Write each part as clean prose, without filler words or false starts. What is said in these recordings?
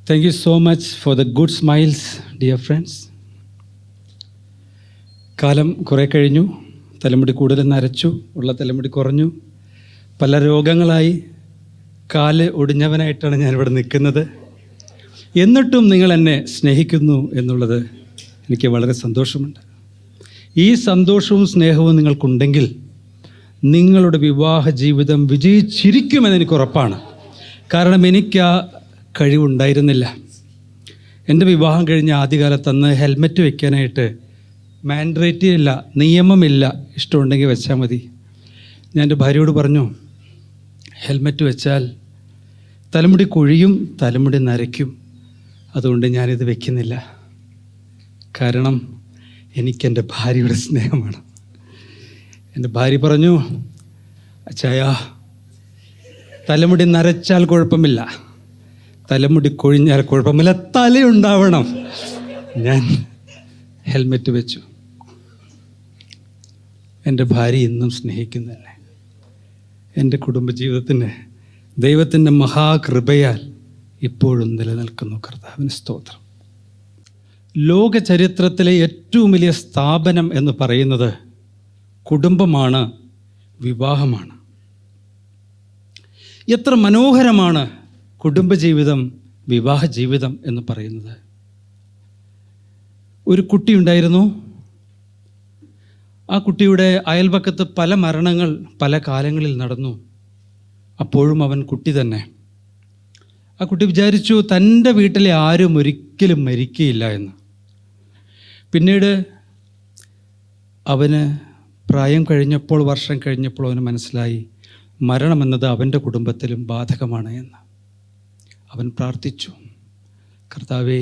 Thank you so much for the good smiles, dear friends. കാലം കുറേ കഴിഞ്ഞു, തലമുടി കൂടുതൽ നരച്ചു, ഉള്ള തലമുടി കുറഞ്ഞു, പല രോഗങ്ങളായി, കാല് ഒടിഞ്ഞവനായിട്ടാണ് ഞാനിവിടെ നിൽക്കുന്നത്. എന്നിട്ടും നിങ്ങൾ എന്നെ സ്നേഹിക്കുന്നു എന്നുള്ളത് എനിക്ക് വളരെ സന്തോഷമുണ്ട്. ഈ സന്തോഷവും സ്നേഹവും നിങ്ങൾക്കുണ്ടെങ്കിൽ നിങ്ങളുടെ വിവാഹ ജീവിതം വിജയിച്ചിരിക്കുമെന്ന് എനിക്ക് ഉറപ്പാണ്. കാരണം എനിക്ക് ആ കഴിവുണ്ടായിരുന്നില്ല. എൻ്റെ വിവാഹം കഴിഞ്ഞ ആദ്യകാലത്ത് അന്ന് ഹെൽമെറ്റ് വയ്ക്കാനായിട്ട് മാൻഡേറ്ററി ഇല്ല, നിയമമില്ല, ഇഷ്ടമുണ്ടെങ്കിൽ വെച്ചാൽ മതി. ഞാൻ എൻ്റെ ഭാര്യയോട് പറഞ്ഞു, ഹെൽമെറ്റ് വെച്ചാൽ തലമുടി കൊഴിയും, തലമുടി നരയ്ക്കും, അതുകൊണ്ട് ഞാനിത് വെക്കുന്നില്ല. കാരണം എനിക്കെൻ്റെ ഭാര്യയുടെ സ്നേഹമാണ്. എൻ്റെ ഭാര്യ പറഞ്ഞു, അച്ചായ, തലമുടി നരച്ചാൽ കുഴപ്പമില്ല, തലമുടി കൊഴിഞ്ഞാൽ കുഴപ്പമില്ല, തലയുണ്ടാവണം. ഞാൻ ഹെൽമെറ്റ് വെച്ചു. എൻ്റെ ഭാര്യ ഇന്നും സ്നേഹിക്കുന്നതന്നെ. എൻ്റെ കുടുംബജീവിതത്തിന് ദൈവത്തിൻ്റെ മഹാകൃപയാൽ ഇപ്പോഴും നിലനിൽക്കുന്നു. കർത്താവിന് സ്തോത്രം. ലോക ചരിത്രത്തിലെ ഏറ്റവും വലിയ സ്ഥാപനം എന്ന് പറയുന്നത് കുടുംബമാണ്, വിവാഹമാണ്. എത്ര മനോഹരമാണ് കുടുംബജീവിതം, വിവാഹ ജീവിതം എന്ന് പറയുന്നത്. ഒരു കുട്ടിയുണ്ടായിരുന്നു. ആ കുട്ടിയുടെ അയൽപക്കത്ത് പല മരണങ്ങൾ പല കാലങ്ങളിൽ നടന്നു. അപ്പോഴും അവൻ കുട്ടി തന്നെ. ആ കുട്ടി വിചാരിച്ചു തൻ്റെ വീട്ടിലെ ആരും ഒരിക്കലും മരിക്കുകയില്ല എന്ന്. പിന്നീട് അവന് പ്രായം കഴിഞ്ഞപ്പോൾ, വർഷം കഴിഞ്ഞപ്പോൾ അവന് മനസ്സിലായി മരണമെന്നത് അവൻ്റെ കുടുംബത്തിലും ബാധകമാണ് എന്ന്. അവൻ പ്രാർത്ഥിച്ചു, കർത്താവേ,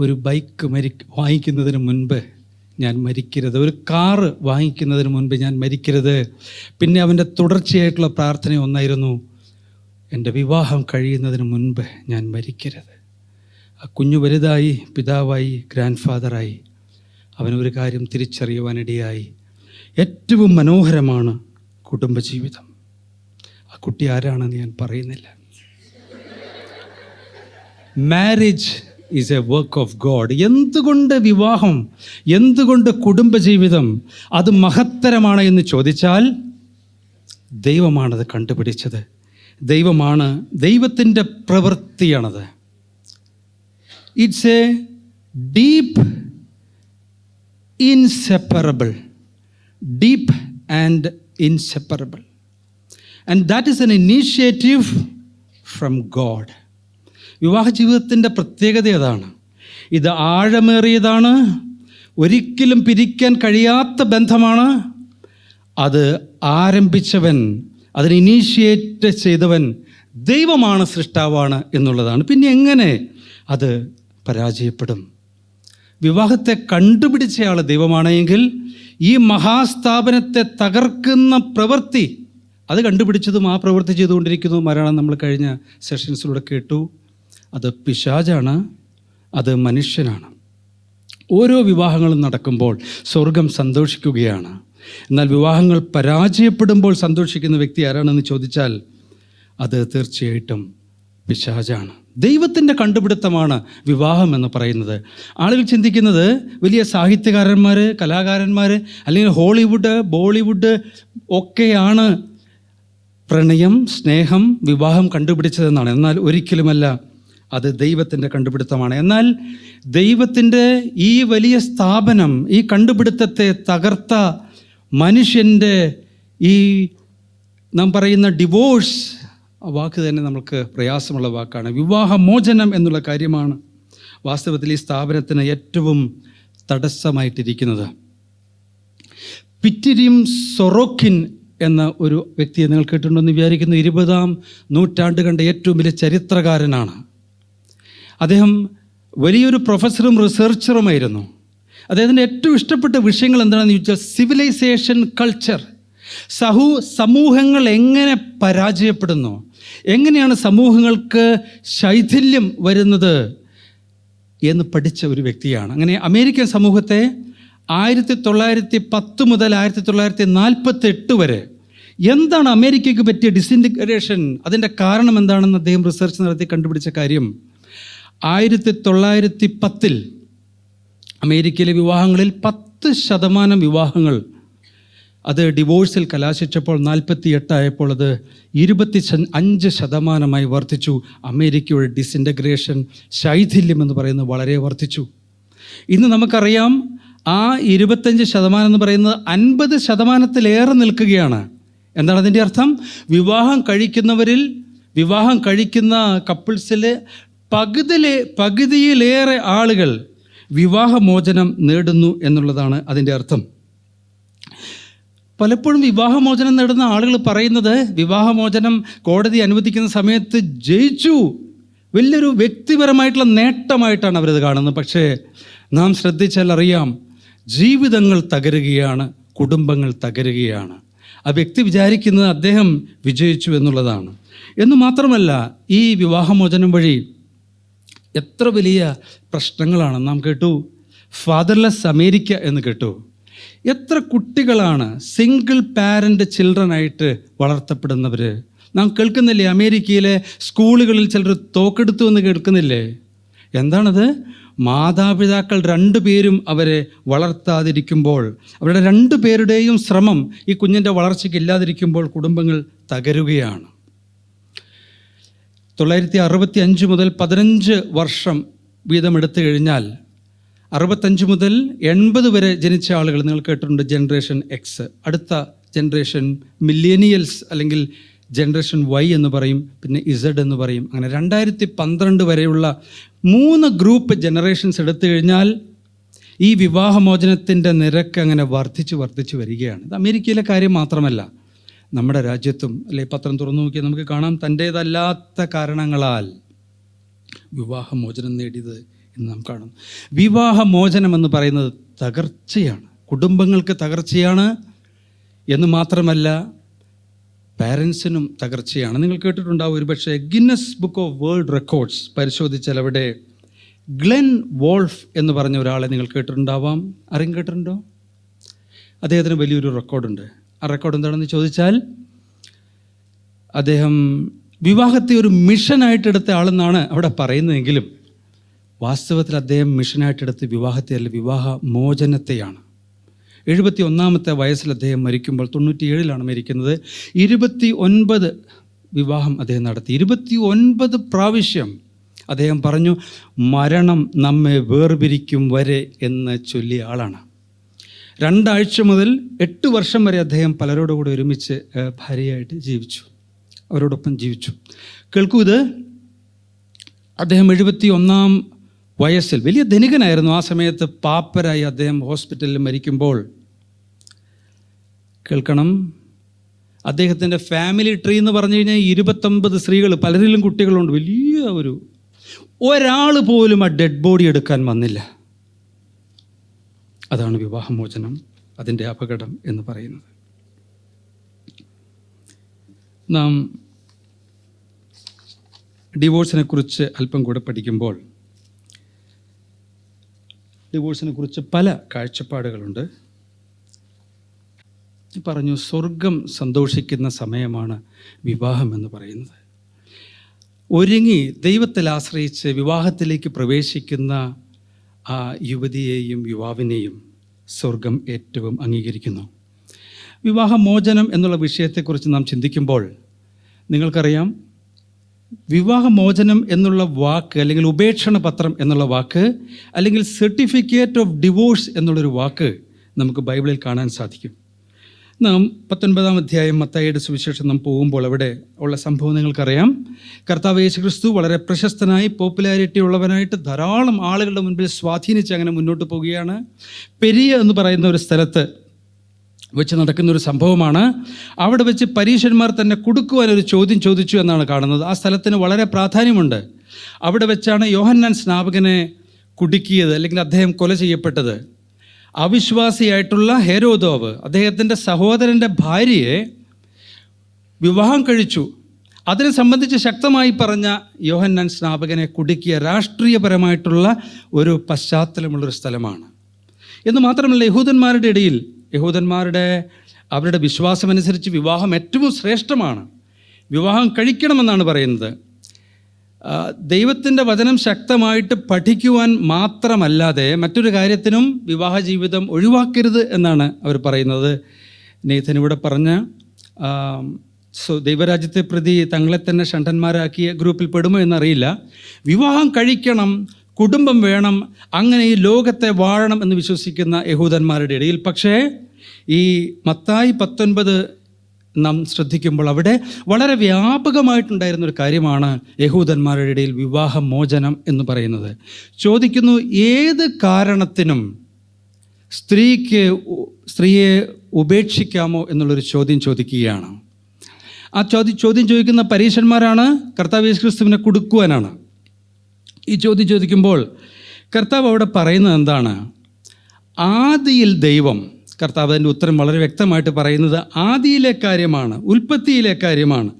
ഒരു ബൈക്ക് വാങ്ങിക്കുന്നതിന് മുൻപ് ഞാൻ മരിക്കരുത്, ഒരു കാറ് വാങ്ങിക്കുന്നതിന് മുൻപ് ഞാൻ മരിക്കരുത്. പിന്നെ അവൻ്റെ തുടർച്ചയായിട്ടുള്ള പ്രാർത്ഥന ഒന്നായിരുന്നു, എൻ്റെ വിവാഹം കഴിയുന്നതിന് മുൻപ് ഞാൻ മരിക്കരുത്. ആ കുഞ്ഞു വലുതായി, പിതാവായി, ഗ്രാൻഡ് ഫാദറായി. അവനൊരു കാര്യം തിരിച്ചറിയുവാനിടയായി, ഏറ്റവും മനോഹരമാണ് കുടുംബജീവിതം. ആ കുട്ടി ആരാണെന്ന് ഞാൻ പറയുന്നില്ല. Marriage is A work of God. എന്തുകൊണ്ട് വിവാഹം, എന്തുകൊണ്ട് കുടുംബജീവിതം അത് മഹത്തരമാണ് എന്ന് ചോദിച്ചാൽ, ദൈവമാണത് കണ്ടുപിടിച്ചത്. ദൈവമാണ്, ദൈവത്തിൻ്റെ പ്രവൃത്തിയാണത്. It's a deep inseparable, deep and inseparable, and that is an initiative from God. വിവാഹ ജീവിതത്തിൻ്റെ പ്രത്യേകത അതാണ്. ഇത് ആഴമേറിയതാണ്, ഒരിക്കലും പിരിക്കാൻ കഴിയാത്ത ബന്ധമാണ്. അത് ആരംഭിച്ചവൻ, അതിന് ഇനീഷ്യേറ്റ് ചെയ്തവൻ ദൈവമാണ്, സൃഷ്ടാവാണ് എന്നുള്ളതാണ്. പിന്നെ എങ്ങനെ അത് പരാജയപ്പെടും? വിവാഹത്തെ കണ്ടുപിടിച്ചയാൾ ദൈവമാണെങ്കിൽ ഈ മഹാസ്ഥാപനത്തെ തകർക്കുന്ന പ്രവൃത്തി അത് കണ്ടുപിടിച്ചതും ആ പ്രവൃത്തി ചെയ്തുകൊണ്ടിരിക്കുന്നതുമാരാണ് നമ്മൾ കഴിഞ്ഞ സെഷൻസിലൂടെ കേട്ടു. അത് പിശാചാണ്, അത് മനുഷ്യനാണ്. ഓരോ വിവാഹങ്ങളും നടക്കുമ്പോൾ സ്വർഗം സന്തോഷിക്കുകയാണ്. എന്നാൽ വിവാഹങ്ങൾ പരാജയപ്പെടുമ്പോൾ സന്തോഷിക്കുന്ന വ്യക്തി ആരാണെന്ന് ചോദിച്ചാൽ അത് തീർച്ചയായിട്ടും പിശാചാണ്. ദൈവത്തിൻ്റെ കണ്ടുപിടുത്തമാണ് വിവാഹം എന്ന് പറയുന്നത്. ആളുകൾ ചിന്തിക്കുന്നത് വലിയ സാഹിത്യകാരന്മാർ, കലാകാരന്മാർ, അല്ലെങ്കിൽ ഹോളിവുഡ്, ബോളിവുഡ് ഒക്കെയാണ് പ്രണയം, സ്നേഹം, വിവാഹം കണ്ടുപിടിച്ചതെന്നാണ്. എന്നാൽ ഒരിക്കലുമല്ല, അത് ദൈവത്തിൻ്റെ കണ്ടുപിടുത്തമാണ്. എന്നാൽ ദൈവത്തിൻ്റെ ഈ വലിയ സ്ഥാപനം, ഈ കണ്ടുപിടുത്തത്തെ തകർത്ത മനുഷ്യൻ്റെ ഈ നാം പറയുന്ന ഡിവോഴ്സ്, ആ വാക്ക് തന്നെ നമുക്ക് പ്രയാസമുള്ള വാക്കാണ്. വിവാഹമോചനം എന്നുള്ള കാര്യമാണ് വാസ്തവത്തിൽ ഈ സ്ഥാപനത്തിന് ഏറ്റവും തടസ്സമായിട്ടിരിക്കുന്നത്. പിറ്റിരിം സൊറോക്കിൻ എന്ന ഒരു വ്യക്തിയെ നിങ്ങൾ കേട്ടിട്ടുണ്ടെന്ന് വിചാരിക്കുന്നു. 20-ാം നൂറ്റാണ്ട് കണ്ട ഏറ്റവും വലിയ ചരിത്രകാരനാണ്. അദ്ദേഹം വലിയൊരു പ്രൊഫസറും റിസർച്ചറുമായിരുന്നു. അദ്ദേഹത്തിൻ്റെ ഏറ്റവും ഇഷ്ടപ്പെട്ട വിഷയങ്ങൾ എന്താണെന്ന് ചോദിച്ചാൽ സിവിലൈസേഷൻ, കൾച്ചർ, സമൂഹങ്ങൾ എങ്ങനെ പരാജയപ്പെടുന്നു, എങ്ങനെയാണ് സമൂഹങ്ങൾക്ക് ശൈഥില്യം വരുന്നത് എന്ന് പഠിച്ച ഒരു വ്യക്തിയാണ്. അങ്ങനെ അമേരിക്കൻ സമൂഹത്തെ 1910 മുതൽ 1948 വരെ എന്താണ് അമേരിക്കയ്ക്ക് പറ്റിയ ഡിസിൻറ്റിഗ്രേഷൻ? അതിൻ്റെ കാരണം എന്താണെന്ന് അദ്ദേഹം റിസർച്ച് നടത്തി കണ്ടുപിടിച്ച കാര്യം, 1910 അമേരിക്കയിലെ വിവാഹങ്ങളിൽ 10% വിവാഹങ്ങൾ അത് ഡിവോഴ്സിൽ കലാശിച്ചപ്പോൾ 48 ആയപ്പോൾ അത് 25% വർദ്ധിച്ചു. അമേരിക്കയുടെ ഡിസിൻറ്റഗ്രേഷൻ, ശൈഥില്യം എന്ന് പറയുന്നത് വളരെ വർദ്ധിച്ചു. ഇന്ന് നമുക്കറിയാം ആ 25% എന്ന് പറയുന്നത് 50%-ത്തിലേറെ നിൽക്കുകയാണ്. എന്താണ് അതിൻ്റെ അർത്ഥം? വിവാഹം കഴിക്കുന്ന കപ്പിൾസിൽ പകുതിയിലേറെ ആളുകൾ വിവാഹമോചനം നേടുന്നു എന്നുള്ളതാണ് അതിൻ്റെ അർത്ഥം. പലപ്പോഴും വിവാഹമോചനം നേടുന്ന ആളുകൾ പറയുന്നത് വിവാഹമോചനം കോടതി അനുവദിക്കുന്ന സമയത്ത് ജയിച്ചു, വലിയൊരു വ്യക്തിപരമായിട്ടുള്ള നേട്ടമായിട്ടാണ് അവരത് കാണുന്നത്. പക്ഷേ നാം ശ്രദ്ധിച്ചാൽ അറിയാം, ജീവിതങ്ങൾ തകരുകയാണ്, കുടുംബങ്ങൾ തകരുകയാണ്. ആ വ്യക്തി വിചാരിക്കുന്നത് അദ്ദേഹം വിജയിച്ചു എന്നുള്ളതാണ്. എന്നു മാത്രമല്ല, ഈ വിവാഹമോചനം വഴി എത്ര വലിയ പ്രശ്നങ്ങളാണ്. നാം കേട്ടു ഫാദർലെസ് അമേരിക്ക എന്ന് കേട്ടു. എത്ര കുട്ടികളാണ് സിംഗിൾ പാരൻ്റ് ചിൽഡ്രനായിട്ട് വളർത്തപ്പെടുന്നവർ. നാം കേൾക്കുന്നില്ലേ, അമേരിക്കയിലെ സ്കൂളുകളിൽ ചിലർ തോക്കെടുത്തു എന്ന് കേൾക്കുന്നില്ലേ? എന്താണത്? മാതാപിതാക്കൾ 2 പേരും അവരെ വളർത്താതിരിക്കുമ്പോൾ, അവരുടെ 2 പേരുടെയും ശ്രമം ഈ കുഞ്ഞിൻ്റെ വളർച്ചയ്ക്ക് ഇല്ലാതിരിക്കുമ്പോൾ കുടുംബങ്ങൾ തകരുകയാണ്. 1965 മുതൽ 15 വർഷം വീതം എടുത്തു കഴിഞ്ഞാൽ 65 മുതൽ 80 വരെ ജനിച്ച ആളുകൾ നിങ്ങൾ കേട്ടിട്ടുണ്ട്, ജനറേഷൻ എക്സ്. അടുത്ത ജനറേഷൻ മില്ലേനിയൽസ് അല്ലെങ്കിൽ ജനറേഷൻ വൈ എന്ന് പറയും, പിന്നെ ഇസഡ് എന്ന് പറയും. അങ്ങനെ 2012 വരെയുള്ള 3 ഗ്രൂപ്പ് ജനറേഷൻസ് എടുത്തു കഴിഞ്ഞാൽ ഈ വിവാഹമോചനത്തിൻ്റെ നിരക്ക് അങ്ങനെ വർദ്ധിച്ചു വരികയാണ്. ഇത് അമേരിക്കയിലെ കാര്യം മാത്രമല്ല, നമ്മുടെ രാജ്യത്തും അല്ലെ പത്രം തുറന്നു നോക്കിയാൽ നമുക്ക് കാണാം, തൻ്റേതല്ലാത്ത കാരണങ്ങളാൽ വിവാഹമോചനം നേടിയത് എന്ന് നാം കാണുന്നു. വിവാഹമോചനം എന്ന് പറയുന്നത് തകർച്ചയാണ്, കുടുംബങ്ങൾക്ക് തകർച്ചയാണ് എന്ന് മാത്രമല്ല പാരൻസിനും തകർച്ചയാണ്. നിങ്ങൾ കേട്ടിട്ടുണ്ടാവും ഒരുപക്ഷെ, Guinness book of world records പരിശോധിച്ചാൽ അവിടെ ഗ്ലെൻ വോൾഫ് എന്ന് പറഞ്ഞ ഒരാളെ നിങ്ങൾ കേട്ടിട്ടുണ്ടാവാം. ആരെങ്കിലും കേട്ടിട്ടുണ്ടോ? അദ്ദേഹത്തിന് വലിയൊരു റെക്കോർഡുണ്ട്. ആ റെക്കോർഡ് എന്താണെന്ന് ചോദിച്ചാൽ, അദ്ദേഹം വിവാഹത്തെ ഒരു മിഷനായിട്ട് എടുത്ത ആളെന്നാണ് അവിടെ പറയുന്നതെങ്കിലും വാസ്തവത്തിൽ അദ്ദേഹം മിഷനായിട്ടെടുത്ത് വിവാഹത്തെ അല്ല, വിവാഹ മോചനത്തെയാണ്. 71-ാമത്തെ വയസ്സിൽ അദ്ദേഹം മരിക്കുമ്പോൾ, 97-ലാണ് മരിക്കുന്നത്. 29 വിവാഹം അദ്ദേഹം നടത്തി. 29 പ്രാവശ്യം അദ്ദേഹം പറഞ്ഞു, മരണം നമ്മെ വേർപിരിക്കും വരെ എന്ന് ചൊല്ലിയ ആളാണ്. 2 ആഴ്ച മുതൽ 8 വർഷം വരെ അദ്ദേഹം പലരോടുകൂടി ഒരുമിച്ച് ഭാര്യയായിട്ട് ജീവിച്ചു, അവരോടൊപ്പം ജീവിച്ചു. കേൾക്കൂ, ഇത് അദ്ദേഹം 71-ാം വയസ്സിൽ വലിയ ധനികനായിരുന്നു. ആ സമയത്ത് പാപ്പരായി അദ്ദേഹം ഹോസ്പിറ്റലിൽ മരിക്കുമ്പോൾ, കേൾക്കണം, അദ്ദേഹത്തിൻ്റെ ഫാമിലി ട്രീ എന്ന് പറഞ്ഞു കഴിഞ്ഞാൽ 29 സ്ത്രീകൾ, പലരിലും കുട്ടികളുണ്ട്. വലിയ ഒരാൾ പോലും ആ ഡെഡ് ബോഡി എടുക്കാൻ വന്നില്ല. അതാണ് വിവാഹമോചനം, അതിൻ്റെ അപകടം എന്ന് പറയുന്നത്. നാം ഡിവോഴ്സിനെ കുറിച്ച് അല്പം കൂടെ പഠിക്കുമ്പോൾ, ഡിവോഴ്സിനെ കുറിച്ച് പല കാഴ്ചപ്പാടുകളുണ്ട്. പറഞ്ഞു, സ്വർഗം സന്തോഷിക്കുന്ന സമയമാണ് വിവാഹം എന്ന് പറയുന്നത്. ഒരുങ്ങി ദൈവത്തിൽ ആശ്രയിച്ച് വിവാഹത്തിലേക്ക് പ്രവേശിക്കുന്ന ആ യുവതിയെയും യുവാവിനെയും സ്വർഗം ഏറ്റവും അംഗീകരിക്കുന്നു. വിവാഹമോചനം എന്നുള്ള വിഷയത്തെക്കുറിച്ച് നാം ചിന്തിക്കുമ്പോൾ നിങ്ങൾക്കറിയാം, വിവാഹമോചനം എന്നുള്ള വാക്ക് അല്ലെങ്കിൽ ഉപേക്ഷണ പത്രം എന്നുള്ള വാക്ക് അല്ലെങ്കിൽ സർട്ടിഫിക്കറ്റ് ഓഫ് ഡിവോഴ്സ് എന്നുള്ളൊരു വാക്ക് നമുക്ക് ബൈബിളിൽ കാണാൻ സാധിക്കും. നാം 19-ാം അധ്യായം മത്തായിയുടെ സുവിശേഷം നാം പോകുമ്പോൾ അവിടെ ഉള്ള സംഭവം നിങ്ങൾക്കറിയാം. കർത്താവ് യേശുക്രിസ്തു വളരെ പ്രശസ്തനായി പോപ്പുലാരിറ്റി ഉള്ളവനായിട്ട് ധാരാളം ആളുകളുടെ മുൻപിൽ സ്വാധീനിച്ച് അങ്ങനെ മുന്നോട്ട് പോവുകയാണ്. പെരിയ എന്ന് പറയുന്ന ഒരു സ്ഥലത്ത് വെച്ച് നടക്കുന്നൊരു സംഭവമാണ്. അവിടെ വെച്ച് പരീശന്മാർ തന്നെ കൊടുക്കുവാനൊരു ചോദ്യം ചോദിച്ചു എന്നാണ് കാണുന്നത്. ആ സ്ഥലത്തിന് വളരെ പ്രാധാന്യമുണ്ട്. അവിടെ വെച്ചാണ് യോഹന്നാൻ സ്നാപകനെ കുടുക്കിയത് അല്ലെങ്കിൽ അദ്ദേഹം കൊല ചെയ്യപ്പെട്ടത്. അവിശ്വാസിയായിട്ടുള്ള ഹെരോദോവ് അദ്ദേഹത്തിൻ്റെ സഹോദരൻ്റെ ഭാര്യയെ വിവാഹം കഴിച്ചു. അതിനെ സംബന്ധിച്ച് ശക്തമായി പറഞ്ഞ യോഹന്നാൻ സ്നാപകനെ കുടുക്കിയ രാഷ്ട്രീയപരമായിട്ടുള്ള ഒരു പശ്ചാത്തലമുള്ളൊരു സ്ഥലമാണ്. എന്ന് മാത്രമല്ല, യഹൂദന്മാരുടെ ഇടയിൽ യഹൂദന്മാരുടെ അവരുടെ വിശ്വാസമനുസരിച്ച് വിവാഹം ഏറ്റവും ശ്രേഷ്ഠമാണ്. വിവാഹം കഴിക്കണമെന്നാണ് പറയുന്നത്. ദൈവത്തിൻ്റെ വചനം ശക്തമായിട്ട് പഠിക്കുവാൻ മാത്രമല്ലാതെ മറ്റൊരു കാര്യത്തിനും വിവാഹ ജീവിതം ഒഴിവാക്കരുത് എന്നാണ് അവർ പറയുന്നത്. നെയ്തൻ ഇവിടെ പറഞ്ഞ ദൈവരാജ്യത്തെ പ്രതി തങ്ങളെ തന്നെ ഷണ്ഡന്മാരാക്കിയ ഗ്രൂപ്പിൽ പെടുമോ എന്നറിയില്ല. വിവാഹം കഴിക്കണം, കുടുംബം വേണം, അങ്ങനെ ഈ ലോകത്തെ വാഴണം എന്ന് വിശ്വസിക്കുന്ന യഹൂദന്മാരുടെ ഇടയിൽ. പക്ഷേ ഈ മത്തായി 19 നാം ശ്രദ്ധിക്കുമ്പോൾ അവിടെ വളരെ വ്യാപകമായിട്ടുണ്ടായിരുന്നൊരു കാര്യമാണ് യഹൂദന്മാരുടെ ഇടയിൽ വിവാഹമോചനം എന്ന് പറയുന്നത്. ചോദിക്കുന്നു, ഏത് കാരണത്തിനും സ്ത്രീയെ ഉപേക്ഷിക്കാമോ എന്നുള്ളൊരു ചോദ്യം ചോദിക്കുകയാണ്. ആ ചോദ്യം ചോദിക്കുന്ന പരീശന്മാരാണ് കർത്താവ് യേശു ക്രിസ്തുവിനെ കുടുക്കുവാനാണ്. ഈ ചോദ്യം ചോദിക്കുമ്പോൾ കർത്താവ് അവിടെ പറയുന്നത് എന്താണ്? ആദിയിൽ ദൈവം, കർത്താവ് അതിൻ്റെ ഉത്തരം വളരെ വ്യക്തമായിട്ട് പറയുന്നത് ആദിയിലെ കാര്യമാണ്, ഉൽപ്പത്തിയിലെ കാര്യമാണ്.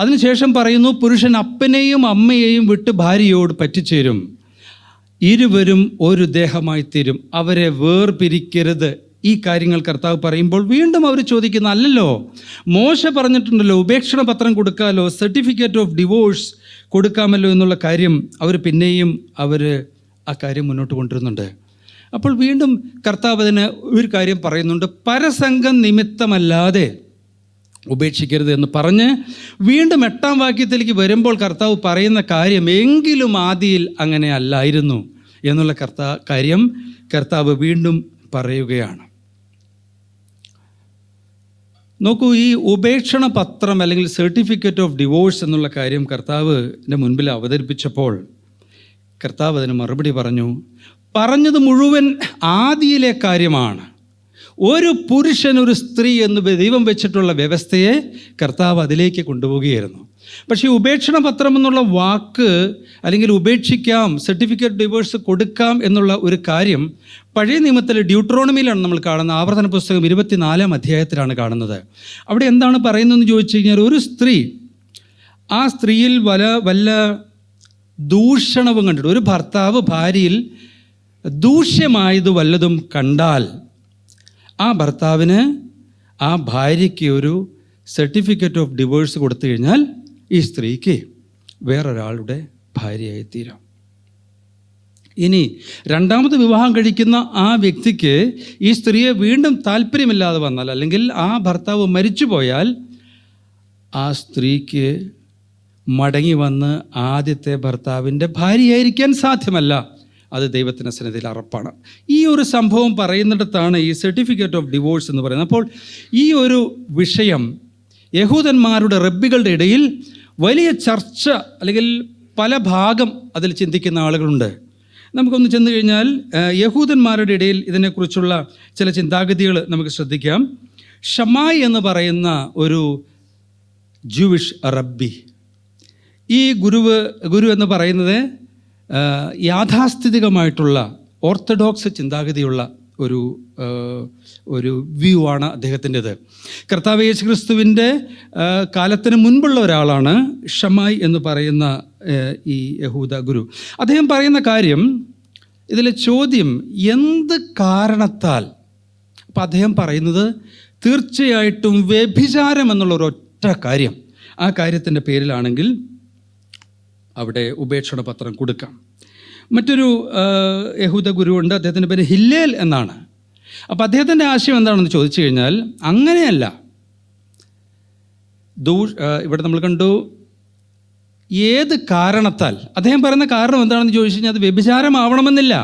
അതിനുശേഷം പറയുന്നു, പുരുഷൻ അപ്പനെയും അമ്മയെയും വിട്ട് ഭാര്യയോട് പറ്റിച്ചേരും, ഇരുവരും ഒരു ദേഹമായി തീരും, അവരെ വേർപിരിക്കരുത്. ഈ കാര്യങ്ങൾ കർത്താവ് പറയുമ്പോൾ വീണ്ടും അവർ ചോദിക്കുന്ന, അല്ലല്ലോ മോശ പറഞ്ഞിട്ടുണ്ടല്ലോ ഉപേക്ഷണ പത്രം കൊടുക്കാമല്ലോ, സർട്ടിഫിക്കറ്റ് ഓഫ് ഡിവോഴ്സ് കൊടുക്കാമല്ലോ എന്നുള്ള കാര്യം പിന്നെയും ആ കാര്യം മുന്നോട്ട് കൊണ്ടുവരുന്നുണ്ട്. അപ്പോൾ വീണ്ടും കർത്താവ് അതിന് ഒരു കാര്യം പറയുന്നുണ്ട്, പരസംഗം നിമിത്തമല്ലാതെ ഉപേക്ഷിക്കരുത് എന്ന് പറഞ്ഞ് വീണ്ടും 8-ാം വാക്യത്തിലേക്ക് വരുമ്പോൾ കർത്താവ് പറയുന്ന കാര്യം, എങ്കിലും ആദിയിൽ അങ്ങനെ അല്ലായിരുന്നു എന്നുള്ള കാര്യം കർത്താവ് വീണ്ടും പറയുകയാണ്. നോക്കൂ, ഈ ഉപേക്ഷണ പത്രം അല്ലെങ്കിൽ സർട്ടിഫിക്കറ്റ് ഓഫ് ഡിവോഴ്സ് എന്നുള്ള കാര്യം കർത്താവിൻ്റെ മുൻപിൽ അവതരിപ്പിച്ചപ്പോൾ കർത്താവ് അതിന് മറുപടി പറഞ്ഞത് മുഴുവൻ ആദിയിലെ കാര്യമാണ്. ഒരു പുരുഷൻ ഒരു സ്ത്രീ എന്ന് ദൈവം വെച്ചിട്ടുള്ള വ്യവസ്ഥയെ കർത്താവ് അതിലേക്ക് കൊണ്ടുപോവുകയായിരുന്നു. പക്ഷേ ഉപേക്ഷണ പത്രം എന്നുള്ള വാക്ക്, അല്ലെങ്കിൽ ഉപേക്ഷിക്കാം, സർട്ടിഫിക്കറ്റ് ഡിവോഴ്സ് കൊടുക്കാം എന്നുള്ള ഒരു കാര്യം പഴയ നിയമത്തിലെ ഡ്യൂട്രോണമിയിലാണ് നമ്മൾ കാണുന്നത്. ആവർത്തന പുസ്തകം 24-ാം അധ്യായത്തിലാണ് കാണുന്നത്. അവിടെ എന്താണ് പറയുന്നതെന്ന് ചോദിച്ചു കഴിഞ്ഞാൽ, ഒരു സ്ത്രീ ആ സ്ത്രീയിൽ വല്ല ദൂഷണവും കണ്ടിട്ട്, ഒരു ഭർത്താവ് ഭാര്യയിൽ ദൂഷ്യമായത് വല്ലതും കണ്ടാൽ ആ ഭർത്താവിന് ആ ഭാര്യയ്ക്ക് ഒരു സർട്ടിഫിക്കറ്റ് ഓഫ് ഡിവോഴ്സ് കൊടുത്തു കഴിഞ്ഞാൽ ഈ സ്ത്രീക്ക് വേറൊരാളുടെ ഭാര്യയായി തീരാം. ഇനി രണ്ടാമത് വിവാഹം കഴിക്കുന്ന ആ വ്യക്തിക്ക് ഈ സ്ത്രീയെ വീണ്ടും താല്പര്യമില്ലാതെ വന്നാൽ, അല്ലെങ്കിൽ ആ ഭർത്താവ് മരിച്ചുപോയാൽ ആ സ്ത്രീക്ക് മടങ്ങി വന്ന് ആദ്യത്തെ ഭർത്താവിൻ്റെ ഭാര്യയായിരിക്കാൻ സാധ്യമല്ല. അത് ദൈവത്തിൻ്റെ സന്നിധിയിൽ അറപ്പാണ്. ഈ ഒരു സംഭവം പറയുന്നിടത്താണ് ഈ സർട്ടിഫിക്കറ്റ് ഓഫ് ഡിവോഴ്സ് എന്ന് പറയുന്നത്. അപ്പോൾ ഈ ഒരു വിഷയം യഹൂദന്മാരുടെ റബ്ബികളുടെ ഇടയിൽ വലിയ ചർച്ച, അല്ലെങ്കിൽ പല ഭാഗം അതിൽ ചിന്തിക്കുന്ന ആളുകളുണ്ട്. നമുക്കൊന്ന് ചെന്ന് കഴിഞ്ഞാൽ യഹൂദന്മാരുടെ ഇടയിൽ ഇതിനെക്കുറിച്ചുള്ള ചില ചിന്താഗതികൾ നമുക്ക് ശ്രദ്ധിക്കാം. ഷമായി എന്ന് പറയുന്ന ഒരു ജൂവിഷ് റബ്ബി, ഈ ഗുരു എന്ന് പറയുന്നത് യാഥാസ്ഥിതികമായിട്ടുള്ള ഓർത്തഡോക്സ് ചിന്താഗതിയുള്ള ഒരു വ്യൂ ആണ് അദ്ദേഹത്തിൻ്റെത്. കർത്താവ് യേശു ക്രിസ്തുവിൻ്റെ കാലത്തിന് മുൻപുള്ള ഒരാളാണ് ഷമായി എന്ന് പറയുന്ന ഈ യഹൂദ ഗുരു. അദ്ദേഹം പറയുന്ന കാര്യം, ഇതിലെ ചോദ്യം, എന്ത് കാരണത്താൽ? അപ്പം അദ്ദേഹം പറയുന്നത് തീർച്ചയായിട്ടും വ്യഭിചാരം എന്നുള്ള ഒരൊറ്റ കാര്യം, ആ കാര്യത്തിൻ്റെ പേരിലാണെങ്കിൽ അവിടെ ഉപേക്ഷണ പത്രം കൊടുക്കാം. മറ്റൊരു യഹൂദ ഗുരുവുണ്ട്, അദ്ദേഹത്തിൻ്റെ പേര് ഹില്ലേൽ എന്നാണ്. അപ്പോൾ അദ്ദേഹത്തിൻ്റെ ആശയം എന്താണെന്ന് ചോദിച്ചു കഴിഞ്ഞാൽ, അങ്ങനെയല്ല, ഇവിടെ നമ്മൾ കണ്ടു ഏത് കാരണത്താൽ. അദ്ദേഹം പറയുന്ന കാരണം എന്താണെന്ന് ചോദിച്ചു കഴിഞ്ഞാൽ അത് വ്യഭിചാരമാവണമെന്നില്ല.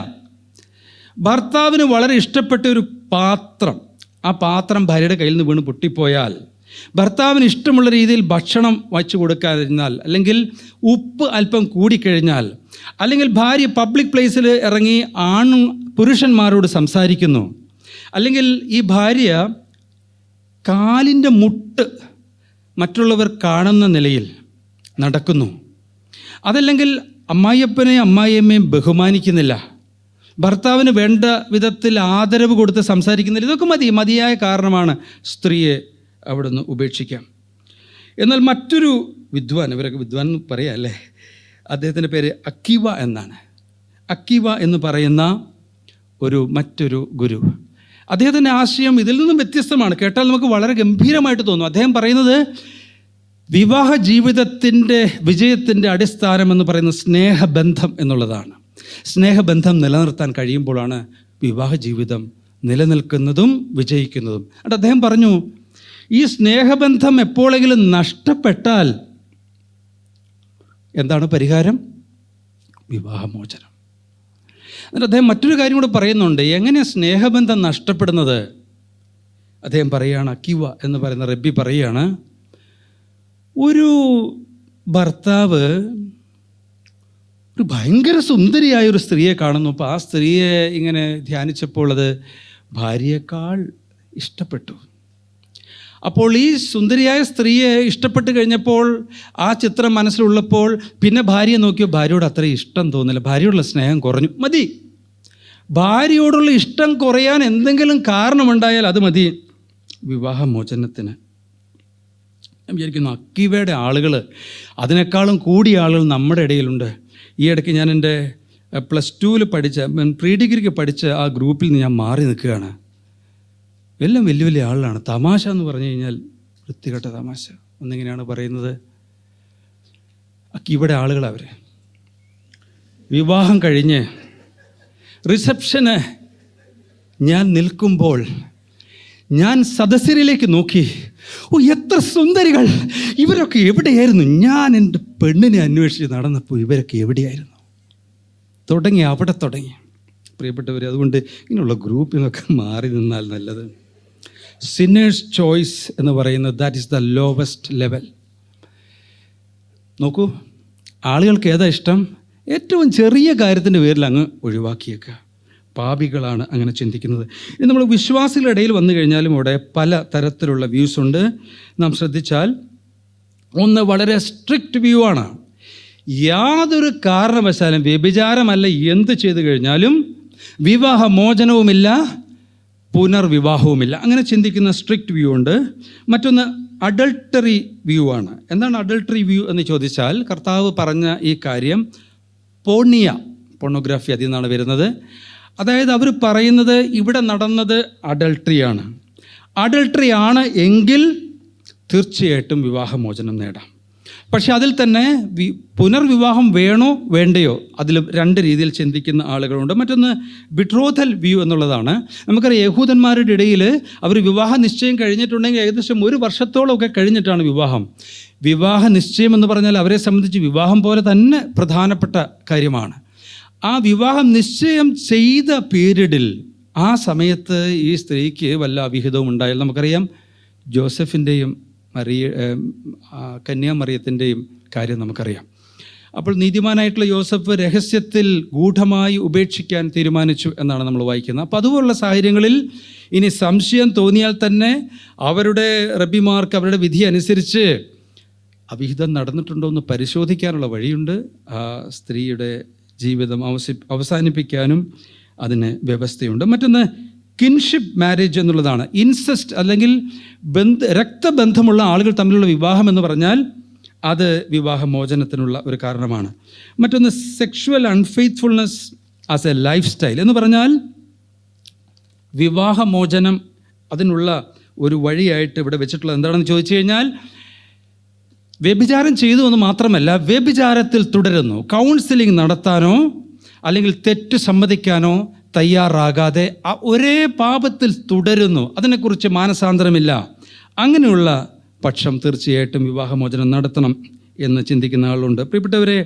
ഭർത്താവിന് വളരെ ഇഷ്ടപ്പെട്ട ഒരു പാത്രം, ആ പാത്രം ഭാര്യയുടെ കയ്യിൽ നിന്ന് വീണ് പൊട്ടിപ്പോയാൽ, ഭർത്താവിന് ഇഷ്ടമുള്ള രീതിയിൽ ഭക്ഷണം വച്ചു കൊടുക്കാതിരുന്നാൽ, അല്ലെങ്കിൽ ഉപ്പ് അല്പം കൂടിക്കഴിഞ്ഞാൽ, അല്ലെങ്കിൽ ഭാര്യ പബ്ലിക് പ്ലേസിൽ ഇറങ്ങി പുരുഷന്മാരോട് സംസാരിക്കുന്നു, അല്ലെങ്കിൽ ഈ ഭാര്യ കാലിൻ്റെ മുട്ട് മറ്റുള്ളവർ കാണുന്ന നിലയിൽ നടക്കുന്നു, അതല്ലെങ്കിൽ അമ്മായിയമ്മയും ബഹുമാനിക്കുന്നില്ല, ഭർത്താവിന് വേണ്ട വിധത്തിൽ ആദരവ് കൊടുത്ത് സംസാരിക്കുന്നില്ല, ഇതൊക്കെ മതിയായ കാരണമാണ് സ്ത്രീയെ അവിടുന്ന് ഉപേക്ഷിക്കാം. എന്നാൽ മറ്റൊരു വിദ്വാൻ, ഇവരൊക്കെ വിദ്വാൻ എന്ന് പറയാം അല്ലേ, അദ്ദേഹത്തിൻ്റെ പേര് അക്കീവ എന്നാണ്. അക്കീവ എന്ന് പറയുന്ന മറ്റൊരു ഗുരു, അദ്ദേഹത്തിൻ്റെ ആശയം ഇതിൽ നിന്നും വ്യത്യസ്തമാണ്. കേട്ടാൽ നമുക്ക് വളരെ ഗംഭീരമായിട്ട് തോന്നും. അദ്ദേഹം പറയുന്നത് വിവാഹ ജീവിതത്തിൻ്റെ വിജയത്തിൻ്റെ അടിസ്ഥാനം എന്ന് പറയുന്നത് സ്നേഹബന്ധം എന്നുള്ളതാണ്. സ്നേഹബന്ധം നിലനിർത്താൻ കഴിയുമ്പോഴാണ് വിവാഹ ജീവിതം നിലനിൽക്കുന്നതും വിജയിക്കുന്നതും. എന്നിട്ട് അദ്ദേഹം പറഞ്ഞു, ഈ സ്നേഹബന്ധം എപ്പോഴെങ്കിലും നഷ്ടപ്പെട്ടാൽ എന്താണ് പരിഹാരം? വിവാഹമോചനം. എന്നിട്ട് അദ്ദേഹം മറ്റൊരു കാര്യം കൂടെ പറയുന്നുണ്ട്. എങ്ങനെയാണ് സ്നേഹബന്ധം നഷ്ടപ്പെടുന്നത്? അദ്ദേഹം പറയുകയാണ്, അക്കീവ എന്ന് പറയുന്ന റബ്ബി പറയുകയാണ്, ഒരു ഭർത്താവ് ഒരു ഭയങ്കര സുന്ദരിയായ ഒരു സ്ത്രീയെ കാണുന്നു. അപ്പോൾ ആ സ്ത്രീയെ ഇങ്ങനെ ധ്യാനിച്ചപ്പോൾ അത് ഭാര്യയേക്കാൾ ഇഷ്ടപ്പെട്ടു. അപ്പോൾ ഈ സുന്ദരിയായ സ്ത്രീയെ ഇഷ്ടപ്പെട്ട് കഴിഞ്ഞപ്പോൾ, ആ ചിത്രം മനസ്സിലുള്ളപ്പോൾ പിന്നെ ഭാര്യയെ നോക്കിയോ ഭാര്യയോട് അത്രയും ഇഷ്ടം തോന്നില്ല, ഭാര്യയോടുള്ള സ്നേഹം കുറഞ്ഞു. മതി, ഭാര്യയോടുള്ള ഇഷ്ടം കുറയാൻ എന്തെങ്കിലും കാരണമുണ്ടായാൽ അത് മതി വിവാഹമോചനത്തിന്. ഞാൻ വിചാരിക്കുന്നു അക്കീവയുടെ ആളുകൾ, അതിനേക്കാളും കൂടിയ ആളുകൾ നമ്മുടെ ഇടയിലുണ്ട്. ഈ ഇടയ്ക്ക് ഞാൻ എൻ്റെ +2 പഠിച്ച, പ്രീ ഡിഗ്രിക്ക് പഠിച്ച ആ ഗ്രൂപ്പിൽ നിന്ന് ഞാൻ മാറി നിൽക്കുകയാണ്. എല്ലാം വലിയ വലിയ ആളാണ്. തമാശ എന്ന് പറഞ്ഞു കഴിഞ്ഞാൽ വൃത്തികെട്ട തമാശ. ഒന്നിങ്ങനെയാണ് പറയുന്നത്, ഇവിടെ ആളുകൾ അവർ വിവാഹം കഴിഞ്ഞ് റിസപ്ഷന് ഞാൻ നിൽക്കുമ്പോൾ ഞാൻ സദസ്യരിലേക്ക് നോക്കി, ഓ എത്ര സുന്ദരികൾ, ഇവരൊക്കെ എവിടെയായിരുന്നു? ഞാൻ എൻ്റെ പെണ്ണിനെ അന്വേഷിച്ച് നടന്നപ്പോൾ ഇവരൊക്കെ എവിടെയായിരുന്നു? അവിടെ തുടങ്ങി. പ്രിയപ്പെട്ടവർ, അതുകൊണ്ട് ഇങ്ങനെയുള്ള ഗ്രൂപ്പിൽ നിന്നൊക്കെ മാറി നിന്നാൽ നല്ലത്. സിന്നേഴ്സ് ചോയ്സ് എന്ന് പറയുന്നത് that is the lowest level. നോക്കൂ, ആളുകൾക്ക് ഏതാ ഇഷ്ടം? ഏറ്റവും ചെറിയ കാര്യത്തിൻ്റെ പേരിൽ അങ്ങ് ഒഴിവാക്കിയേക്കുക. പാപികളാണ് അങ്ങനെ ചിന്തിക്കുന്നത്. ഇനി നമ്മൾ വിശ്വാസികളുടെ ഇടയിൽ വന്നു കഴിഞ്ഞാലും അവിടെ പല തരത്തിലുള്ള വ്യൂസ് ഉണ്ട്. നാം ശ്രദ്ധിച്ചാൽ, ഒന്ന് വളരെ സ്ട്രിക്റ്റ് വ്യൂ ആണ്. യാതൊരു കാരണവശാലും വ്യഭിചാരമല്ല എന്ത് ചെയ്തു കഴിഞ്ഞാലും വിവാഹമോചനവുമില്ല, പുനർവിവാഹവുമില്ല. അങ്ങനെ ചിന്തിക്കുന്ന സ്ട്രിക്റ്റ് വ്യൂ ഉണ്ട്. മറ്റൊന്ന് അഡൾട്ടറി വ്യൂ ആണ്. എന്താണ് അഡൾട്ടറി വ്യൂ എന്ന് ചോദിച്ചാൽ, കർത്താവ് പറഞ്ഞ ഈ കാര്യം പോർണോഗ്രാഫി അതിൽ നിന്നാണ് വരുന്നത്. അതായത് അവർ പറയുന്നത് ഇവിടെ നടന്നത് അഡൾട്ടറിയാണ്. അഡൾട്ടറി ആണ് എങ്കിൽ തീർച്ചയായിട്ടും വിവാഹമോചനം നേടാം. പക്ഷെ അതിൽ തന്നെ പുനർവിവാഹം വേണോ വേണ്ടയോ, അതിൽ 2 രീതിയിൽ ചിന്തിക്കുന്ന ആളുകളുണ്ട്. മറ്റൊന്ന് ബിട്രോഥൽ വ്യൂ എന്നുള്ളതാണ്. നമുക്കറിയാം, യഹൂദന്മാരുടെ ഇടയിൽ അവർ വിവാഹ നിശ്ചയം കഴിഞ്ഞിട്ടുണ്ടെങ്കിൽ ഏകദേശം 1 വർഷത്തോളമൊക്കെ കഴിഞ്ഞിട്ടാണ് വിവാഹം. വിവാഹ നിശ്ചയം എന്ന് പറഞ്ഞാൽ അവരെ സംബന്ധിച്ച് വിവാഹം പോലെ തന്നെ പ്രധാനപ്പെട്ട കാര്യമാണ്. ആ വിവാഹം നിശ്ചയം ചെയ്ത പീരീഡിൽ, ആ സമയത്ത് ഈ സ്ത്രീക്ക് വല്ല അവിഹിതവും ഉണ്ടായാൽ, നമുക്കറിയാം ജോസഫിൻ്റെയും കന്യാമറിയത്തിൻ്റെയും കാര്യം നമുക്കറിയാം. അപ്പോൾ നീതിമാനായിട്ടുള്ള യോസഫ് രഹസ്യത്തിൽ ഗൂഢമായി ഉപേക്ഷിക്കാൻ തീരുമാനിച്ചു എന്നാണ് നമ്മൾ വായിക്കുന്നത്. അപ്പോൾ അതുപോലുള്ള സാഹചര്യങ്ങളിൽ ഇനി സംശയം തോന്നിയാൽ തന്നെ അവരുടെ റബ്ബിമാർക്ക് അവരുടെ വിധി അനുസരിച്ച് അവിഹിതം നടന്നിട്ടുണ്ടോ എന്ന് പരിശോധിക്കാനുള്ള വഴിയുണ്ട്. ആ സ്ത്രീയുടെ ജീവിതം അവസാനിപ്പിക്കാനും അതിന് വ്യവസ്ഥയുണ്ട്. മറ്റൊന്ന് കിൻഷിപ്പ് മാരേജ് എന്നുള്ളതാണ്. ഇൻസെസ്റ്റ് അല്ലെങ്കിൽ രക്തബന്ധമുള്ള ആളുകൾ തമ്മിലുള്ള വിവാഹം എന്ന് പറഞ്ഞാൽ അത് വിവാഹമോചനത്തിനുള്ള ഒരു കാരണമാണ്. മറ്റൊന്ന് sexual unfaithfulness as a lifestyle എന്ന് പറഞ്ഞാൽ വിവാഹമോചനം അതിനുള്ള ഒരു വഴിയായിട്ട് ഇവിടെ വെച്ചിട്ടുള്ളത് എന്താണെന്ന് ചോദിച്ചു കഴിഞ്ഞാൽ, വ്യഭിചാരം ചെയ്തു എന്ന് മാത്രമല്ല, വ്യഭിചാരത്തിൽ തുടരുന്നു. കൗൺസിലിംഗ് നടത്താനോ അല്ലെങ്കിൽ തെറ്റ് സമ്മതിക്കാനോ തയ്യാറാകാതെ ഒരേ പാപത്തിൽ തുടരുന്നു, അതിനെക്കുറിച്ച് മാനസാന്തരമില്ല. അങ്ങനെയുള്ള പക്ഷം തീർച്ചയായിട്ടും വിവാഹമോചനം നടത്തണം എന്ന് ചിന്തിക്കുന്ന ആളുണ്ട്. പ്രിയപ്പെട്ടവരെ,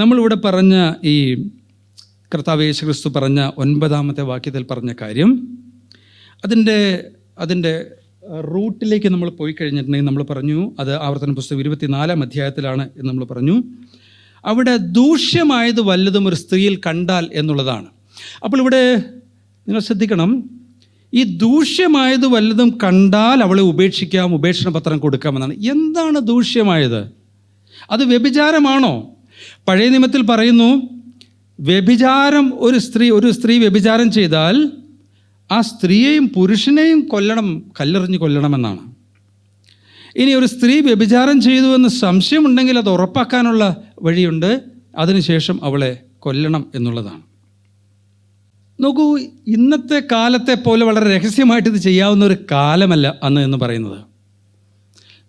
നമ്മളിവിടെ പറഞ്ഞ ഈ കർത്താവ് യേശു ക്രിസ്തു പറഞ്ഞ 9-ാമത്തെ വാക്യത്തിൽ പറഞ്ഞ കാര്യം, അതിൻ്റെ റൂട്ടിലേക്ക് നമ്മൾ പോയി കഴിഞ്ഞിട്ടുണ്ടെങ്കിൽ നമ്മൾ പറഞ്ഞു, അത് ആവർത്തന പുസ്തകം 24-ാം അധ്യായത്തിലാണ് എന്ന് നമ്മൾ പറഞ്ഞു. അവിടെ ദൂഷ്യമായത് വല്ലതും ഒരു സ്ത്രീയിൽ കണ്ടാൽ എന്നുള്ളതാണ്. അപ്പോൾ ഇവിടെ നിങ്ങൾ ശ്രദ്ധിക്കണം, ഈ ദൂഷ്യമായത് വല്ലതും കണ്ടാൽ അവളെ ഉപേക്ഷിക്കാം, ഉപേക്ഷണ പത്രം കൊടുക്കാമെന്നാണ്. എന്താണ് ദൂഷ്യമായത്? അത് വ്യഭിചാരമാണോ? പഴയ നിയമത്തിൽ പറയുന്നു, വ്യഭിചാരം ഒരു സ്ത്രീ വ്യഭിചാരം ചെയ്താൽ ആ സ്ത്രീയെയും പുരുഷനെയും കല്ലെറിഞ്ഞ് കൊല്ലണമെന്നാണ്. ഇനി ഒരു സ്ത്രീ വ്യഭിചാരം ചെയ്തു എന്ന് സംശയമുണ്ടെങ്കിൽ അത് ഉറപ്പാക്കാനുള്ള വഴിയുണ്ട്, അതിനുശേഷം അവളെ കൊല്ലണം എന്നുള്ളതാണ്. നോക്കൂ, ഇന്നത്തെ കാലത്തെ പോലെ വളരെ രഹസ്യമായിട്ട് ഇത് ചെയ്യാവുന്ന ഒരു കാലമല്ല അന്ന് എന്ന് പറയുന്നത്.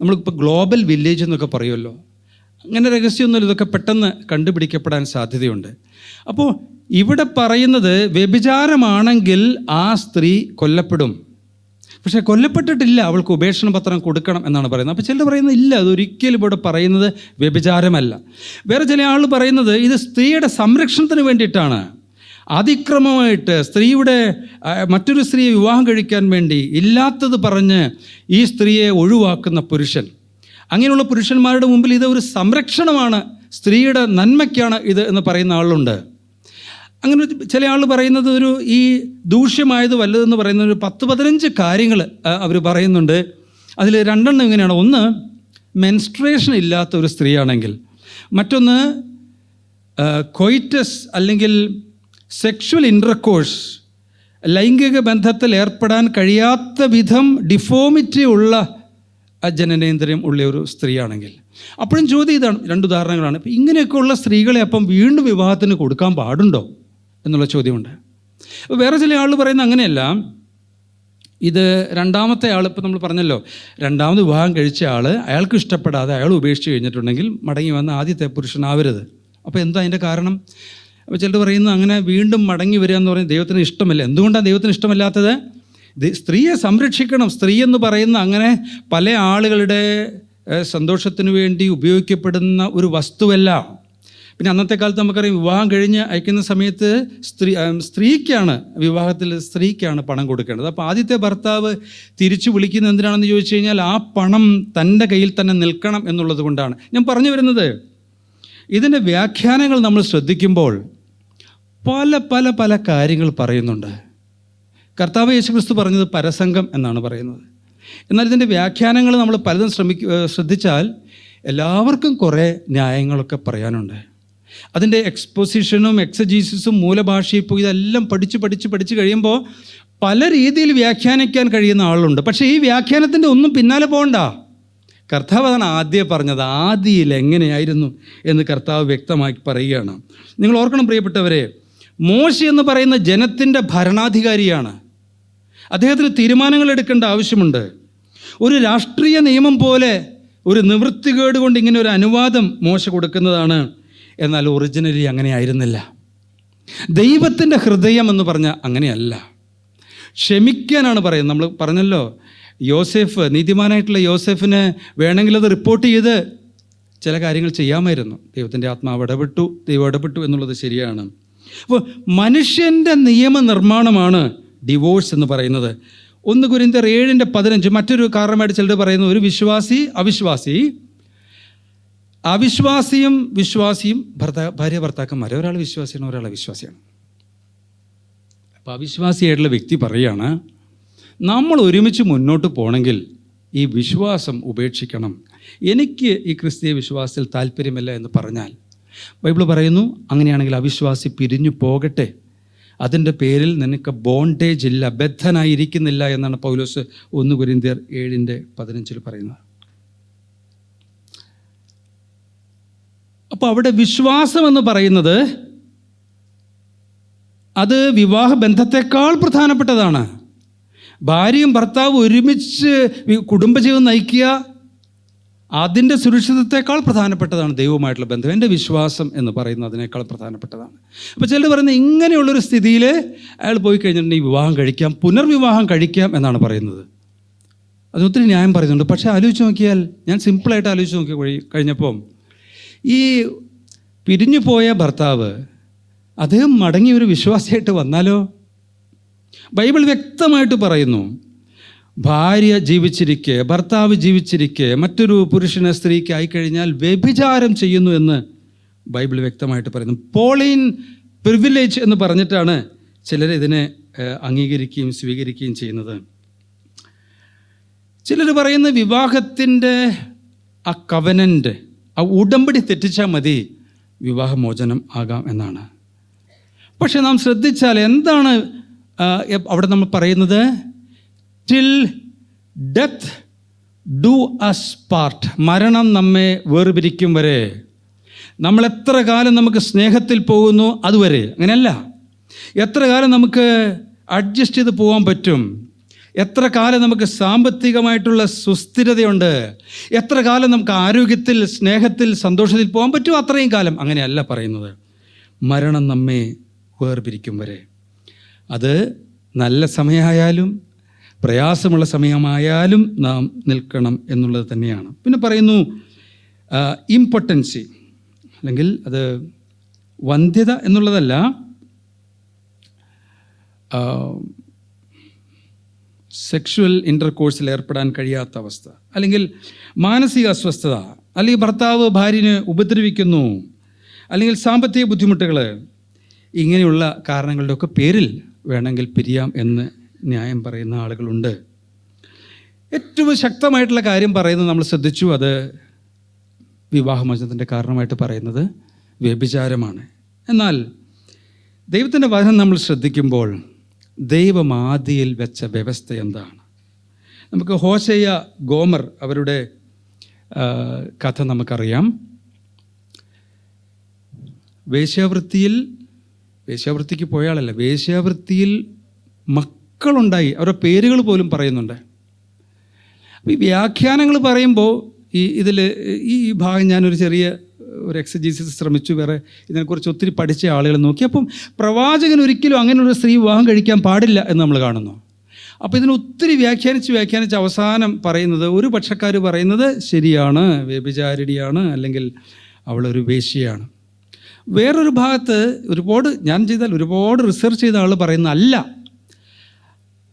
നമ്മളിപ്പോൾ ഗ്ലോബൽ വില്ലേജ് എന്നൊക്കെ പറയുമല്ലോ, അങ്ങനെ രഹസ്യമൊന്നുമില്ല, ഇതൊക്കെ പെട്ടെന്ന് കണ്ടുപിടിക്കപ്പെടാൻ സാധ്യതയുണ്ട്. അപ്പോൾ ഇവിടെ പറയുന്നത് വ്യഭിചാരമാണെങ്കിൽ ആ സ്ത്രീ കൊല്ലപ്പെടും. പക്ഷേ കൊല്ലപ്പെട്ടിട്ടില്ല, അവൾക്ക് ഉപേക്ഷണ പത്രം കൊടുക്കണം എന്നാണ് പറയുന്നത്. അപ്പോൾ ചിലർ പറയുന്നത് ഇല്ല, അതൊരിക്കലും ഇവിടെ പറയുന്നത് വ്യഭിചാരമല്ല. വേറെ ചില ആൾ പറയുന്നത് ഇത് സ്ത്രീയുടെ സംരക്ഷണത്തിന് വേണ്ടിയിട്ടാണ്. അതിക്രമമായിട്ട് സ്ത്രീയുടെ മറ്റൊരു സ്ത്രീയെ വിവാഹം കഴിക്കാൻ വേണ്ടി ഇല്ലാത്തത് പറഞ്ഞ് ഈ സ്ത്രീയെ ഒഴിവാക്കുന്ന പുരുഷൻ, അങ്ങനെയുള്ള പുരുഷന്മാരുടെ മുമ്പിൽ ഇത് ഒരു സംരക്ഷണമാണ്, സ്ത്രീയുടെ നന്മയ്ക്കാണ് ഇത് എന്ന് പറയുന്ന ആളുണ്ട്. അങ്ങനെ ചില ആൾ പറയുന്നത് ഒരു ഈ ദൂഷ്യമായത് വല്ലതെന്ന് പറയുന്ന ഒരു 10-15 കാര്യങ്ങൾ അവർ പറയുന്നുണ്ട്. അതിൽ 2 ഇങ്ങനെയാണ്. ഒന്ന്, മെൻസ്ട്രേഷൻ ഇല്ലാത്ത ഒരു സ്ത്രീയാണെങ്കിൽ. മറ്റൊന്ന്, കൊയിറ്റസ് അല്ലെങ്കിൽ സെക്ഷുവൽ ഇൻ്റർകോഴ്സ്, ലൈംഗിക ബന്ധത്തിൽ ഏർപ്പെടാൻ കഴിയാത്ത വിധം ഡിഫോമിറ്റി ഉള്ള ജനനേന്ദ്രിയം ഉള്ള ഒരു സ്ത്രീയാണെങ്കിൽ. അപ്പോഴും ചോദ്യം ഇതാണ്, 2 ഉദാഹരണങ്ങളാണ്. ഇപ്പം ഇങ്ങനെയൊക്കെയുള്ള സ്ത്രീകളെ അപ്പം വീണ്ടും വിവാഹത്തിന് കൊടുക്കാൻ പാടുണ്ടോ എന്നുള്ള ചോദ്യമുണ്ട്. വേറെ ചില ആൾ പറയുന്നത് അങ്ങനെയല്ല, ഇത് രണ്ടാമത്തെ ആൾ, ഇപ്പോൾ നമ്മൾ പറഞ്ഞല്ലോ, രണ്ടാമത് വിവാഹം കഴിച്ച ആൾ അയാൾക്ക് ഇഷ്ടപ്പെടാതെ അയാൾ ഉപേക്ഷിച്ച് കഴിഞ്ഞിട്ടുണ്ടെങ്കിൽ മടങ്ങി വന്ന ആദ്യത്തെ പുരുഷനാവരുത്. അപ്പോൾ എന്താ അതിൻ്റെ കാരണം? അപ്പോൾ ചിലർ പറയുന്നത് അങ്ങനെ വീണ്ടും മടങ്ങി വരിക എന്ന് പറയുന്നത് ദൈവത്തിന് ഇഷ്ടമല്ല. എന്തുകൊണ്ടാണ് ദൈവത്തിന് ഇഷ്ടമല്ലാത്തത്? സ്ത്രീയെ സംരക്ഷിക്കണം. സ്ത്രീ എന്ന് പറയുന്ന അങ്ങനെ പല ആളുകളുടെ സന്തോഷത്തിന് വേണ്ടി ഉപയോഗിക്കപ്പെടുന്ന ഒരു വസ്തുവല്ല. പിന്നെ അന്നത്തെ കാലത്ത് നമുക്കറിയാം, വിവാഹം കഴിഞ്ഞ് അയക്കുന്ന സമയത്ത് സ്ത്രീക്കാണ് വിവാഹത്തിൽ സ്ത്രീക്കാണ് പണം കൊടുക്കേണ്ടത്. അപ്പോൾ ആദ്യത്തെ ഭർത്താവ് തിരിച്ചു വിളിക്കുന്നത് എന്തിനാണെന്ന് ചോദിച്ചു കഴിഞ്ഞാൽ ആ പണം തൻ്റെ കയ്യിൽ തന്നെ നിൽക്കണം എന്നുള്ളത് കൊണ്ടാണ്. ഞാൻ പറഞ്ഞു വരുന്നത്, ഇതിൻ്റെ വ്യാഖ്യാനങ്ങൾ നമ്മൾ ശ്രദ്ധിക്കുമ്പോൾ പല പല പല കാര്യങ്ങൾ പറയുന്നുണ്ട്. കർത്താവ് യേശുക്രിസ്തു പറഞ്ഞത് പരസംഗം എന്നാണ് പറയുന്നത്. എന്നാൽ ഇതിൻ്റെ വ്യാഖ്യാനങ്ങൾ നമ്മൾ പലതും ശ്രദ്ധിച്ചാൽ എല്ലാവർക്കും കുറേ ന്യായങ്ങളൊക്കെ പറയാനുണ്ട്. അതിൻ്റെ എക്സ്പോസിഷനും എക്സജീസിസും മൂലഭാഷയും ഇപ്പോൾ ഇതെല്ലാം പഠിച്ച് കഴിയുമ്പോൾ പല രീതിയിൽ വ്യാഖ്യാനിക്കാൻ കഴിയുന്ന ആളുണ്ട്. പക്ഷേ ഈ വ്യാഖ്യാനത്തിൻ്റെ ഒന്നും പിന്നാലെ പോകണ്ട. കർത്താവ് അതാണ് ആദ്യം പറഞ്ഞത്. ആദിയിൽ എങ്ങനെയായിരുന്നു എന്ന് കർത്താവ് വ്യക്തമാക്കി പറയുകയാണ്. നിങ്ങൾ ഓർക്കണം പ്രിയപ്പെട്ടവരെ, മോശെ എന്ന് പറയുന്ന ജനത്തിൻ്റെ ഭരണാധികാരിയാണ്. അദ്ദേഹത്തിന് തീരുമാനങ്ങൾ എടുക്കേണ്ട ആവശ്യമുണ്ട്. ഒരു രാഷ്ട്രീയ നിയമം പോലെ ഒരു നിവൃത്തികേട് കൊണ്ട് ഇങ്ങനെ ഒരു അനുവാദം മോശ കൊടുക്കുന്നതാണ്. എന്നാൽ ഒറിജിനലി അങ്ങനെ ആയിരുന്നില്ല. ദൈവത്തിൻ്റെ ഹൃദയം എന്ന് പറഞ്ഞാൽ അങ്ങനെയല്ല. ക്ഷമിക്കാനാണ് പറയുന്നത്. നമ്മൾ പറഞ്ഞല്ലോ, യോസേഫ്, നീതിമാനായിട്ടുള്ള യോസേഫിന് വേണമെങ്കിൽ അത് റിപ്പോർട്ട് ചെയ്ത് ചില കാര്യങ്ങൾ ചെയ്യാമായിരുന്നു. ദൈവത്തിൻ്റെ ആത്മാവ് ദൈവം ഇടപെട്ടു എന്നുള്ളത് ശരിയാണ്. അപ്പോൾ മനുഷ്യൻ്റെ നിയമനിർമ്മാണമാണ് ഡിവോഴ്സ് എന്ന് പറയുന്നത്. 1 കൊരിന്ത്യർ 7:15 മറ്റൊരു കാരണമായിട്ട് ചിലർ പറയുന്നു, ഒരു വിശ്വാസി അവിശ്വാസിയും വിശ്വാസിയും ഭാര്യ ഭർത്താക്കന്മാരെ, ഒരാൾ വിശ്വാസിയാണ് ഒരാൾ അവിശ്വാസിയാണ്. അപ്പോൾ അവിശ്വാസിയായിട്ടുള്ള വ്യക്തി പറയുകയാണ്, നമ്മൾ ഒരുമിച്ച് മുന്നോട്ട് പോകണമെങ്കിൽ ഈ വിശ്വാസം ഉപേക്ഷിക്കണം, എനിക്ക് ഈ ക്രിസ്തീയ വിശ്വാസത്തിൽ താല്പര്യമില്ല എന്ന് പറഞ്ഞാൽ ബൈബിൾ പറയുന്നു, അങ്ങനെയാണെങ്കിൽ അവിശ്വാസി പിരിഞ്ഞു പോകട്ടെ, അതിൻ്റെ പേരിൽ നിനക്ക് ബോണ്ടേജ് ഇല്ല, ബദ്ധനായിരിക്കുന്നില്ല എന്നാണ് പൗലോസ് 1 കൊരിന്ത്യർ 7:15 പറയുന്നത്. അപ്പോൾ അവിടെ വിശ്വാസം എന്ന് പറയുന്നത് അത് വിവാഹ ബന്ധത്തെക്കാൾ പ്രധാനപ്പെട്ടതാണ്. ഭാര്യയും ഭർത്താവും ഒരുമിച്ച് കുടുംബജീവിതം നയിക്കുക, അതിൻ്റെ സുരക്ഷിതത്വത്തെക്കാൾ പ്രധാനപ്പെട്ടതാണ് ദൈവവുമായിട്ടുള്ള ബന്ധം. എൻ്റെ വിശ്വാസം എന്ന് പറയുന്നത് അതിനേക്കാൾ പ്രധാനപ്പെട്ടതാണ്. അപ്പോൾ ചിലർ പറയുന്നത് ഇങ്ങനെയുള്ളൊരു സ്ഥിതിയിൽ അയാൾ പോയി കഴിഞ്ഞിട്ടുണ്ടെങ്കിൽ വിവാഹം കഴിക്കാം, പുനർവിവാഹം കഴിക്കാം എന്നാണ് പറയുന്നത്. അതിനൊത്തിരി ന്യായം പറയുന്നുണ്ട്. പക്ഷേ ആലോചിച്ച് നോക്കിയാൽ, ഞാൻ സിമ്പിളായിട്ട് ആലോചിച്ച് നോക്കി കഴിഞ്ഞപ്പം, ഈ പിരിഞ്ഞു പോയ ഭർത്താവ് അദ്ദേഹം മടങ്ങി ഒരു വിശ്വാസിയായിട്ട് വന്നാലോ? ബൈബിൾ വ്യക്തമായിട്ട് പറയുന്നു, ഭാര്യ ജീവിച്ചിരിക്കെ, ഭർത്താവ് ജീവിച്ചിരിക്കെ മറ്റൊരു പുരുഷന് സ്ത്രീക്ക് ആയിക്കഴിഞ്ഞാൽ വ്യഭിചാരം ചെയ്യുന്നു എന്ന് ബൈബിൾ വ്യക്തമായിട്ട് പറയുന്നു. പോളിൻ പ്രിവിലേജ് എന്ന് പറഞ്ഞിട്ടാണ് ചിലർ ഇതിനെ അംഗീകരിക്കുകയും സ്വീകരിക്കുകയും ചെയ്യുന്നത്. ചിലർ പറയുന്ന വിവാഹത്തിൻ്റെ ആ കവനൻ്റ്, ആ ഉടമ്പടി തെറ്റിച്ചാൽ മതി വിവാഹമോചനം ആകാം എന്നാണ്. പക്ഷെ നാം ശ്രദ്ധിച്ചാൽ എന്താണ് അവിടെ നമ്മൾ പറയുന്നത്? Till death do us part, മരണം നമ്മെ വേർപിരിക്കും വരെ. നമ്മൾ എത്ര കാലം നമുക്ക് സ്നേഹത്തിൽ പോകുന്നു അതുവരെ. അങ്ങനെയല്ല, എത്ര കാലം നമുക്ക് അഡ്ജസ്റ്റ് ചെയ്ത് പോകാൻ പറ്റും? എത്ര കാലം നമുക്ക് സാമ്പത്തികമായിട്ടുള്ള സുസ്ഥിരതയുണ്ട്? എത്ര കാലം നമുക്ക് ആരോഗ്യത്തിൽ, സ്നേഹത്തിൽ, സന്തോഷത്തിൽ പോകാൻ പറ്റും? അത്രയും കാലം. അങ്ങനെയല്ല പറയുന്നത്. മരണം നമ്മെ വേർപിരിക്കും വരെ. അത് നല്ല സമയമായാലും പ്രയാസമുള്ള സമയമായാലും നാം നിൽക്കണം എന്നുള്ളത് തന്നെയാണ്. പിന്നെ പറയുന്നു ഇംപൊട്ടൻസി, അല്ലെങ്കിൽ അത് വന്ധ്യത എന്നുള്ളതല്ല, സെക്ഷുവൽ ഇൻ്റർകോഴ്സിൽ ഏർപ്പെടാൻ കഴിയാത്ത അവസ്ഥ, അല്ലെങ്കിൽ മാനസിക അസ്വസ്ഥത, അല്ലെങ്കിൽ ഭർത്താവ് ഭാര്യനെ ഉപദ്രവിക്കുന്നു, അല്ലെങ്കിൽ സാമ്പത്തിക ബുദ്ധിമുട്ടുകൾ, ഇങ്ങനെയുള്ള കാരണങ്ങളുടെയൊക്കെ പേരിൽ വേണമെങ്കിൽ പിരിയാം എന്ന് ന്യായം പറയുന്ന ആളുകളുണ്ട്. ഏറ്റവും ശക്തമായിട്ടുള്ള കാര്യം പറയുന്നത് നമ്മൾ ശ്രദ്ധിച്ചു, അത് വിവാഹമോചനത്തിൻ്റെ കാരണമായിട്ട് പറയുന്നത് വ്യഭിചാരമാണ്. എന്നാൽ ദൈവത്തിൻ്റെ വചനം നമ്മൾ ശ്രദ്ധിക്കുമ്പോൾ ദൈവം ആദിയിൽ വെച്ച വ്യവസ്ഥ എന്താണ്? നമുക്ക് ഹോശേയ, ഗോമർ അവരുടെ കഥ നമുക്കറിയാം. വേശ്യാവൃത്തിക്ക് പോയ ആളല്ല, വേശ്യാവൃത്തിയിൽ മക്കളുണ്ടായി. അവരുടെ പേരുകൾ പോലും പറയുന്നുണ്ട്. അപ്പോൾ ഈ വ്യാഖ്യാനങ്ങൾ പറയുമ്പോൾ ഈ ഭാഗം ഞാനൊരു ചെറിയ ഒരു എക്സജീസിസ് ശ്രമിച്ചു. വേറെ ഇതിനെക്കുറിച്ച് ഒത്തിരി പഠിച്ച ആളുകൾ നോക്കി. അപ്പം പ്രവാചകൻ ഒരിക്കലും അങ്ങനെയുള്ള സ്ത്രീ വിവാഹം കഴിക്കാൻ പാടില്ല എന്ന് നമ്മൾ കാണുന്നു. അപ്പോൾ ഇതിന് ഒത്തിരി വ്യാഖ്യാനിച്ച് അവസാനം പറയുന്നത്, ഒരു പക്ഷക്കാർ പറയുന്നത് ശരിയാണ്, വ്യഭിചാരിണിയാണ്, അല്ലെങ്കിൽ അവളൊരു വേശ്യയാണ്. വേറൊരു ഭാഗത്ത് ഒരുപാട് റിസർച്ച് ചെയ്ത ആൾ പറയുന്ന അല്ല,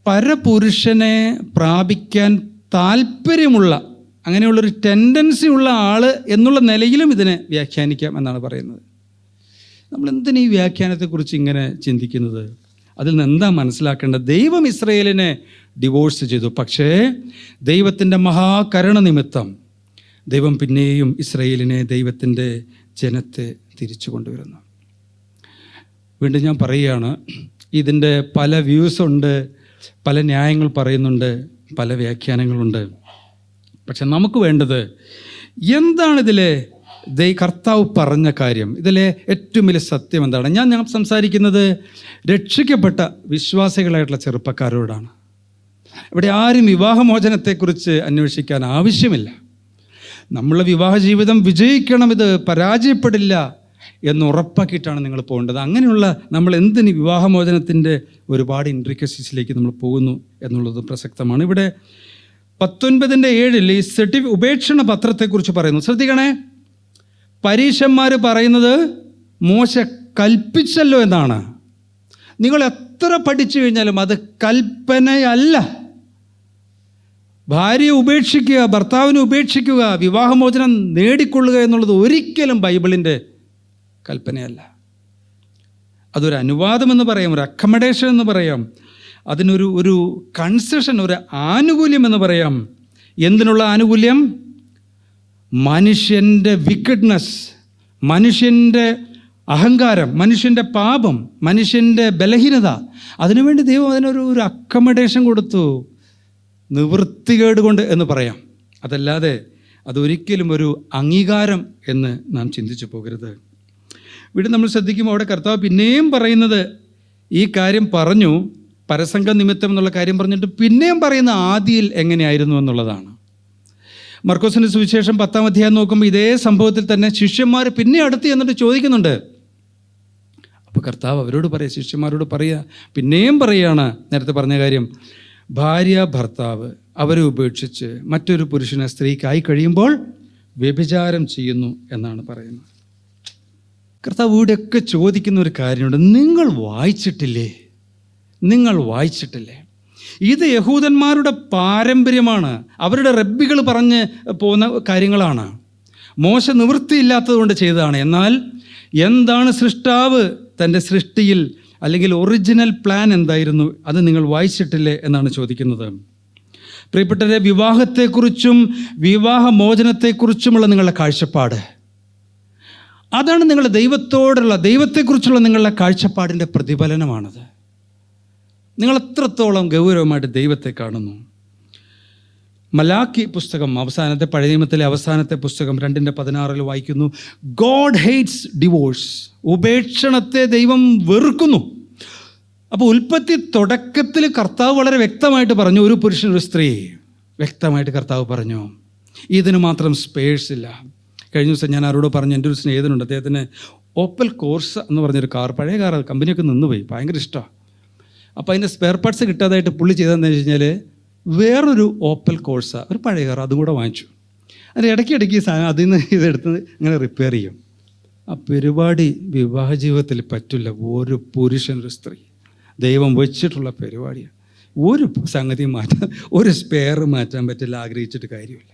പരപുരുഷനെ പ്രാപിക്കാൻ താല്പര്യമുള്ള, അങ്ങനെയുള്ളൊരു ടെൻഡൻസി ഉള്ള ആൾ എന്നുള്ള നിലയിലും ഇതിനെ വ്യാഖ്യാനിക്കാം എന്നാണ് പറയുന്നത്. നമ്മൾ എന്തിനാ ഈ വ്യാഖ്യാനത്തെക്കുറിച്ച് ഇങ്ങനെ ചിന്തിക്കുന്നത്? അതിൽ നിന്ന് എന്താ മനസ്സിലാക്കേണ്ടത്? ദൈവം ഇസ്രായേലിനെ ഡിവോഴ്സ് ചെയ്തു, പക്ഷേ ദൈവത്തിൻ്റെ മഹാകരുണ നിമിത്തം ദൈവം പിന്നെയും ഇസ്രായേലിനെ, ദൈവത്തിൻ്റെ ജനത്തെ തിരിച്ചു കൊണ്ടുവരുന്നു. വീണ്ടും ഞാൻ പറയുകയാണ്, ഇതിൻ്റെ പല വ്യൂസുണ്ട്, പല ന്യായങ്ങൾ പറയുന്നുണ്ട്, പല വ്യാഖ്യാനങ്ങളുണ്ട്. പക്ഷെ നമുക്ക് വേണ്ടത് എന്താണ് ഇതിലെ കർത്താവ് പറഞ്ഞ കാര്യം? ഇതിലെ ഏറ്റവും വലിയ സത്യം എന്താണ്? ഞാൻ സംസാരിക്കുന്നത് രക്ഷിക്കപ്പെട്ട വിശ്വാസികളായിട്ടുള്ള ചെറുപ്പക്കാരോടാണ്. ഇവിടെ ആരും വിവാഹമോചനത്തെക്കുറിച്ച് അന്വേഷിക്കാൻ ആവശ്യമില്ല. നമ്മളെ വിവാഹ ജീവിതം വിജയിക്കണം, ഇത് പരാജയപ്പെടില്ല എന്ന് ഉറപ്പാക്കിയിട്ടാണ് നിങ്ങൾ പോകേണ്ടത്. അങ്ങനെയുള്ള നമ്മൾ എന്തിന് വിവാഹമോചനത്തിൻ്റെ ഒരുപാട് ഇൻട്രിക്കസീസിലേക്ക് നമ്മൾ പോകുന്നു എന്നുള്ളത് പ്രസക്തമാണ്. ഇവിടെ 19:7 ഈ ഉപേക്ഷണ പത്രത്തെക്കുറിച്ച് പറയുന്നു. ശ്രദ്ധിക്കണേ, പരീശന്മാർ പറയുന്നത് മോശ കൽപ്പിച്ചല്ലോ എന്നാണ്. നിങ്ങൾ എത്ര പഠിച്ചു കഴിഞ്ഞാലും അത് കൽപ്പനയല്ല. ഭാര്യയെ ഉപേക്ഷിക്കുക, ഭർത്താവിനെ ഉപേക്ഷിക്കുക, വിവാഹമോചനം നേടിക്കൊള്ളുക എന്നുള്ളത് ഒരിക്കലും ബൈബിളിൻ്റെ കൽപ്പനയല്ല. അതൊരു അനുവാദം എന്ന് പറയാം, ഒരു അക്കമഡേഷൻ എന്ന് പറയാം, അതിനൊരു കൺസെഷൻ, ഒരു ആനുകൂല്യം എന്ന് പറയാം. എന്തിനുള്ള ആനുകൂല്യം? മനുഷ്യൻ്റെ വിക്കഡ്നെസ്, മനുഷ്യൻ്റെ അഹങ്കാരം, മനുഷ്യൻ്റെ പാപം, മനുഷ്യൻ്റെ ബലഹീനത, അതിനുവേണ്ടി ദൈവം അതിനൊരു അക്കമഡേഷൻ കൊടുത്തു, നിവൃത്തികേട് കൊണ്ട് എന്ന് പറയാം. അതല്ലാതെ അതൊരിക്കലും ഒരു അംഗീകാരം എന്ന് നാം ചിന്തിച്ചു പോകരുത്. ഇവിടെ നമ്മൾ ശ്രദ്ധിക്കുമ്പോൾ അവിടെ കർത്താവ് പിന്നെയും പറയുന്നത്, ഈ കാര്യം പറഞ്ഞു, പരസംഗ നിമിത്തം എന്നുള്ള കാര്യം പറഞ്ഞിട്ട് പിന്നെയും പറയുന്ന ആദിയിൽ എങ്ങനെയായിരുന്നു എന്നുള്ളതാണ്. മർക്കോസിൻ്റെ സുവിശേഷം 10-ാം അധ്യായം നോക്കുമ്പോൾ ഇതേ സംഭവത്തിൽ തന്നെ ശിഷ്യന്മാർ പിന്നെ അടുത്ത് എന്നിട്ട് ചോദിക്കുന്നുണ്ട്. അപ്പോൾ കർത്താവ് അവരോട് പറയുക, ശിഷ്യന്മാരോട് പറയുക, പിന്നെയും പറയുകയാണ് നേരത്തെ പറഞ്ഞ കാര്യം, ഭാര്യ ഭർത്താവ് അവരെ ഉപേക്ഷിച്ച് മറ്റൊരു പുരുഷനെ സ്ത്രീക്കായി കഴിയുമ്പോൾ വ്യഭിചാരം ചെയ്യുന്നു എന്നാണ് പറയുന്നത്. കർത്താവ് ഇവിടെയൊക്കെ ചോദിക്കുന്ന ഒരു കാര്യമുണ്ട്, നിങ്ങൾ വായിച്ചിട്ടില്ലേ? ഇത് യഹൂദന്മാരുടെ പാരമ്പര്യമാണ്, അവരുടെ റബ്ബികൾ പറഞ്ഞ് പോകുന്ന കാര്യങ്ങളാണ്. മോശ നിവൃത്തിയില്ലാത്തത് കൊണ്ട് ചെയ്തതാണ്. എന്നാൽ എന്താണ് സൃഷ്ടാവ് തൻ്റെ സൃഷ്ടിയിൽ, അല്ലെങ്കിൽ ഒറിജിനൽ പ്ലാൻ എന്തായിരുന്നു, അത് നിങ്ങൾ വായിച്ചിട്ടില്ലേ എന്നാണ് ചോദിക്കുന്നത്. പ്രിയപ്പെട്ടവരെ, വിവാഹത്തെക്കുറിച്ചും വിവാഹമോചനത്തെക്കുറിച്ചുമുള്ള നിങ്ങളുടെ കാഴ്ചപ്പാട്, അതാണ് നിങ്ങളുടെ ദൈവത്തെക്കുറിച്ചുള്ള നിങ്ങളുടെ കാഴ്ചപ്പാടിൻ്റെ പ്രതിഫലനമാണത്. നിങ്ങൾ എത്രത്തോളം ഗൗരവമായിട്ട് ദൈവത്തെ കാണുന്നു. മലാക്കി പുസ്തകം, പഴയ നിയമത്തിലെ അവസാനത്തെ പുസ്തകം 2:16 വായിക്കുന്നു, ഗോഡ് ഹേറ്റ്സ് ഡിവോഴ്സ്. ഉപേക്ഷണത്തെ ദൈവം വെറുക്കുന്നു. അപ്പോൾ ഉൽപ്പത്തി തുടക്കത്തിൽ കർത്താവ് വളരെ വ്യക്തമായിട്ട് പറഞ്ഞു, ഒരു പുരുഷൻ ഒരു സ്ത്രീ, വ്യക്തമായിട്ട് കർത്താവ് പറഞ്ഞു. ഇതിന് മാത്രം സ്പേഴ്സ് ഇല്ല. കഴിഞ്ഞ ദിവസം ഞാൻ ആരോട് പറഞ്ഞു, എൻ്റെ ഒരു സ്നേഹിതനുണ്ട്, അദ്ദേഹത്തിന് ഓപ്പൽ കോർസ എന്ന് പറഞ്ഞൊരു കാർ, പഴയ കാർ, കമ്പനിയൊക്കെ നിന്നുപോയി, ഭയങ്കര ഇഷ്ടമാണ്. അപ്പോൾ അതിൻ്റെ സ്പെയർ പാർട്സ് കിട്ടാതായിട്ട് പുള്ളി ചെയ്തതെന്ന് വെച്ച് കഴിഞ്ഞാൽ വേറൊരു ഓപ്പൽ കോഴ്സ, ഒരു പഴയ കാർ, അതും കൂടെ വാങ്ങിച്ചു. അത് ഇടയ്ക്കിടയ്ക്ക് അതിൽ നിന്ന് ഇതെടുത്ത് ഇങ്ങനെ റിപ്പയർ ചെയ്യും. ആ പരിപാടി വിവാഹ ജീവിതത്തിൽ പറ്റില്ല. ഒരു പുരുഷൻ ഒരു സ്ത്രീ ദൈവം വെച്ചിട്ടുള്ള പരിപാടിയാണ്. ഒരു സംഗതി മാറ്റാൻ, ഒരു സ്പെയർ മാറ്റാൻ പറ്റില്ല, ആഗ്രഹിച്ചിട്ട് കാര്യമില്ല.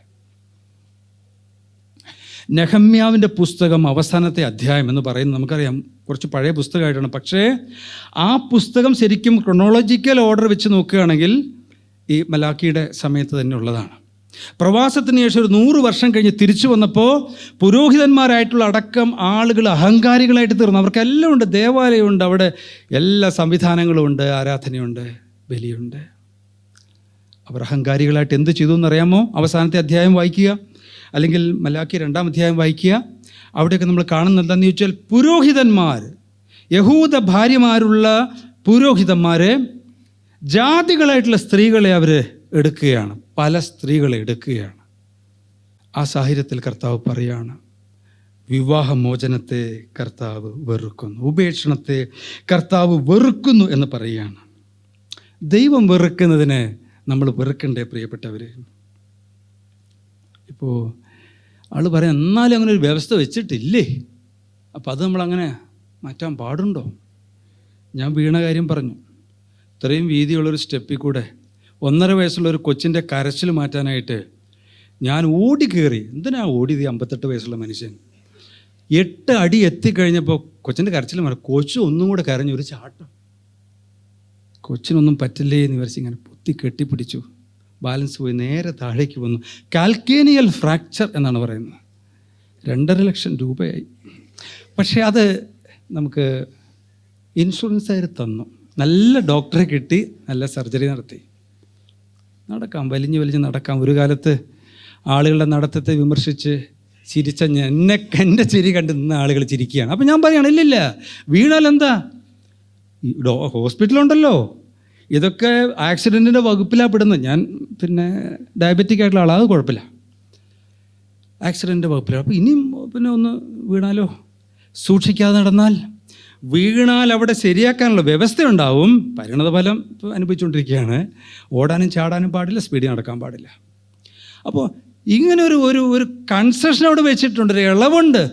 നെഹമ്യാവിൻ്റെ പുസ്തകം അവസാനത്തെ അധ്യായം എന്ന് പറയുന്നത് നമുക്കറിയാം, കുറച്ച് പഴയ പുസ്തകമായിട്ടാണ്. പക്ഷേ ആ പുസ്തകം ശരിക്കും ക്രൊണോളജിക്കൽ ഓർഡർ വെച്ച് നോക്കുകയാണെങ്കിൽ ഈ മലാക്കിയുടെ സമയത്ത് തന്നെ ഉള്ളതാണ്. പ്രവാസത്തിന് ശേഷം ഒരു 100 വർഷം കഴിഞ്ഞ് തിരിച്ചു വന്നപ്പോൾ പുരോഹിതന്മാരായിട്ടുള്ള അടക്കം ആളുകൾ അഹങ്കാരികളായിട്ട് തീർന്നു. അവർക്കെല്ലാം ഉണ്ട്, ദേവാലയമുണ്ട്, അവിടെ എല്ലാ സംവിധാനങ്ങളും ഉണ്ട്, ആരാധനയുണ്ട്, ബലിയുണ്ട്. അവർ അഹങ്കാരികളായിട്ട് എന്ത് ചെയ്തു എന്നറിയാമോ? അവസാനത്തെ അധ്യായം വായിക്കുക, അല്ലെങ്കിൽ മലാക്കി 2-ാം അധ്യായം വായിക്കുക. അവിടെയൊക്കെ നമ്മൾ കാണുന്നത് എന്താണെന്ന് ചോദിച്ചാൽ, പുരോഹിതന്മാർ, യഹൂദ ഭാര്യമാരുള്ള പുരോഹിതന്മാരെ ജാതികളായിട്ടുള്ള സ്ത്രീകളെ അവർ എടുക്കുകയാണ്, പല സ്ത്രീകളെ എടുക്കുകയാണ്. ആ സാഹചര്യത്തിൽ കർത്താവ് പറയാണ്, വിവാഹമോചനത്തെ കർത്താവ് വെറുക്കുന്നു, ഉപേക്ഷണത്തെ കർത്താവ് വെറുക്കുന്നു എന്ന് പറയുകയാണ്. ദൈവം വെറുക്കുന്നതിനെ നമ്മൾ വെറുക്കണ്ടേ പ്രിയപ്പെട്ടവർ? ഇപ്പോൾ ആൾ പറയാം, എന്നാലും അങ്ങനെ ഒരു വ്യവസ്ഥ വെച്ചിട്ടില്ലേ, അപ്പം അത് നമ്മളങ്ങനെ മാറ്റാൻ പാടുണ്ടോ? ഞാൻ വീണ കാര്യം പറഞ്ഞു. ഇത്രയും വീതിയുള്ളൊരു സ്റ്റെപ്പിൽ കൂടെ 1.5 വയസ്സുള്ള ഒരു കൊച്ചിൻ്റെ കരച്ചിൽ മാറ്റാനായിട്ട് ഞാൻ ഓടി കയറി. എന്തിനാ ഓടിയത്? 58 വയസ്സുള്ള മനുഷ്യൻ 8 അടി എത്തിക്കഴിഞ്ഞപ്പോൾ കൊച്ചിൻ്റെ കരച്ചിൽ മാറി. കൊച്ചു ഒന്നും കൂടെ കരഞ്ഞു, ഒരു ചാട്ടം. കൊച്ചിനൊന്നും പറ്റില്ലേ എന്ന് വിചാരിച്ച് ഇങ്ങനെ പൊത്തി കെട്ടിപ്പിടിച്ചു. ബാലൻസ് പോയി നേരെ താഴേക്ക് വന്നു. കാൽക്കേനിയൽ ഫ്രാക്ചർ എന്നാണ് പറയുന്നത്. 2.5 ലക്ഷം രൂപയായി. പക്ഷേ അത് നമുക്ക് ഇൻഷുറൻസുകാർ തന്നു. നല്ല ഡോക്ടറെ കിട്ടി, നല്ല സർജറി നടത്തി. നടക്കാം, വലിഞ്ഞ് നടക്കാം. ഒരു കാലത്ത് ആളുകളുടെ നടത്തത്തെ വിമർശിച്ച് ചിരിച്ച എൻ്റെ ചിരി കണ്ട് നിന്ന ആളുകൾ ചിരിക്കുകയാണ്. അപ്പം ഞാൻ പറയുകയാണ്, ഇല്ലില്ല, വീണാൽ എന്താ, ഹോസ്പിറ്റലുണ്ടല്ലോ. ഇതൊക്കെ ആക്സിഡൻറ്റിൻ്റെ വകുപ്പിലാണ് പെടുന്നത്. ഞാൻ പിന്നെ ഡയബറ്റിക് ആയിട്ടുള്ള ആളാണ്, അത് കുഴപ്പമില്ല, ആക്സിഡൻറ്റിൻ്റെ വകുപ്പിലാണ്. അപ്പോൾ ഇനിയും പിന്നെ ഒന്ന് വീണാലോ, സൂക്ഷിക്കാതെ നടന്നാൽ വീണാൽ അവിടെ ശരിയാക്കാനുള്ള വ്യവസ്ഥയുണ്ടാവും. പരിണതഫലം അനുഭവിച്ചുകൊണ്ടിരിക്കുകയാണ്. ഓടാനും ചാടാനും പാടില്ല, സ്പീഡിൽ നടക്കാൻ പാടില്ല. അപ്പോൾ ഇങ്ങനെ ഒരു കൺസെഷൻ അവിടെ വെച്ചിട്ടുണ്ട്, ഒരു ഇളവുണ്ട്,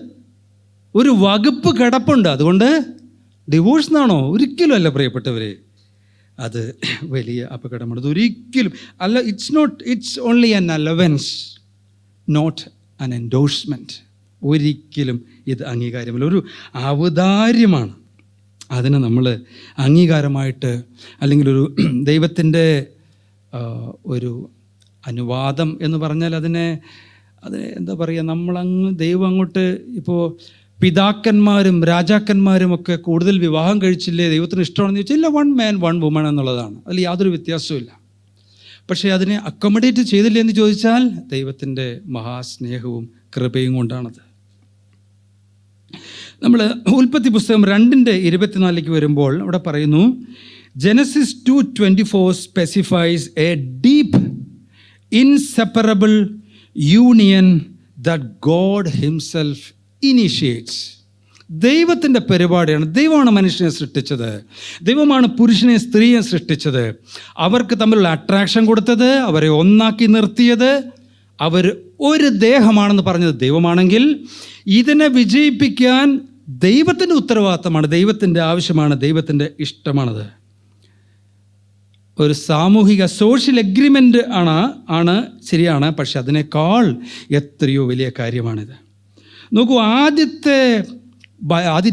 ഒരു വകുപ്പ് കിടപ്പുണ്ട്. അതുകൊണ്ട് ഡിവോഴ്സ് എന്നാണോ? ഒരിക്കലും അല്ല പ്രിയപ്പെട്ടവരെ, അത് വലിയ അപകടമാണ്. ഒരിക്കലും അല്ല. It's only an allowance, not an endorsement. ഒരിക്കലും ഇത് അംഗീകാരമില്ല, ഒരു ഔദാര്യമാണ്. അതിനെ നമ്മൾ അംഗീകാരമായിട്ട്, അല്ലെങ്കിൽ ഒരു ദൈവത്തിൻ്റെ ഒരു അനുവാദം എന്ന് പറഞ്ഞാൽ അതിനെ എന്താ പറയുക, ദൈവം അങ്ങോട്ട് ഇപ്പോൾ പിതാക്കന്മാരും രാജാക്കന്മാരും ഒക്കെ കൂടുതൽ വിവാഹം കഴിച്ചില്ലേ, ദൈവത്തിന് ഇഷ്ടമാണെന്ന് ചോദിച്ചാൽ ഇല്ല, 1 man 1 woman എന്നുള്ളതാണ്. അതിൽ യാതൊരു വ്യത്യാസവും. പക്ഷേ അതിനെ അക്കോമഡേറ്റ് ചെയ്തില്ലേ എന്ന് ചോദിച്ചാൽ ദൈവത്തിൻ്റെ മഹാസ്നേഹവും കൃപയും കൊണ്ടാണത്. നമ്മൾ ഉൽപ്പത്തി പുസ്തകം 2:24 വരുമ്പോൾ അവിടെ പറയുന്നു, Genesis 2:24 specifies A deep inseparable union that God himself initiates. ദൈവത്തിൻ്റെ പരിപാടിയാണ്. ദൈവമാണ് മനുഷ്യനെ സൃഷ്ടിച്ചത്, ദൈവമാണ് പുരുഷനെ സ്ത്രീയെ സൃഷ്ടിച്ചത്. അവർക്ക് തമ്മിലുള്ള അട്രാക്ഷൻ കൊടുത്തത്, അവരെ ഒന്നാക്കി നിർത്തിയത്, അവർ ഒരു ദേഹമാണെന്ന് പറഞ്ഞത് ദൈവമാണെങ്കിൽ ഇതിനെ വിജയിപ്പിക്കാൻ ദൈവത്തിൻ്റെ ഉത്തരവാദിത്തമാണ്, ദൈവത്തിൻ്റെ ആവശ്യമാണ്, ദൈവത്തിൻ്റെ ഇഷ്ടമാണത്. ഒരു സാമൂഹിക സോഷ്യൽ എഗ്രിമെൻ്റ് ആണ് ശരിയാണ്. പക്ഷെ അതിനേക്കാൾ എത്രയോ വലിയ കാര്യമാണിത്. നോക്കൂ,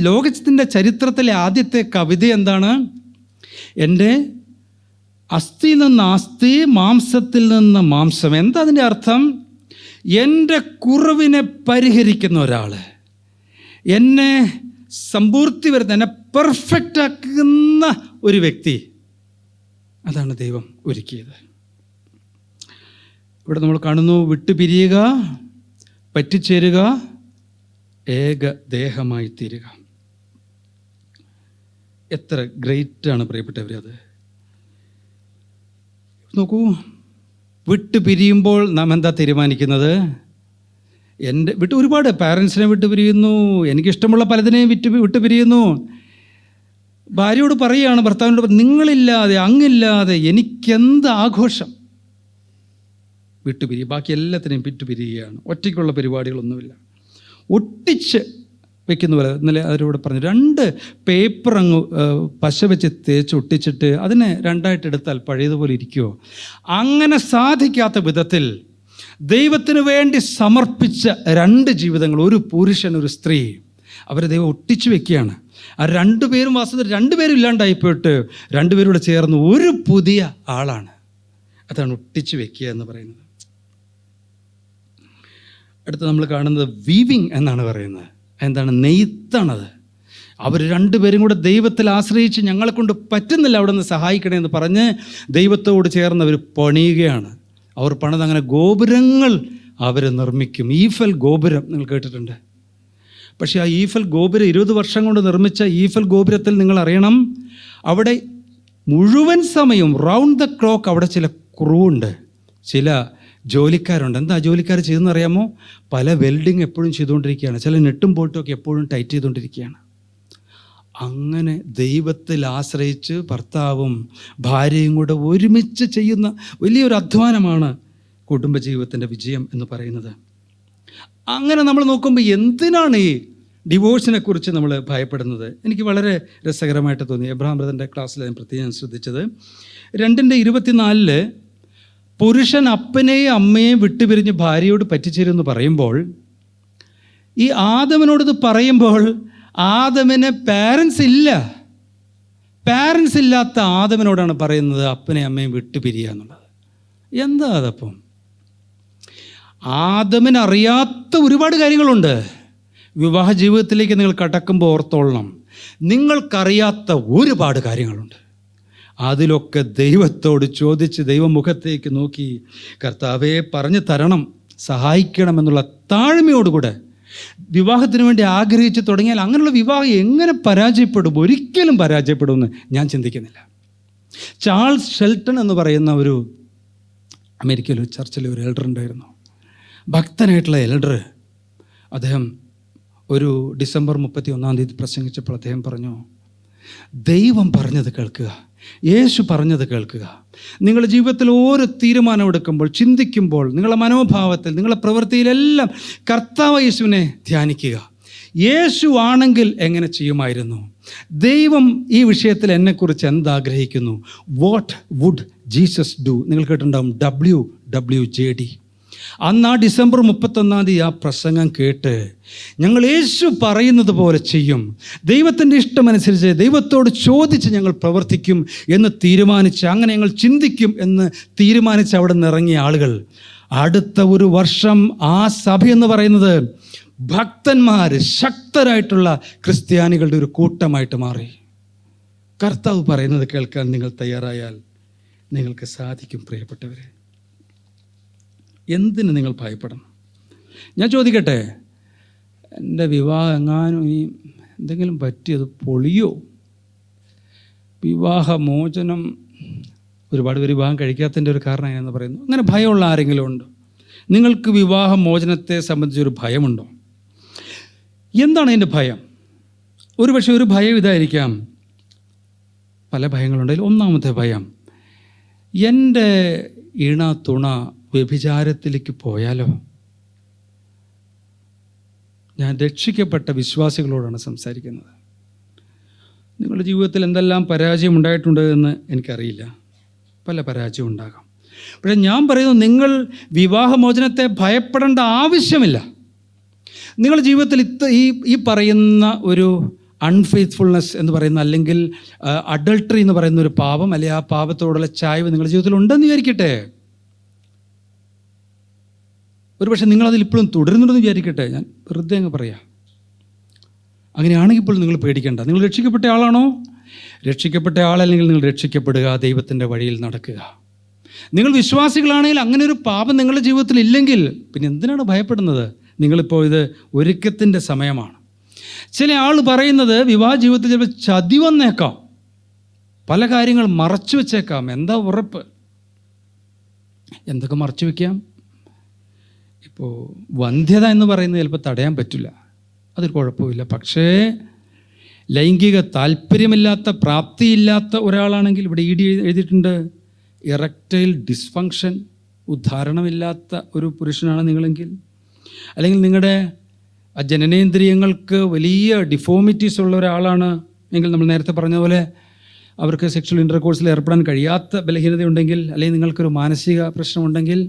ലോകത്തിൻ്റെ ചരിത്രത്തിലെ ആദ്യത്തെ കവിത എന്താണ്? എൻ്റെ അസ്ഥിയിൽ നിന്ന് അസ്ഥി, മാംസത്തിൽ നിന്ന് മാംസം. എന്താ അതിൻ്റെ അർത്ഥം? എൻ്റെ കുറവിനെ പരിഹരിക്കുന്ന ഒരാൾ, എന്നെ സമ്പൂർത്തി വരുന്ന, എന്നെ പെർഫെക്റ്റ് ആക്കുന്ന ഒരു വ്യക്തി, അതാണ് ദൈവം ഒരുക്കിയത്. ഇവിടെ നമ്മൾ കാണുന്നു, വിട്ടുപിരിയുക, പറ്റിച്ചേരുക, ഏക ദേഹമായി തീരുക. എത്ര ഗ്രേറ്റാണ് പ്രിയപ്പെട്ടവർ അത്. നോക്കൂ, വിട്ടു പിരിയുമ്പോൾ നാം എന്താ തീരുമാനിക്കുന്നത്? ഒരുപാട് പാരൻസിനെ വിട്ടു പിരിയുന്നു, എനിക്കിഷ്ടമുള്ള പലതിനെയും വിട്ടു പിരിയുന്നു. ഭാര്യയോട് പറയുകയാണ്, ഭർത്താവിനോട്, നിങ്ങളില്ലാതെ അങ്ങില്ലാതെ എനിക്കെന്ത് ആഘോഷം. വിട്ടുപിരിയും, ബാക്കി എല്ലാത്തിനെയും വിട്ടുപിരിയുകയാണ്. ഒറ്റയ്ക്കുള്ള പരിപാടികളൊന്നുമില്ല. ഒട്ടിച്ച് വെക്കുന്ന പോലെ ഇന്നലെ അവരോട് പറഞ്ഞു, 2 പേപ്പർ അങ്ങ് പശ വെച്ച് തേച്ച് ഒട്ടിച്ചിട്ട് അതിനെ 2ആയിട്ട് എടുത്താൽ പഴയതുപോലെ ഇരിക്കുമോ? അങ്ങനെ സാധിക്കാത്ത വിധത്തിൽ ദൈവത്തിന് വേണ്ടി സമർപ്പിച്ച 2 ജീവിതങ്ങൾ, ഒരു പുരുഷൻ ഒരു സ്ത്രീ, അവരെ ദൈവം ഒട്ടിച്ചു വെക്കുകയാണ്. ആ 2 പേരും വാസ്തവത്തിൽ 2 പേരും ഇല്ലാണ്ടായിപ്പോയിട്ട് 2 പേരോട് ചേർന്ന് ഒരു പുതിയ ആളാണ്. അതാണ് ഒട്ടിച്ചു വെക്കുക എന്ന് പറയുന്നത്. അടുത്ത് നമ്മൾ കാണുന്നത് വീവിങ് എന്നാണ് പറയുന്നത്. എന്താണ്? നെയ്ത്താണത്. അവർ 2 പേരും കൂടെ ദൈവത്തിൽ ആശ്രയിച്ച് ഞങ്ങളെ കൊണ്ട് പറ്റുന്നില്ല, അവിടെ നിന്ന് സഹായിക്കണേ എന്ന് പറഞ്ഞ് ദൈവത്തോട് ചേർന്ന് അവർ പണിയുകയാണ്. അവർ പണിത് അങ്ങനെ ഗോപുരങ്ങൾ അവർ നിർമ്മിക്കും. ഈഫൽ ഗോപുരം നിങ്ങൾ കേട്ടിട്ടുണ്ട്. പക്ഷേ ആ ഈഫൽ ഗോപുരം 20 വർഷം കൊണ്ട് നിർമ്മിച്ച ഈഫൽ ഗോപുരത്തിൽ നിങ്ങൾ അറിയണം, അവിടെ മുഴുവൻ സമയവും റൗണ്ട് ദ ക്ലോക്ക് അവിടെ ചില ക്രൂ ഉണ്ട്, ചില ജോലിക്കാരുണ്ട്. എന്താ ജോലിക്കാർ ചെയ്തെന്ന് അറിയാമോ? പല വെൽഡിങ് എപ്പോഴും ചെയ്തുകൊണ്ടിരിക്കുകയാണ്, ചില നെട്ടും ബോൾട്ടും ഒക്കെ എപ്പോഴും ടൈറ്റ് ചെയ്തുകൊണ്ടിരിക്കുകയാണ്. അങ്ങനെ ദൈവത്തിൽ ആശ്രയിച്ച് ഭർത്താവും ഭാര്യയും കൂടെ ഒരുമിച്ച് ചെയ്യുന്ന വലിയൊരു അധ്വാനമാണ് കുടുംബജീവിതത്തിൻ്റെ വിജയം എന്ന് പറയുന്നത്. അങ്ങനെ നമ്മൾ നോക്കുമ്പോൾ എന്തിനാണ് ഈ ഡിവോഴ്സിനെ കുറിച്ച് നമ്മൾ ഭയപ്പെടുന്നത്? എനിക്ക് വളരെ രസകരമായിട്ട് തോന്നി. എബ്രഹാം ബ്രദറിൻ്റെ ക്ലാസ്സിൽ ഞാൻ പ്രത്യേകം ശ്രദ്ധിച്ചത് 2:24 പുരുഷൻ അപ്പനെയും അമ്മയെയും വിട്ടുപിരിഞ്ഞ് ഭാര്യയോട് പറ്റിച്ചേരുമെന്ന് പറയുമ്പോൾ, ഈ ആദമിനോടിത് പറയുമ്പോൾ ആദമിന് പാരൻസ് ഇല്ല. പാരൻസ് ഇല്ലാത്ത ആദമിനോടാണ് പറയുന്നത് അപ്പനെയും അമ്മയും വിട്ടുപിരിയുക എന്നുള്ളത്. എന്താ അതപ്പം? ആദമിനറിയാത്ത ഒരുപാട് കാര്യങ്ങളുണ്ട്. വിവാഹ ജീവിതത്തിലേക്ക് നിങ്ങൾ കടക്കുമ്പോൾ ഓർത്തോളണം, നിങ്ങൾക്കറിയാത്ത ഒരുപാട് കാര്യങ്ങളുണ്ട്. അതിലൊക്കെ ദൈവത്തോട് ചോദിച്ച് ദൈവമുഖത്തേക്ക് നോക്കി കർത്താവേ പറഞ്ഞു തരണം, സഹായിക്കണമെന്നുള്ള താഴ്മയോടുകൂടെ വിവാഹത്തിന് വേണ്ടി ആഗ്രഹിച്ച് തുടങ്ങിയാൽ അങ്ങനെയുള്ള വിവാഹം എങ്ങനെ പരാജയപ്പെടും? ഒരിക്കലും പരാജയപ്പെടുമെന്ന് ഞാൻ ചിന്തിക്കുന്നില്ല. ചാൾസ് ഷെൽട്ടൺ എന്ന് പറയുന്ന ഒരു അമേരിക്കയിൽ ഒരു ചർച്ചിലെ ഒരു എൽഡർ ഉണ്ടായിരുന്നു, ഭക്തനായിട്ടുള്ള എൽഡർ. അദ്ദേഹം ഒരു ഡിസംബർ 31 പ്രസംഗിച്ചപ്പോൾ അദ്ദേഹം പറഞ്ഞു, ദൈവം പറഞ്ഞത് കേൾക്കുക, യേശു പറഞ്ഞത് കേൾക്കുക. നിങ്ങളുടെ ജീവിതത്തിൽ ഓരോ തീരുമാനമെടുക്കുമ്പോൾ, ചിന്തിക്കുമ്പോൾ, നിങ്ങളുടെ മനോഭാവത്തിൽ, നിങ്ങളുടെ പ്രവൃത്തിയിലെല്ലാം കർത്താവ് യേശുവിനെ ധ്യാനിക്കുക. യേശു ആണെങ്കിൽ എങ്ങനെ ചെയ്യുമായിരുന്നു? ദൈവം ഈ വിഷയത്തിൽ എന്നെക്കുറിച്ച് എന്താഗ്രഹിക്കുന്നു? What would Jesus do? നിങ്ങൾ കേട്ടിട്ടുണ്ടാവും WWJD. അന്ന് ആ ഡിസംബർ 31 ആ പ്രസംഗം കേട്ട് ഞങ്ങൾ യേശു പറയുന്നത് പോലെ ചെയ്യും, ദൈവത്തിൻ്റെ ഇഷ്ടമനുസരിച്ച് ദൈവത്തോട് ചോദിച്ച് ഞങ്ങൾ പ്രവർത്തിക്കും എന്ന് തീരുമാനിച്ച്, അങ്ങനെ ഞങ്ങൾ ചിന്തിക്കും എന്ന് തീരുമാനിച്ച് അവിടെ നിന്ന് ഇറങ്ങിയ ആളുകൾ അടുത്ത ഒരു വർഷം ആ സഭ എന്ന് പറയുന്നത് ഭക്തന്മാർ, ശക്തരായിട്ടുള്ള ക്രിസ്ത്യാനികളുടെ ഒരു കൂട്ടമായിട്ട് മാറി. കർത്താവ് പറയുന്നത് കേൾക്കാൻ നിങ്ങൾ തയ്യാറായാൽ നിങ്ങൾക്ക് സാധിക്കും. പ്രിയപ്പെട്ടവരെ, എന്തിന് നിങ്ങൾ ഭയപ്പെടണം? ഞാൻ ചോദിക്കട്ടെ, എൻ്റെ വിവാഹം എങ്ങാനും ഇനി എന്തെങ്കിലും പറ്റിയത് പൊളിയോ? വിവാഹമോചനം, ഒരുപാട് പേര് വിവാഹം കഴിക്കാത്തതിൻ്റെ ഒരു കാരണം എന്ന് പറയുന്നു. അങ്ങനെ ഭയമുള്ള ആരെങ്കിലും ഉണ്ടോ? നിങ്ങൾക്ക് വിവാഹമോചനത്തെ സംബന്ധിച്ചൊരു ഭയമുണ്ടോ? എന്താണ് അതിൻ്റെ ഭയം? ഒരുപക്ഷെ ഒരു ഭയം ഇതായിരിക്കാം, പല ഭയങ്ങളുണ്ടെങ്കിൽ ഒന്നാമത്തെ ഭയം, എൻ്റെ ഇണ തുണ വ്യഭിചാരത്തിലേക്ക് പോയാലോ? ഞാൻ രക്ഷിക്കപ്പെട്ട വിശ്വാസികളോടാണ് സംസാരിക്കുന്നത്. നിങ്ങളുടെ ജീവിതത്തിൽ എന്തെല്ലാം പരാജയം ഉണ്ടായിട്ടുണ്ട് എന്ന് എനിക്കറിയില്ല, പല പരാജയം ഉണ്ടാകാം. പക്ഷേ ഞാൻ പറയുന്നു, നിങ്ങൾ വിവാഹമോചനത്തെ ഭയപ്പെടേണ്ട ആവശ്യമില്ല. നിങ്ങളുടെ ജീവിതത്തിൽ ഈ പറയുന്ന ഒരു അൺഫെയ്ത്ത്ഫുൾനെസ് എന്ന് പറയുന്ന, അല്ലെങ്കിൽ അഡൾട്ടറി എന്ന് പറയുന്ന ഒരു പാപം, അല്ലെങ്കിൽ ആ പാപത്തോടുള്ള ചായ്വ് നിങ്ങളുടെ ജീവിതത്തിൽ ഉണ്ടെന്ന് വിചാരിക്കട്ടെ. ഒരുപക്ഷെ നിങ്ങളതിൽ ഇപ്പോഴും തുടരുന്നുണ്ടെന്ന് വിചാരിക്കട്ടെ. ഞാൻ വെറുതെ അങ്ങ് പറയാം. അങ്ങനെയാണെങ്കിൽ ഇപ്പോൾ നിങ്ങൾ പേടിക്കേണ്ട. നിങ്ങൾ രക്ഷിക്കപ്പെട്ട ആളാണോ? രക്ഷിക്കപ്പെട്ട ആളല്ലെങ്കിൽ നിങ്ങൾ രക്ഷിക്കപ്പെടുക, ദൈവത്തിൻ്റെ വഴിയിൽ നടക്കുക. നിങ്ങൾ വിശ്വാസികളാണെങ്കിൽ അങ്ങനെ ഒരു പാപം നിങ്ങളുടെ ജീവിതത്തിൽ ഇല്ലെങ്കിൽ പിന്നെ എന്തിനാണ് ഭയപ്പെടുന്നത്? നിങ്ങളിപ്പോൾ ഇത് ഒരുക്കത്തിൻ്റെ സമയമാണ്. ചില ആൾ പറയുന്നത് വിവാഹ ജീവിതത്തിൽ ചിലപ്പോൾ ചതി വന്നേക്കാം, പല കാര്യങ്ങൾ മറച്ചു വെച്ചേക്കാം. എന്താ ഉറപ്പ്? എന്തൊക്കെ മറച്ചു വയ്ക്കാം? ഇപ്പോൾ വന്ധ്യത എന്ന് പറയുന്നത് ചിലപ്പോൾ തടയാൻ പറ്റില്ല, അതൊരു കുഴപ്പമില്ല. പക്ഷേ ലൈംഗിക താല്പര്യമില്ലാത്ത, പ്രാപ്തിയില്ലാത്ത ഒരാളാണെങ്കിൽ, ഇവിടെ എഴുതിയിട്ടുണ്ട് ഇറക്റ്റൈൽ ഡിസ്ഫങ്ഷൻ, ഉദ്ധാരണമില്ലാത്ത ഒരു പുരുഷനാണ് നിങ്ങളെങ്കിൽ, അല്ലെങ്കിൽ നിങ്ങളുടെ ജനനേന്ദ്രിയങ്ങൾക്ക് വലിയ ഡിഫോമിറ്റീസ് ഉള്ള ഒരാളാണ് എങ്കിൽ, നമ്മൾ നേരത്തെ പറഞ്ഞ പോലെ അവർക്ക് സെക്ഷൽ ഇൻ്റർകോഴ്സിൽ ഏർപ്പെടാൻ കഴിയാത്ത ബലഹീനതയുണ്ടെങ്കിൽ, അല്ലെങ്കിൽ നിങ്ങൾക്കൊരു മാനസിക പ്രശ്നമുണ്ടെങ്കിൽ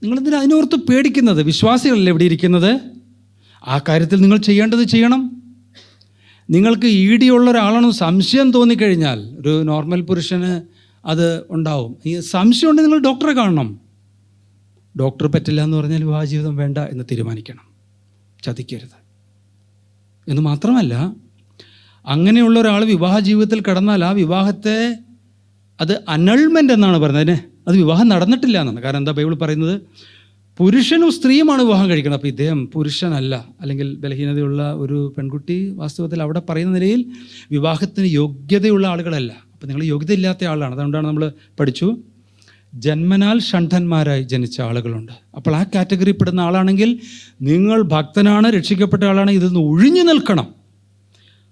നിങ്ങളെന്തിനാ അതിനോർത്ത് പേടിക്കുന്നത്? വിശ്വാസികളല്ലേ ഇവിടെ ഇരിക്കുന്നത്. ആ കാര്യത്തിൽ നിങ്ങൾ ചെയ്യേണ്ടത് ചെയ്യണം. നിങ്ങൾക്ക് ഈടിയുള്ള ഒരാളാണെന്ന് സംശയം തോന്നിക്കഴിഞ്ഞാൽ, ഒരു നോർമൽ പുരുഷന് അത് ഉണ്ടാവും. ഈ സംശയം ഉണ്ടെങ്കിൽ നിങ്ങൾ ഡോക്ടറെ കാണണം. ഡോക്ടർ പറ്റില്ല എന്ന് പറഞ്ഞാൽ വിവാഹ ജീവിതം വേണ്ട എന്ന് തീരുമാനിക്കണം. ചതിക്കരുത് എന്ന് മാത്രമല്ല, അങ്ങനെയുള്ള ഒരാൾ വിവാഹ ജീവിതത്തിൽ കടന്നാൽ ആ വിവാഹത്തെ അത് അനൾമെൻ്റ് എന്നാണ് പറയുന്നത്. അത് വിവാഹം നടന്നിട്ടില്ല എന്നാണ്. കാരണം എന്താ ബൈബിൾ പറയുന്നത്? പുരുഷനും സ്ത്രീയുമാണ് വിവാഹം കഴിക്കണം. അപ്പോൾ ഇദ്ദേഹം പുരുഷനല്ല, അല്ലെങ്കിൽ ബലഹീനതയുള്ള ഒരു പെൺകുട്ടി വാസ്തവത്തിൽ അവിടെ പറയുന്ന നിലയിൽ വിവാഹത്തിന് യോഗ്യതയുള്ള ആളുകളല്ല. അപ്പോൾ നിങ്ങൾ യോഗ്യതയില്ലാത്ത ആളാണ്. അതുകൊണ്ടാണ് നമ്മൾ പഠിച്ചു ജന്മനാൽ ഷണ്ഠന്മാരായി ജനിച്ച ആളുകളുണ്ട്. അപ്പോൾ ആ കാറ്റഗറി പെടുന്ന ആളാണെങ്കിൽ നിങ്ങൾ ഭക്തനാണ്, രക്ഷിക്കപ്പെട്ട ആളാണ്, ഇതിൽ നിന്ന് ഒഴിഞ്ഞു നിൽക്കണം.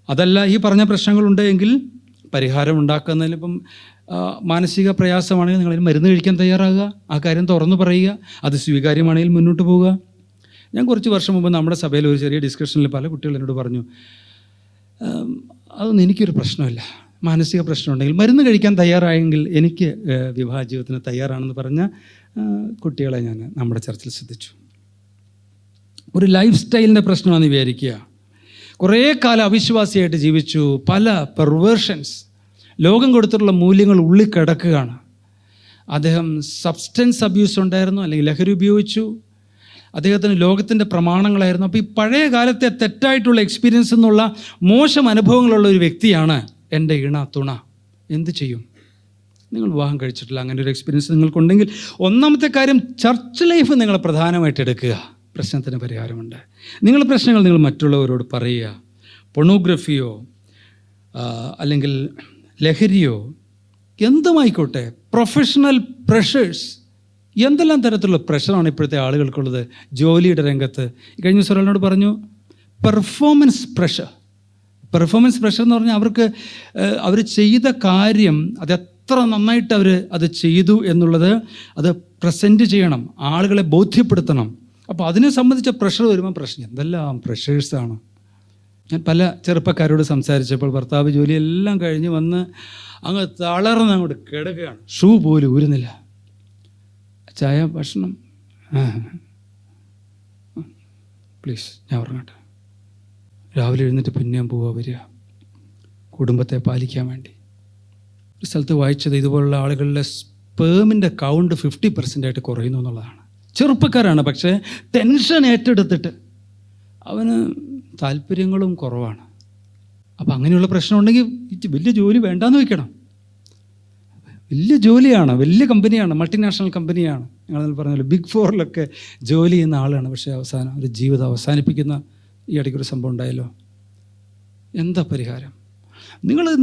അതല്ല, ഈ പറഞ്ഞ പ്രശ്നങ്ങളുണ്ട് എങ്കിൽ പരിഹാരം ഉണ്ടാക്കുന്നതിൽ ഇപ്പം മാനസിക പ്രയാസമാണെങ്കിൽ നിങ്ങളതിന് മരുന്ന് കഴിക്കാൻ തയ്യാറാകുക, ആ കാര്യം തുറന്നു പറയുക, അത് സ്വീകാര്യമാണെങ്കിൽ മുന്നോട്ട് പോവുക. ഞാൻ കുറച്ച് വർഷം മുമ്പ് നമ്മുടെ സഭയിൽ ഒരു ചെറിയ ഡിസ്കഷനിൽ പല കുട്ടികൾ എന്നോട് പറഞ്ഞു, അതൊന്നും എനിക്കൊരു പ്രശ്നമില്ല, മാനസിക പ്രശ്നമുണ്ടെങ്കിൽ മരുന്ന് കഴിക്കാൻ തയ്യാറായെങ്കിൽ എനിക്ക് വിവാഹ ജീവിതത്തിന് തയ്യാറാണെന്ന് പറഞ്ഞ കുട്ടികളെ ഞാൻ നമ്മുടെ ചർച്ചിൽ ശ്രദ്ധിച്ചു. ഒരു ലൈഫ് സ്റ്റൈലിൻ്റെ പ്രശ്നമാണെന്ന് വിചാരിക്കുക. കുറേ കാലം അവിശ്വാസിയായിട്ട് ജീവിച്ചു, പല പെർവേർഷൻസ്, ലോകം കൊടുത്തിട്ടുള്ള മൂല്യങ്ങൾ ഉള്ളിൽ കിടക്കുകയാണ്. അദ്ദേഹം സബ്സ്റ്റൻസ് അബ്യൂസ് ഉണ്ടായിരുന്നു, അല്ലെങ്കിൽ ലഹരി ഉപയോഗിച്ചു. അദ്ദേഹത്തിന് ലോകത്തിൻ്റെ പ്രമാണങ്ങളായിരുന്നു. അപ്പോൾ ഈ പഴയ കാലത്തെ തെറ്റായിട്ടുള്ള എക്സ്പീരിയൻസ് എന്നുള്ള മോശം അനുഭവങ്ങളുള്ള ഒരു വ്യക്തിയാണ് എൻ്റെ തുണ. എന്ത് ചെയ്യും? നിങ്ങൾ വിവാഹം കഴിച്ചിട്ടില്ല, അങ്ങനെ ഒരു എക്സ്പീരിയൻസ് നിങ്ങൾക്കുണ്ടെങ്കിൽ ഒന്നാമത്തെ കാര്യം, ചർച്ച് ലൈഫ് നിങ്ങൾ പ്രധാനമായിട്ട് എടുക്കുക. പ്രശ്നത്തിന് പരിഹാരമുണ്ട്. നിങ്ങളുടെ പ്രശ്നങ്ങൾ നിങ്ങൾ മറ്റുള്ളവരോട് പറയുക. പൊണോഗ്രഫിയോ അല്ലെങ്കിൽ ലഹരിയോ എന്തുമായിക്കോട്ടെ, പ്രൊഫഷണൽ പ്രഷേഴ്സ്, എന്തെല്ലാം തരത്തിലുള്ള പ്രഷറാണ് ഇപ്പോഴത്തെ ആളുകൾക്കുള്ളത് ജോലിയുടെ രംഗത്ത്. കഴിഞ്ഞ ദിവസം ഒരാളോട് പറഞ്ഞു പെർഫോമൻസ് പ്രഷർ എന്ന് പറഞ്ഞാൽ അവർക്ക് അവർ ചെയ്ത കാര്യം അത് എത്ര നന്നായിട്ട് അവർ അത് ചെയ്തു എന്നുള്ളത് അത് പ്രസൻറ്റ് ചെയ്യണം, ആളുകളെ ബോധ്യപ്പെടുത്തണം. അപ്പോൾ അതിനെ സംബന്ധിച്ച പ്രഷർ വരുമ്പോൾ പ്രശ്നം എന്തെല്ലാം പ്രഷേഴ്സാണ്. ഞാൻ പല ചെറുപ്പക്കാരോട് സംസാരിച്ചപ്പോൾ ഭർത്താവ് ജോലിയെല്ലാം കഴിഞ്ഞ് വന്ന് അങ്ങ് തളർന്ന് അങ്ങോട്ട് കിടക്കുകയാണ്, ഷൂ പോലും ഊരുന്നില്ല. ചായ, ഭക്ഷണം, പ്ലീസ് ഞാൻ ഉറങ്ങട്ടെ. രാവിലെ എഴുന്നേറ്റ് പിന്നെയും പോവുക വരിക, കുടുംബത്തെ പാലിക്കാൻ വേണ്ടി. ഒരു സ്ഥലത്ത് വായിച്ചത് ഇതുപോലുള്ള ആളുകളുടെ സ്പേമിൻ്റെ കൗണ്ട് 50% കുറയുന്നു എന്നുള്ളതാണ്. ചെറുപ്പക്കാരാണ്, പക്ഷേ ടെൻഷൻ ഏറ്റെടുത്തിട്ട് അവന് താല്പര്യങ്ങളും കുറവാണ്. അപ്പോൾ അങ്ങനെയുള്ള പ്രശ്നം ഉണ്ടെങ്കിൽ വലിയ ജോലി വേണ്ടാന്ന് വയ്ക്കണം. വലിയ ജോലിയാണ്, വലിയ കമ്പനിയാണ്, മൾട്ടിനാഷണൽ കമ്പനിയാണ്. ഞങ്ങൾ പറഞ്ഞല്ലോ ബിഗ് 4 ജോലി ചെയ്യുന്ന ആളാണ്. പക്ഷേ അവസാനം ഒരു ജീവിതം അവസാനിപ്പിക്കുന്ന ഈ ഇടയ്ക്കൊരു സംഭവം ഉണ്ടായല്ലോ. എന്താ പരിഹാരം?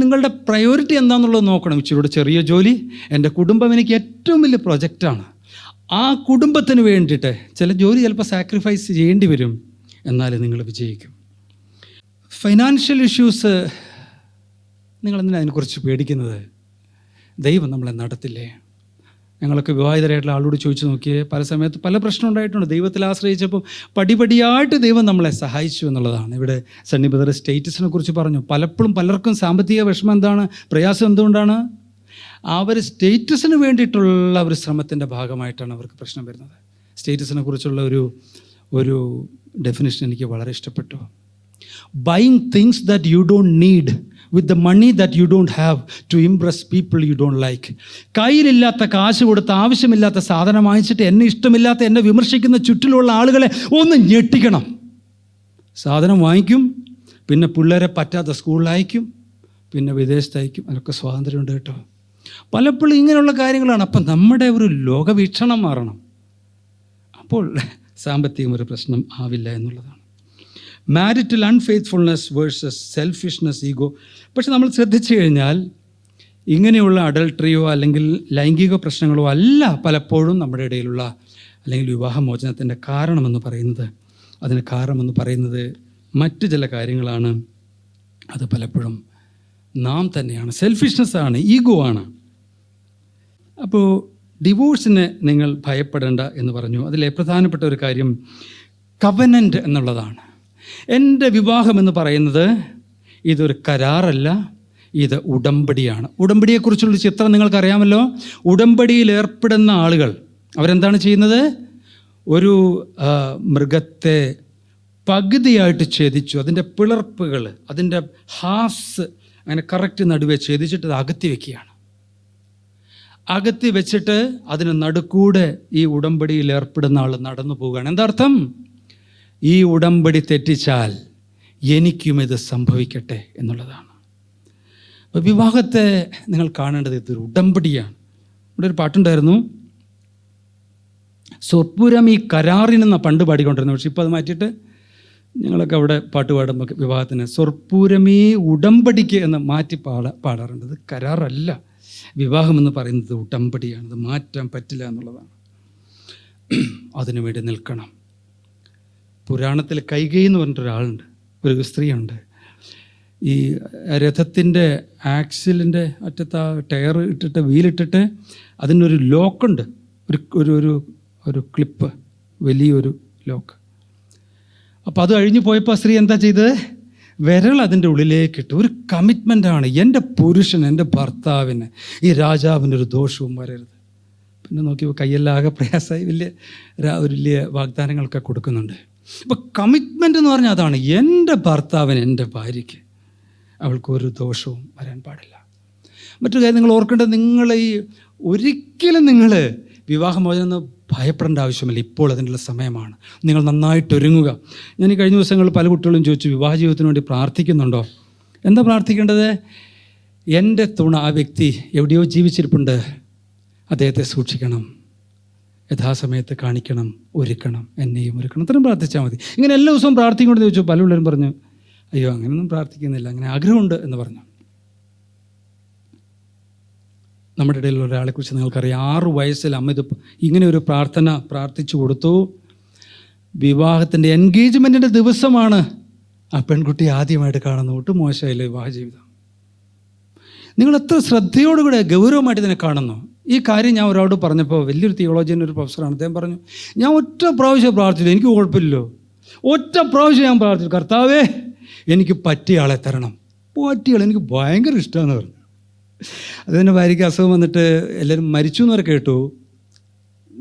നിങ്ങളുടെ പ്രയോറിറ്റി എന്താണെന്നുള്ളത് നോക്കണം. ഇച്ചിരിയുടെ ചെറിയ ജോലി, എൻ്റെ കുടുംബം എനിക്ക് ഏറ്റവും വലിയ പ്രൊജക്റ്റാണ്, ആ കുടുംബത്തിന് വേണ്ടിയിട്ട് ചില ജോലി ചിലപ്പോൾ സാക്രിഫൈസ് ചെയ്യേണ്ടി വരും, എന്നാലും നിങ്ങൾ വിജയിക്കും. ഫൈനാൻഷ്യൽ ഇഷ്യൂസ്, നിങ്ങളെന്തിനാണ് അതിനെക്കുറിച്ച് പേടിക്കുന്നത്? ദൈവം നമ്മളെ നടത്തില്ലേ? ഞങ്ങളൊക്കെ വിവാഹിതരായിട്ടുള്ള ആളോട് ചോദിച്ചു നോക്കിയേ, പല സമയത്ത് പല പ്രശ്നം ഉണ്ടായിട്ടുണ്ട്. ദൈവത്തിൽ ആശ്രയിച്ചപ്പം പടിപടിയായിട്ട് ദൈവം നമ്മളെ സഹായിച്ചു എന്നുള്ളതാണ്. ഇവിടെ സണ്ണി ബ്രദർ സ്റ്റേറ്റസിനെ കുറിച്ച് പറഞ്ഞു. പലപ്പോഴും പലർക്കും സാമ്പത്തിക വിഷമം എന്താണ്, പ്രയാസം എന്തുകൊണ്ടാണ്? അവർ സ്റ്റേറ്റസിന് വേണ്ടിയിട്ടുള്ള ഒരു ശ്രമത്തിൻ്റെ ഭാഗമായിട്ടാണ് അവർക്ക് പ്രശ്നം വരുന്നത്. സ്റ്റേറ്റസിനെ കുറിച്ചുള്ള ഒരു ഡെഫിനിഷൻ എനിക്ക് വളരെ ഇഷ്ടപ്പെട്ടു. Buying things that you don't need with the money that you don't have to impress people you don't like. കയ്യിലില്ലാത്ത കാശ് കൊടുത്ത് ആവശ്യമില്ലാത്ത സാധനം വാങ്ങിച്ചിട്ട് എന്നെ ഇഷ്ടമില്ലാത്ത, എന്നെ വിമർശിക്കുന്ന ചുറ്റിലുള്ള ആളുകളെ ഒന്ന് ഞെട്ടിക്കണം. സാധനം വാങ്ങിക്കും, പിന്നെ പിള്ളേരെ പറ്റാത്ത സ്കൂളിലയക്കും, പിന്നെ വിദേശത്തയക്കും. അതിനൊക്കെ സ്വാതന്ത്ര്യമുണ്ട് കേട്ടോ. പലപ്പോഴും ഇങ്ങനെയുള്ള കാര്യങ്ങളാണ്. അപ്പം നമ്മുടെ ഒരു ലോകവീക്ഷണം മാറണം. അപ്പോൾ സാമ്പത്തികം ഒരു പ്രശ്നം ആവില്ല എന്നുള്ളതാണ്. Marital unfaithfulness versus selfishness, ego. പക്ഷെ നമ്മൾ ശ്രദ്ധിച്ചു കഴിഞ്ഞാൽ ഇങ്ങനെയുള്ള അഡൾട്ടറിയോ അല്ലെങ്കിൽ ലൈംഗിക പ്രശ്നങ്ങളോ അല്ല പലപ്പോഴും നമ്മുടെ ഇടയിലുള്ള അല്ലെങ്കിൽ വിവാഹമോചനത്തിൻ്റെ കാരണമെന്ന് പറയുന്നത്. അതിന് കാരണമെന്ന് പറയുന്നത് മറ്റ് ചില കാര്യങ്ങളാണ്. അത് പലപ്പോഴും നാം തന്നെയാണ്. സെൽഫിഷ്നെസ്സാണ്, ഈഗോ ആണ്. അപ്പോൾ ഡിവോഴ്സിന് നിങ്ങൾ ഭയപ്പെടേണ്ട എന്ന് പറഞ്ഞു. അതിലെ പ്രധാനപ്പെട്ട ഒരു കാര്യം കവനൻ്റ് എന്നുള്ളതാണ്. എൻ്റെ വിവാഹം എന്ന് പറയുന്നത് ഇതൊരു കരാറല്ല, ഇത് ഉടമ്പടിയാണ്. ഉടമ്പടിയെക്കുറിച്ചുള്ളൊരു ചിത്രം നിങ്ങൾക്കറിയാമല്ലോ. ഉടമ്പടിയിൽ ഏർപ്പെടുന്ന ആളുകൾ അവരെന്താണ് ചെയ്യുന്നത്? ഒരു മൃഗത്തെ പകുതിയായിട്ട് ഛേദിച്ചു, അതിൻ്റെ പിളർപ്പുകൾ, അതിൻ്റെ ഹാഫ്സ് അങ്ങനെ കറക്റ്റ് നടുവെ ഛേദിച്ചിട്ട് അത് അകത്തി വെക്കുകയാണ്. അകത്തി വെച്ചിട്ട് അതിന് നടുക്കൂടെ ഈ ഉടമ്പടിയിൽ ഏർപ്പെടുന്ന ആൾ നടന്നു പോവുകയാണ്. എന്താ അർത്ഥം? ഈ ഉടമ്പടി തെറ്റിച്ചാൽ എനിക്കും ഇത് സംഭവിക്കട്ടെ എന്നുള്ളതാണ്. അപ്പോൾ വിവാഹത്തെ നിങ്ങൾ കാണേണ്ടത് ഇതൊരു ഉടമ്പടിയാണ്. ഇവിടെ ഒരു പാട്ടുണ്ടായിരുന്നു, സ്വപ്പുരം ഈ കരാറിനെന്ന പണ്ട് പാടിക്കൊണ്ടിരുന്നു. പക്ഷെ ഇപ്പോൾ അത് മാറ്റിയിട്ട് ഞങ്ങളൊക്കെ അവിടെ പാട്ട് പാടുമ്പോൾ വിവാഹത്തിന് സ്വപ്പുരമീ ഉടമ്പടിക്ക് എന്ന് മാറ്റി പാടാറുണ്ട്. ഇത് കരാറല്ല, വിവാഹം എന്ന് പറയുന്നത് ഉടമ്പടിയാണ്. അത് മാറ്റാൻ പറ്റില്ല എന്നുള്ളതാണ്. അതിനുവേണ്ടി നിൽക്കണം. പുരാണത്തിൽ കൈകേയി എന്ന് പറഞ്ഞിട്ടൊരാളുണ്ട്, ഒരു സ്ത്രീയുണ്ട്. ഈ രഥത്തിൻ്റെ ആക്സിലിൻ്റെ അറ്റത്ത് ടയർ ഇട്ടിട്ട് വീലിട്ടിട്ട് അതിനൊരു ലോക്കുണ്ട്, ഒരു ഒരു ഒരു ക്ലിപ്പ്, വലിയൊരു ലോക്ക്. അപ്പോൾ അത് കഴിഞ്ഞ് പോയപ്പോൾ സ്ത്രീ എന്താ ചെയ്തത്? വിരൽ അതിൻ്റെ ഉള്ളിലേക്കിട്ട്. ഒരു കമ്മിറ്റ്മെൻറ്റാണ്. എൻ്റെ പുരുഷൻ, എൻ്റെ ഭർത്താവിന്, ഈ രാജാവിനൊരു ദോഷവും വരരുത്. പിന്നെ നോക്കിയപ്പോൾ കയ്യെല്ലാം ആകെ പ്രയാസമായി. വലിയ വാഗ്ദാനങ്ങളൊക്കെ കൊടുക്കുന്നുണ്ട്. അപ്പോൾ കമ്മിറ്റ്മെൻ്റ് എന്ന് പറഞ്ഞാൽ അതാണ്. എൻ്റെ ഭർത്താവിന്, എൻ്റെ ഭാര്യയ്ക്ക്, അവൾക്കൊരു ദോഷവും വരാൻ പാടില്ല. മറ്റൊരു കാര്യം നിങ്ങൾ ഓർക്കേണ്ടത്, നിങ്ങൾ ഈ ഒരിക്കലും നിങ്ങൾ വിവാഹമോചനം ഭയപ്പെടേണ്ട ആവശ്യമില്ല. ഇപ്പോൾ അതിനുള്ള സമയമാണ്. നിങ്ങൾ നന്നായിട്ട് ഒരുങ്ങുക. ഞാൻ ഈ കഴിഞ്ഞ ദിവസങ്ങളിൽ പല കുട്ടികളും ചോദിച്ചു, വിവാഹ ജീവിതത്തിന് വേണ്ടി പ്രാർത്ഥിക്കുന്നുണ്ടോ? എന്താ പ്രാർത്ഥിക്കേണ്ടത്? എൻ്റെ തുണ, ആ വ്യക്തി എവിടെയോ ജീവിച്ചിരിപ്പുണ്ട്, അദ്ദേഹത്തെ സൂക്ഷിക്കണം, യഥാസമയത്ത് കാണിക്കണം, ഒരുക്കണം, എന്നെയും ഒരുക്കണം. അത്രയും പ്രാർത്ഥിച്ചാൽ മതി. ഇങ്ങനെ എല്ലാ ദിവസവും പ്രാർത്ഥിക്കൊണ്ട് ചോദിച്ചു. പല പിള്ളേരും പറഞ്ഞു, അയ്യോ അങ്ങനെയൊന്നും പ്രാർത്ഥിക്കുന്നില്ല, അങ്ങനെ ആഗ്രഹമുണ്ട് എന്ന് പറഞ്ഞു. നമ്മുടെ ഇടയിലുള്ള ഒരാളെക്കുറിച്ച് നിങ്ങൾക്കറിയാം. 6 വയസ്സിൽ അമ്മ ഇത് ഇങ്ങനെ ഒരു പ്രാർത്ഥന പ്രാർത്ഥിച്ചു കൊടുത്തു. വിവാഹത്തിൻ്റെ എൻഗേജ്മെൻറ്റിൻ്റെ ദിവസമാണ് ആ പെൺകുട്ടി ആദ്യമായിട്ട് കാണുന്നത്. ഒട്ടും മോശമായില്ല വിവാഹ ജീവിതം. നിങ്ങൾ എത്ര ശ്രദ്ധയോടുകൂടെ ഗൗരവമായിട്ട് ഇതിനെ കാണുന്നു. ഈ കാര്യം ഞാൻ ഒരാളോട് പറഞ്ഞപ്പോൾ, വലിയൊരു തിയോളജിയൻ, ഒരു പ്രൊഫസറാണ്, അദ്ദേഹം പറഞ്ഞു, ഞാൻ ഒറ്റ പ്രാവശ്യം പ്രാർത്ഥിച്ചു, എനിക്ക് കുഴപ്പമില്ലല്ലോ. ഒറ്റ പ്രാവശ്യം ഞാൻ പ്രാർത്ഥിച്ചു, കർത്താവേ എനിക്ക് പറ്റിയ ആളെ തരണം. പറ്റിയ ആൾ എനിക്ക് ഭയങ്കര ഇഷ്ടമാണെന്ന് പറഞ്ഞു. അതിന് ഭാര്യയ്ക്ക് അസുഖം വന്നിട്ട് എല്ലാവരും മരിച്ചു എന്നവരെ കേട്ടു.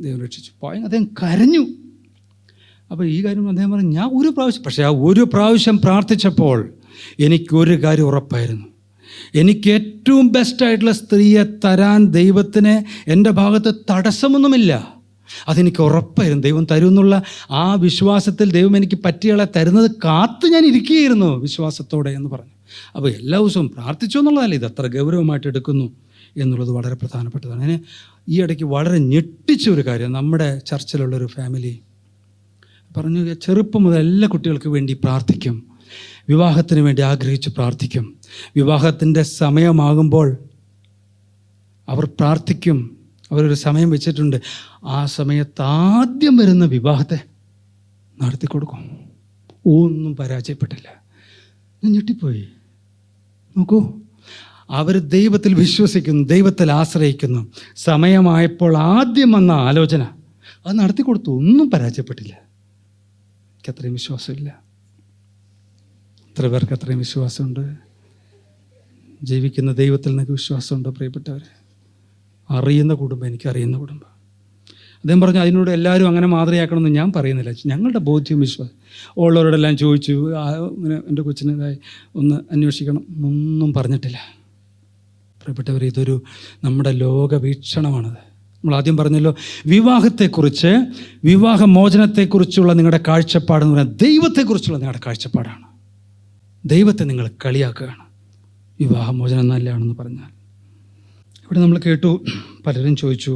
ദൈവം രക്ഷിച്ചു. അദ്ദേഹം കരഞ്ഞു. അപ്പോൾ ഈ കാര്യം അദ്ദേഹം പറഞ്ഞു, ഞാൻ ഒരു പ്രാവശ്യം, പക്ഷേ ആ ഒരു പ്രാവശ്യം പ്രാർത്ഥിച്ചപ്പോൾ എനിക്കൊരു കാര്യം ഉറപ്പായിരുന്നു. എനിക്ക് ഏറ്റവും ബെസ്റ്റായിട്ടുള്ള സ്ത്രീയെ തരാൻ ദൈവത്തിന് എൻ്റെ ഭാഗത്ത് തടസ്സമൊന്നുമില്ല. അതെനിക്ക് ഉറപ്പായിരുന്നു. ദൈവം തരുമെന്നുള്ള ആ വിശ്വാസത്തിൽ ദൈവം എനിക്ക് പറ്റിയാളെ തരുന്നത് കാത്ത് ഞാൻ ഇരിക്കുകയായിരുന്നു വിശ്വാസത്തോടെ എന്ന് പറഞ്ഞു. അപ്പോൾ എല്ലാ ദിവസവും പ്രാർത്ഥിച്ചു എന്നുള്ളതല്ല, ഇത് അത്ര ഗൗരവമായിട്ട് എടുക്കുന്നു എന്നുള്ളത് വളരെ പ്രധാനപ്പെട്ടതാണ്. അതിന് ഈ ഇടയ്ക്ക് വളരെ ഞെട്ടിച്ച ഒരു കാര്യം, നമ്മുടെ ചർച്ചിലുള്ളൊരു ഫാമിലി പറഞ്ഞു, ചെറുപ്പം മുതൽ എല്ലാ കുട്ടികൾക്ക് വേണ്ടി പ്രാർത്ഥിക്കും, വിവാഹത്തിന് വേണ്ടി ആഗ്രഹിച്ച് പ്രാർത്ഥിക്കും. വിവാഹത്തിൻ്റെ സമയമാകുമ്പോൾ അവർ പ്രാർത്ഥിക്കും. അവരൊരു സമയം വെച്ചിട്ടുണ്ട്. ആ സമയത്ത് ആദ്യം വരുന്ന വിവാഹത്തെ നടത്തി കൊടുക്കും. ഒന്നും പരാജയപ്പെട്ടില്ല. ഞാൻ ഞെട്ടിപ്പോയി. നോക്കൂ, അവർ ദൈവത്തിൽ വിശ്വസിക്കുന്നു, ദൈവത്തിൽ ആശ്രയിക്കുന്നു. സമയമായപ്പോൾ ആദ്യം വന്ന ആലോചന അത് നടത്തി കൊടുത്തു. ഒന്നും പരാജയപ്പെട്ടില്ല. എനിക്ക് അത്രയും വിശ്വാസമില്ല. എത്ര പേർക്ക് അത്രയും വിശ്വാസമുണ്ട്? ജീവിക്കുന്ന ദൈവത്തിൽ നിന്നൊക്കെ വിശ്വാസമുണ്ടോ പ്രിയപ്പെട്ടവർ? അറിയുന്ന കുടുംബം, എനിക്കറിയുന്ന കുടുംബം. അദ്ദേഹം പറഞ്ഞു, അതിനോട് എല്ലാവരും അങ്ങനെ മാതൃകയാക്കണമെന്ന് ഞാൻ പറയുന്നില്ല. ഞങ്ങളുടെ ബോധ്യം, വിശ്വാസം ഉള്ളവരോടെല്ലാം ചോദിച്ചു, ഇങ്ങനെ എൻ്റെ കൊച്ചിനെ ഒന്ന് അന്വേഷിക്കണം, ഒന്നും പറഞ്ഞിട്ടില്ല. പ്രിയപ്പെട്ടവർ, ഇതൊരു നമ്മുടെ ലോകവീക്ഷണമാണത്. നമ്മൾ ആദ്യം പറഞ്ഞല്ലോ, വിവാഹത്തെക്കുറിച്ച്, വിവാഹമോചനത്തെക്കുറിച്ചുള്ള നിങ്ങളുടെ കാഴ്ചപ്പാടെന്ന് പറഞ്ഞാൽ ദൈവത്തെക്കുറിച്ചുള്ള നിങ്ങളുടെ കാഴ്ചപ്പാടാണ്. ദൈവത്തെ നിങ്ങൾ കളിയാക്കുകയാണ് വിവാഹമോചനം നല്ലതാണെന്ന് പറഞ്ഞാൽ. ഇവിടെ നമ്മൾ കേട്ടു, പലരും ചോദിച്ചു,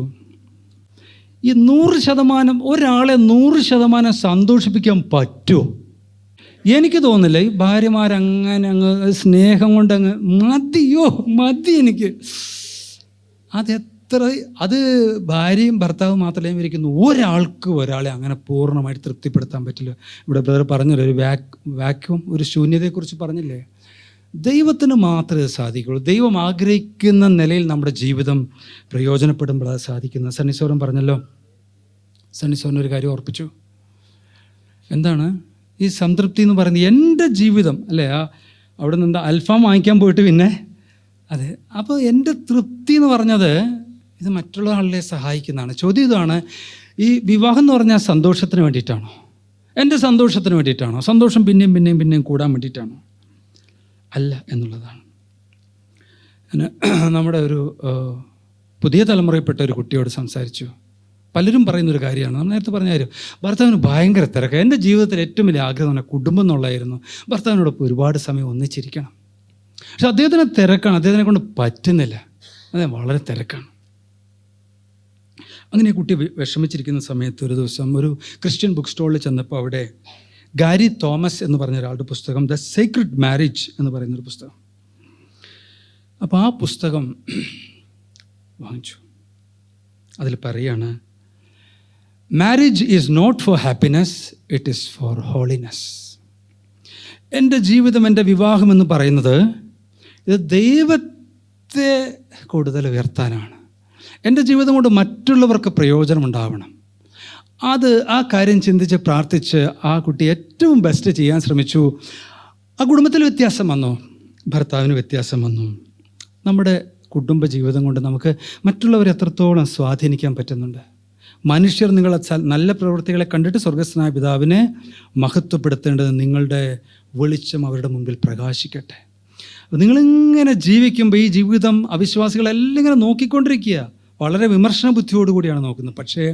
ഈ 100% ഒരാളെ 100% സന്തോഷിപ്പിക്കാൻ പറ്റുമോ? എനിക്ക് തോന്നുന്നില്ല. ഈ ഭാര്യമാരങ്ങനെ അങ്ങ് സ്നേഹം കൊണ്ട് അങ്ങ് മതി എനിക്ക്. അത് ഭാര്യയും ഭർത്താവും മാത്രമേ ഇരിക്കുന്നു. ഒരാളെ അങ്ങനെ പൂർണ്ണമായിട്ട് തൃപ്തിപ്പെടുത്താൻ പറ്റില്ല. ഇവിടെ ബ്രദർ പറഞ്ഞല്ലോ, ഒരു വാക്യൂം, ഒരു ശൂന്യതയെക്കുറിച്ച് പറഞ്ഞില്ലേ. ദൈവത്തിന് മാത്രമേ സാധിക്കുള്ളൂ. ദൈവം ആഗ്രഹിക്കുന്ന നിലയിൽ നമ്മുടെ ജീവിതം പ്രയോജനപ്പെടുമ്പോൾ അത് സാധിക്കുന്നത്. സണ്ണിസോറൻ പറഞ്ഞല്ലോ, സണ്ണിസോറിന് ഒരു കാര്യം ഓർപ്പിച്ചു. എന്താണ് ഈ സംതൃപ്തി എന്ന് പറയുന്നത്? എൻ്റെ ജീവിതം അല്ലേ, അവിടെ നിന്ന് അൽഫാം വാങ്ങിക്കാൻ പോയിട്ട് പിന്നെ അതെ. അപ്പോൾ എൻ്റെ തൃപ്തി എന്ന് പറഞ്ഞത് ഇത് മറ്റുള്ള ആളിനെ സഹായിക്കുന്നതാണ്. ചോദ്യം ഇതാണ്, ഈ വിവാഹം എന്ന് പറഞ്ഞാൽ സന്തോഷത്തിന് വേണ്ടിയിട്ടാണോ? എൻ്റെ സന്തോഷത്തിന് വേണ്ടിയിട്ടാണോ? സന്തോഷം പിന്നെയും കൂടാൻ വേണ്ടിയിട്ടാണോ? അല്ല എന്നുള്ളതാണ്. നമ്മുടെ ഒരു പുതിയ തലമുറയിൽപ്പെട്ട ഒരു കുട്ടിയോട് സംസാരിച്ചു. പലരും പറയുന്നൊരു കാര്യമാണ്, നമ്മൾ നേരത്തെ പറഞ്ഞ കാര്യം. ഭർത്താവിന് ഭയങ്കര തിരക്ക്. എൻ്റെ ജീവിതത്തിൽ ഏറ്റവും വലിയ ആഗ്രഹം തന്നെ കുടുംബം എന്നുള്ളതായിരുന്നു. ഭർത്താവിനോടൊപ്പം ഒരുപാട് സമയം ഒന്നിച്ചിരിക്കണം. പക്ഷെ അദ്ദേഹത്തിന് തിരക്കാണ്, അദ്ദേഹത്തിനെ കൊണ്ട് പറ്റുന്നില്ല. അതെ, വളരെ തിരക്കാണ്. അങ്ങനെ കുട്ടി വിഷമിച്ചിരിക്കുന്ന സമയത്ത് ഒരു ദിവസം ഒരു ക്രിസ്ത്യൻ ബുക്ക് സ്റ്റോളിൽ ചെന്നപ്പോൾ അവിടെ ഗാരി തോമസ് എന്ന് പറഞ്ഞ ഒരാളുടെ പുസ്തകം, ദ സീക്രട്ട് മാരേജ് എന്ന് പറയുന്നൊരു പുസ്തകം. അപ്പോൾ ആ പുസ്തകം വാങ്ങിച്ചു. അതിൽ പറയാണ്, marriage is not for happiness, it is for holiness. എൻ്റെ ജീവിതം, എൻ്റെ വിവാഹം എന്ന് പറയുന്നത് ഇത് ദൈവത്തെ കൂടുതൽ ഉയർത്താനാണ്. എൻ്റെ ജീവിതം കൊണ്ട് മറ്റുള്ളവർക്ക് പ്രയോജനമുണ്ടാവണം. ആ കാര്യം ചിന്തിച്ച് പ്രാർത്ഥിച്ച് ആ കുട്ടി ഏറ്റവും ബെസ്റ്റ് ചെയ്യാൻ ശ്രമിച്ചു. ആ കുടുംബത്തിൽ വ്യത്യാസം വന്നു, ഭർത്താവിന് വ്യത്യാസം വന്നു. നമ്മുടെ കുടുംബ ജീവിതം കൊണ്ട് നമുക്ക് മറ്റുള്ളവരെ എത്രത്തോളം സ്വാധീനിക്കാൻ പറ്റുന്നുണ്ട്. മനുഷ്യർ നിങ്ങളെ നല്ല പ്രവൃത്തികളെ കണ്ടിട്ട് സ്വർഗസ്ഥനായ പിതാവിനെ മഹത്വപ്പെടുത്തേണ്ടത് നിങ്ങളുടെ വെളിച്ചം അവരുടെ മുമ്പിൽ പ്രകാശിക്കട്ടെ. നിങ്ങളിങ്ങനെ ജീവിക്കുമ്പോൾ ഈ ജീവിതം അവിശ്വാസികളെല്ലാം ഇങ്ങനെ നോക്കിക്കൊണ്ടിരിക്കുക, വളരെ വിമർശന ബുദ്ധിയോടുകൂടിയാണ് നോക്കുന്നത്. പക്ഷേ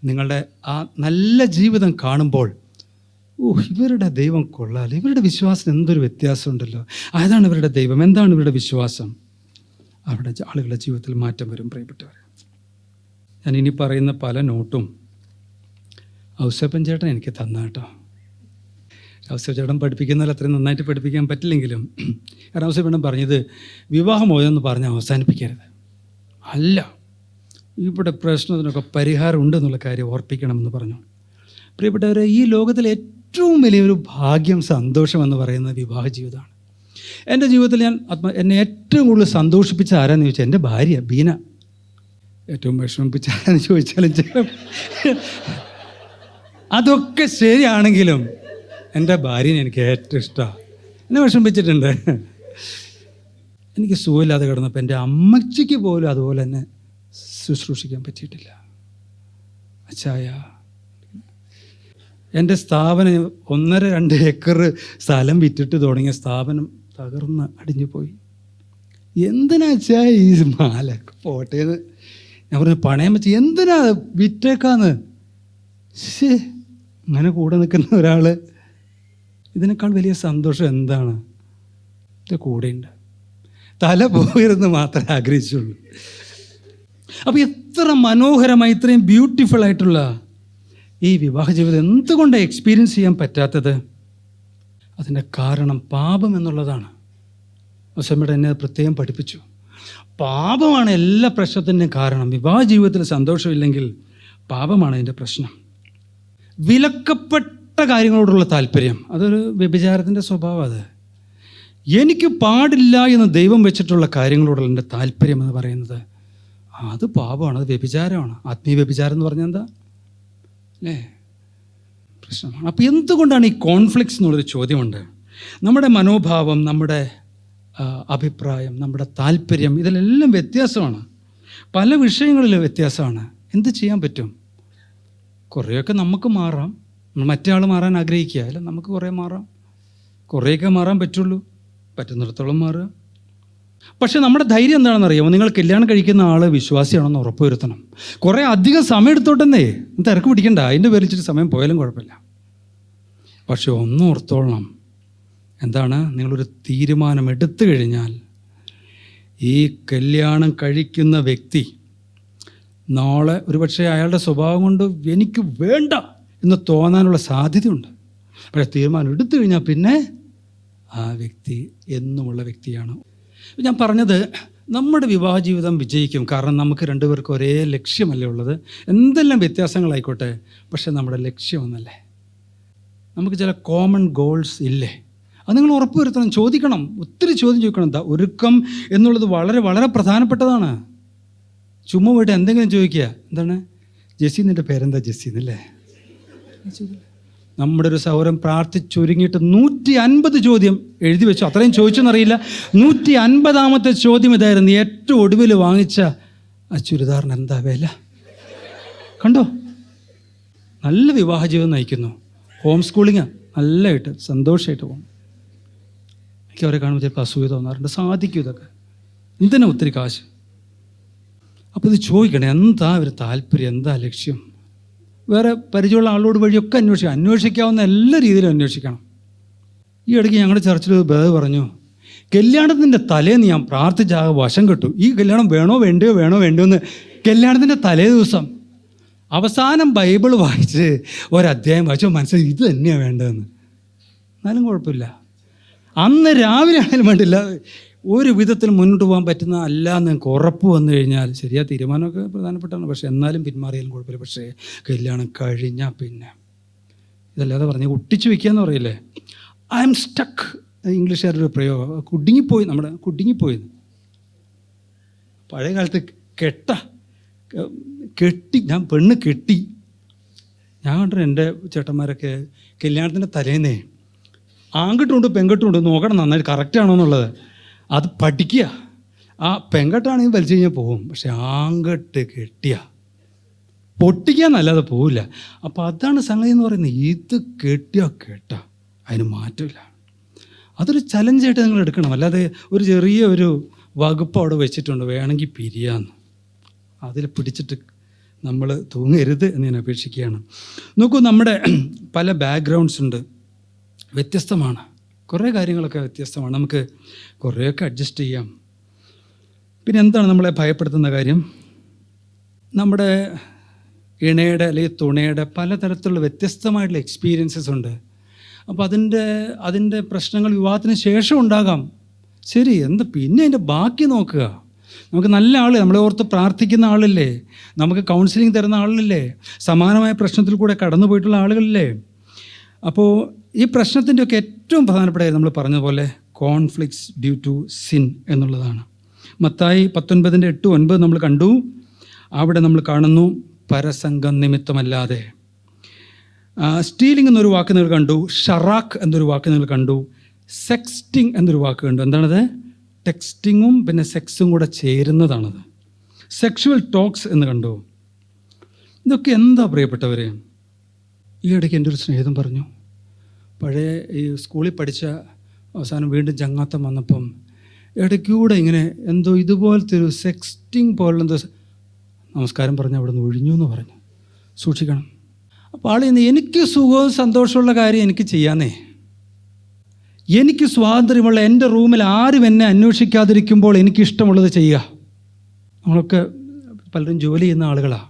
നിങ്ങളുടെ ആ നല്ല ജീവിതം കാണുമ്പോൾ, ഇവരുടെ ദൈവം കൊള്ളാൽ, ഇവരുടെ വിശ്വാസം എന്തൊരു വ്യത്യാസമുണ്ടല്ലോ, അതാണ് ഇവരുടെ ദൈവം, എന്താണ് ഇവരുടെ വിശ്വാസം. അവിടെ ആളുകളുടെ ജീവിതത്തിൽ മാറ്റം വരും. പ്രിയപ്പെട്ടവർ, ഞാൻ ഇനി പറയുന്ന പല നോട്ടും ഔസേപ്പൻ ചേട്ടൻ എനിക്ക് തന്ന കേട്ടോ. ഔസേപ്പൻ ചേട്ടൻ പഠിപ്പിക്കുന്നതിൽ അത്രയും നന്നായിട്ട് പഠിപ്പിക്കാൻ പറ്റില്ലെങ്കിലും, കാരണം ഔസേപ്പൻ പറഞ്ഞത് വിവാഹമോയെന്ന് പറഞ്ഞ് അവസാനിപ്പിക്കരുത്. അല്ല, ഇവിടെ പ്രശ്നത്തിനൊക്കെ പരിഹാരം ഉണ്ടെന്നുള്ള കാര്യം ഓർപ്പിക്കണമെന്ന് പറഞ്ഞു. പ്രിയപ്പെട്ടവരെ, ഈ ലോകത്തിലെ ഏറ്റവും വലിയൊരു ഭാഗ്യം, സന്തോഷം എന്ന് പറയുന്നത് വിവാഹ ജീവിതമാണ്. എൻ്റെ ജീവിതത്തിൽ എന്നെ ഏറ്റവും കൂടുതൽ സന്തോഷിപ്പിച്ച ആരാന്ന് ചോദിച്ചാൽ എൻ്റെ ഭാര്യ ബീന. ഏറ്റവും വിഷമിപ്പിച്ച ആരാന്ന് ചോദിച്ചാലും അതൊക്കെ ശരിയാണെങ്കിലും എൻ്റെ ഭാര്യനെ എനിക്ക് ഏറ്റവും ഇഷ്ടമാണ്. എന്നെ വിഷമിപ്പിച്ചിട്ടുണ്ട്. എനിക്ക് സുഖമില്ലാതെ കിടന്നപ്പോൾ എൻ്റെ അമ്മച്ചിക്ക് പോലും അതുപോലെ തന്നെ ശുശ്രൂഷിക്കാൻ പറ്റിയിട്ടില്ല. അച്ചായ, എൻ്റെ സ്ഥാപനം 1.5 ഏക്കർ സ്ഥലം വിറ്റിട്ട് തുടങ്ങിയ സ്ഥാപനം തകർന്ന് അടിഞ്ഞു പോയി. എന്തിനാ അച്ചായ ഈ മാല പോട്ടേന്ന് ഞാൻ പറഞ്ഞു, പണയം വെച്ച് എന്തിനാ വിറ്റേക്കാന്ന്. അങ്ങനെ കൂടെ നിൽക്കുന്ന ഒരാൾ, ഇതിനേക്കാൾ വലിയ സന്തോഷം എന്താണ്? ഇത് കൂടെയുണ്ട്. തല പോയിരുന്ന് മാത്രമേ ആഗ്രഹിച്ചുള്ളൂ. അപ്പോൾ എത്ര മനോഹരമായി, ഇത്രയും ബ്യൂട്ടിഫുൾ ആയിട്ടുള്ള ഈ വിവാഹ ജീവിതം എന്തുകൊണ്ടാണ് എക്സ്പീരിയൻസ് ചെയ്യാൻ പറ്റാത്തത്? അതിൻ്റെ കാരണം പാപം എന്നുള്ളതാണ്. അസമ്മയുടെ എന്നെ പ്രത്യേകം പഠിപ്പിച്ചു. പാപമാണ് എല്ലാ പ്രശ്നത്തിൻ്റെയും കാരണം. വിവാഹ ജീവിതത്തിൽ സന്തോഷമില്ലെങ്കിൽ പാപമാണ് അതിൻ്റെ പ്രശ്നം. വിലക്കപ്പെട്ട കാര്യങ്ങളോടുള്ള താല്പര്യം, അതൊരു വ്യഭിചാരത്തിൻ്റെ സ്വഭാവം. അത് എനിക്ക് പാടില്ല എന്ന് ദൈവം വെച്ചിട്ടുള്ള കാര്യങ്ങളോടുള്ള എൻ്റെ താല്പര്യം എന്ന് പറയുന്നത് അത് പാപമാണ്, അത് വ്യഭിചാരമാണ്. ആത്മീയ വ്യഭിചാരം എന്ന് പറഞ്ഞാൽ എന്താ അല്ലേ? പ്രശ്നമാണ്. അപ്പോൾ എന്തുകൊണ്ടാണ് ഈ കോൺഫ്ലിക്ട്സ് എന്നുള്ളൊരു ചോദ്യമുണ്ട്. നമ്മുടെ മനോഭാവം, നമ്മുടെ അഭിപ്രായം, നമ്മുടെ താല്പര്യം, ഇതിലെല്ലാം വ്യത്യാസമാണ്. പല വിഷയങ്ങളിലും വ്യത്യാസമാണ്. എന്ത് ചെയ്യാൻ പറ്റും? കുറേയൊക്കെ നമുക്ക് മാറാം. മറ്റേ ആൾ മാറാൻ ആഗ്രഹിക്കുക, അല്ല, നമുക്ക് കുറേ മാറാം. കുറേയൊക്കെ മാറാൻ പറ്റുള്ളൂ, പറ്റുന്നിടത്തോളം മാറുക. പക്ഷെ നമ്മുടെ ധൈര്യം എന്താണെന്ന് അറിയാമോ? നിങ്ങൾ കല്യാണം കഴിക്കുന്ന ആൾ വിശ്വാസിയാണെന്ന് ഉറപ്പുവരുത്തണം. കുറേ അധികം സമയം എടുത്തോട്ടെന്നേ, തിരക്ക് പിടിക്കണ്ട, അതിൻ്റെ പേരിച്ചിട്ട് സമയം പോയാലും കുഴപ്പമില്ല. പക്ഷെ ഒന്നും ഓർത്തോളണം, എന്താണ്? നിങ്ങളൊരു തീരുമാനം എടുത്തു കഴിഞ്ഞാൽ ഈ കല്യാണം കഴിക്കുന്ന വ്യക്തി നാളെ ഒരുപക്ഷെ അയാളുടെ സ്വഭാവം കൊണ്ട് എനിക്ക് വേണ്ട എന്ന് തോന്നാനുള്ള സാധ്യതയുണ്ട്. പക്ഷേ തീരുമാനം എടുത്തു കഴിഞ്ഞാൽ പിന്നെ ആ വ്യക്തി എന്നുമുള്ള വ്യക്തിയാണ്. ഞാൻ പറഞ്ഞത്, നമ്മുടെ വിവാഹ ജീവിതം വിജയിക്കും. കാരണം നമുക്ക് രണ്ടുപേർക്കും ഒരേ ലക്ഷ്യമല്ലേ ഉള്ളത്. എന്തെല്ലാം വ്യത്യാസങ്ങളായിക്കോട്ടെ, പക്ഷേ നമ്മുടെ ലക്ഷ്യം ഒന്നല്ലേ. നമുക്ക് ചില കോമൺ ഗോൾസ് ഇല്ലേ? അത് നിങ്ങൾ ഉറപ്പുവരുത്തണം, ചോദിക്കണം, ഒത്തിരി ചോദ്യം ചോദിക്കണം. ഒരുക്കം എന്നുള്ളത് വളരെ വളരെ പ്രധാനപ്പെട്ടതാണ്. ചുമ്മാ പോയിട്ട് എന്തെങ്കിലും ചോദിക്കുക, എന്താണ് ജെസ്സി, നിൻ്റെ പേരെന്താ ജെസ്സി എന്നല്ലേ? നമ്മുടെ ഒരു സൗരം പ്രാർത്ഥിച്ചൊരുങ്ങിയിട്ട് 150 ചോദ്യം എഴുതി വെച്ചു. അത്രയും ചോദിച്ചെന്നറിയില്ല. 150ാമത്തെ ചോദ്യം ഇതായിരുന്നു, ഏറ്റവും ഒടുവിൽ വാങ്ങിച്ച ആ ചുരിദാറിന് എന്താ വില? കണ്ടോ? നല്ല വിവാഹ ജീവിതം നയിക്കുന്നു. ഹോം സ്കൂളിങ് നല്ലതായിട്ട് സന്തോഷമായിട്ട് പോകും. എനിക്ക് അവരെ കാണുമ്പോൾ ചിലപ്പോൾ അസൂയ തോന്നാറുണ്ട്. സാധിക്കും ഇതൊക്കെ, എന്തിനാ ഒത്തിരി കാശ്? അപ്പോൾ ഇത് ചോദിക്കണേ, എന്താ ഒരു താല്പര്യം, എന്താ ലക്ഷ്യം? വേറെ പരിചയമുള്ള ആളോട് വഴിയൊക്കെ അന്വേഷിക്കാവുന്ന എല്ലാ രീതിയിലും അന്വേഷിക്കണം. ഈ ഇടയ്ക്ക് ഞങ്ങളുടെ ചർച്ചിൽ ബേദ് പറഞ്ഞു, കല്യാണത്തിൻ്റെ തലേന്ന് ഞാൻ പ്രാർത്ഥിച്ചാകെ വശം കെട്ടു. ഈ കല്യാണം വേണോ വേണ്ടയോ എന്ന് കല്യാണത്തിൻ്റെ തലേ ദിവസം അവസാനം ബൈബിൾ വായിച്ച് ഒരധ്യായം വായിച്ചോ മനസ്സിലായി ഇത് തന്നെയാണ് വേണ്ടതെന്ന്. എന്നാലും കുഴപ്പമില്ല, അന്ന് രാവിലെ ആണെങ്കിലും വേണ്ടില്ല, ഒരു വിധത്തിൽ മുന്നോട്ട് പോകാൻ പറ്റുന്ന അല്ല എന്ന് നിങ്ങൾക്ക് ഉറപ്പ് വന്നു കഴിഞ്ഞാൽ, ശരിയാ തീരുമാനമൊക്കെ പ്രധാനപ്പെട്ടാണ്, പക്ഷേ എന്നാലും പിന്മാറിയാലും കുഴപ്പമില്ല. പക്ഷേ കല്യാണം കഴിഞ്ഞാൽ പിന്നെ ഇതല്ലാതെ പറഞ്ഞ് ഒട്ടിച്ച് വയ്ക്കുക എന്ന് പറയില്ലേ, ഐ എം സ്റ്റക്ക്, ഇംഗ്ലീഷുകാരുടെ പ്രയോഗം, കുടുങ്ങിപ്പോയി. പഴയ കാലത്ത് കെട്ടി ഞാൻ പെണ്ണ് കെട്ടി. ഞാൻ കണ്ടു എൻ്റെ ചേട്ടന്മാരൊക്കെ കല്യാണത്തിൻ്റെ തലേന്നേ ആൺകെട്ടുമുണ്ട് പെൺകെട്ടുമുണ്ട് നോക്കണം നന്നായിട്ട് കറക്റ്റാണോ എന്നുള്ളത്. അത് പഠിക്കുക. ആ പെൺകെട്ടാണെങ്കിൽ വലിച്ചു കഴിഞ്ഞാൽ പോകും, പക്ഷെ ആൺകെട്ട് കെട്ടിയ പൊട്ടിക്കാന്നല്ലാതെ പോവില്ല. അപ്പോൾ അതാണ് സംഗതി എന്ന് പറയുന്നത്. ഇത് കേട്ട അതിന് മാറ്റമില്ല. അതൊരു ചലഞ്ചായിട്ട് നിങ്ങൾ എടുക്കണം. അല്ലാതെ ഒരു ചെറിയ വകുപ്പ് അവിടെ വെച്ചിട്ടുണ്ട്, വേണമെങ്കിൽ പിരിയാന്ന്, അതിൽ പിടിച്ചിട്ട് നമ്മൾ തൂങ്ങരുത് എന്ന് ഞാൻ അപേക്ഷിക്കുകയാണ്. നോക്കൂ, നമ്മുടെ പല ബാക്ക്ഗ്രൗണ്ട്സ് ഉണ്ട്, വ്യത്യസ്തമാണ്. കുറേ കാര്യങ്ങളൊക്കെ വ്യത്യസ്തമാണ്. നമുക്ക് കുറേയൊക്കെ അഡ്ജസ്റ്റ് ചെയ്യാം. പിന്നെ എന്താണ് നമ്മളെ ഭയപ്പെടുത്തുന്ന കാര്യം? നമ്മുടെ ഇണയുടെ അല്ലെങ്കിൽ തുണയുടെ പലതരത്തിലുള്ള വ്യത്യസ്തമായിട്ടുള്ള എക്സ്പീരിയൻസസ് ഉണ്ട്. അപ്പോൾ അതിൻ്റെ പ്രശ്നങ്ങൾ വിവാഹത്തിന് ശേഷം ഉണ്ടാകാം. ശരി, പിന്നെ അതിൻ്റെ ബാക്കി നോക്കുക. നമുക്ക് നല്ല ആൾ, നമ്മളെ ഓർത്ത് പ്രാർത്ഥിക്കുന്ന ആളില്ലേ, നമുക്ക് കൗൺസിലിംഗ് തരുന്ന ആളില്ലേ, സമാനമായ പ്രശ്നത്തിൽ കൂടെ കടന്നു പോയിട്ടുള്ള ആളുകളില്ലേ. അപ്പോൾ ഈ പ്രശ്നത്തിൻ്റെയൊക്കെ ഏറ്റവും പ്രധാനപ്പെട്ട കാര്യം നമ്മൾ പറഞ്ഞതുപോലെ കോൺഫ്ലിക്ട്സ് ഡ്യൂ ടു സിൻ എന്നുള്ളതാണ്. മത്തായി 19:8-9 നമ്മൾ കണ്ടു. അവിടെ നമ്മൾ കാണുന്നു, പരസംഗം നിമിത്തമല്ലാതെ. സ്റ്റീലിംഗ് എന്നൊരു വാക്ക് നിങ്ങൾ കണ്ടു, ഷറാക്ക് എന്നൊരു വാക്ക് നിങ്ങൾ കണ്ടു, സെക്സ്റ്റിംഗ് എന്നൊരു വാക്ക് കണ്ടു. എന്താണത്? ടെക്സ്റ്റിങ്ങും പിന്നെ സെക്സും കൂടെ ചേരുന്നതാണത്. സെക്ഷുവൽ ടോക്സ് എന്ന് കണ്ടു. ഇതൊക്കെ എന്താ പ്രിയപ്പെട്ടവരെ? ഈ ഇടയ്ക്ക് എൻ്റെ ഒരു സ്നേഹിതൻ പറഞ്ഞു, പഴയ ഈ സ്കൂളിൽ പഠിച്ച അവസാനം വീണ്ടും ചങ്ങാത്തം വന്നപ്പം ഇടയ്ക്കൂടെ ഇങ്ങനെ എന്തോ ഇതുപോലത്തെ ഒരു സെക്സ്റ്റിംഗ് പോലെന്തോ നമസ്കാരം പറഞ്ഞ് അവിടെ നിന്ന് ഒഴിഞ്ഞു എന്ന് പറഞ്ഞു. സൂക്ഷിക്കണം. അപ്പോൾ ആൾ എനിക്ക് സുഖവും സന്തോഷമുള്ള കാര്യം എനിക്ക് ചെയ്യാന്നേ, എനിക്ക് സ്വാതന്ത്ര്യമുള്ള എൻ്റെ റൂമിൽ ആരും എന്നെ അന്വേഷിക്കാതിരിക്കുമ്പോൾ എനിക്കിഷ്ടമുള്ളത് ചെയ്യുക. നമ്മളൊക്കെ പലരും ജോലി ചെയ്യുന്ന ആളുകളാണ്.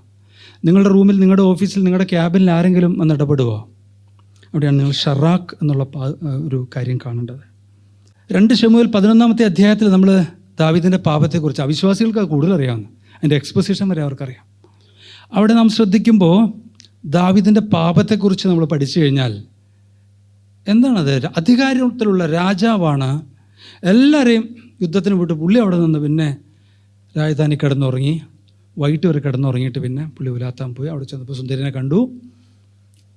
നിങ്ങളുടെ റൂമിൽ, നിങ്ങളുടെ ഓഫീസിൽ, നിങ്ങളുടെ ക്യാബിനിൽ ആരെങ്കിലും വന്ന് ഇടപെടുമോ? അവിടെയാണ് നിങ്ങൾ ഷറാക്ക് എന്നുള്ള ഒരു കാര്യം കാണേണ്ടത്. 2 ശമൂവേൽ 11-ാമത്തെ അധ്യായത്തിൽ നമ്മൾ ദാവീദിൻ്റെ പാപത്തെക്കുറിച്ച്, അവിശ്വാസികൾക്ക് അത് കൂടുതൽ അറിയാവുന്ന, അതിൻ്റെ എക്സ്പോസിഷൻ വരെ അവർക്കറിയാം. അവിടെ നാം ശ്രദ്ധിക്കുമ്പോൾ ദാവീദിൻ്റെ പാപത്തെക്കുറിച്ച് നമ്മൾ പഠിച്ചു കഴിഞ്ഞാൽ എന്താണത്? അധികാരത്തിലുള്ള രാജാവാണ്, എല്ലാവരെയും യുദ്ധത്തിന് വിട്ട് പുള്ളി അവിടെ നിന്ന് പിന്നെ രാജധാനി കിടന്നുറങ്ങി, വൈകിട്ട് വരെ കിടന്നുറങ്ങിയിട്ട് പിന്നെ പുള്ളി ഉലാത്താൻ പോയി. അവിടെ ചെന്നപ്പോൾ സുന്ദരിനെ കണ്ടു,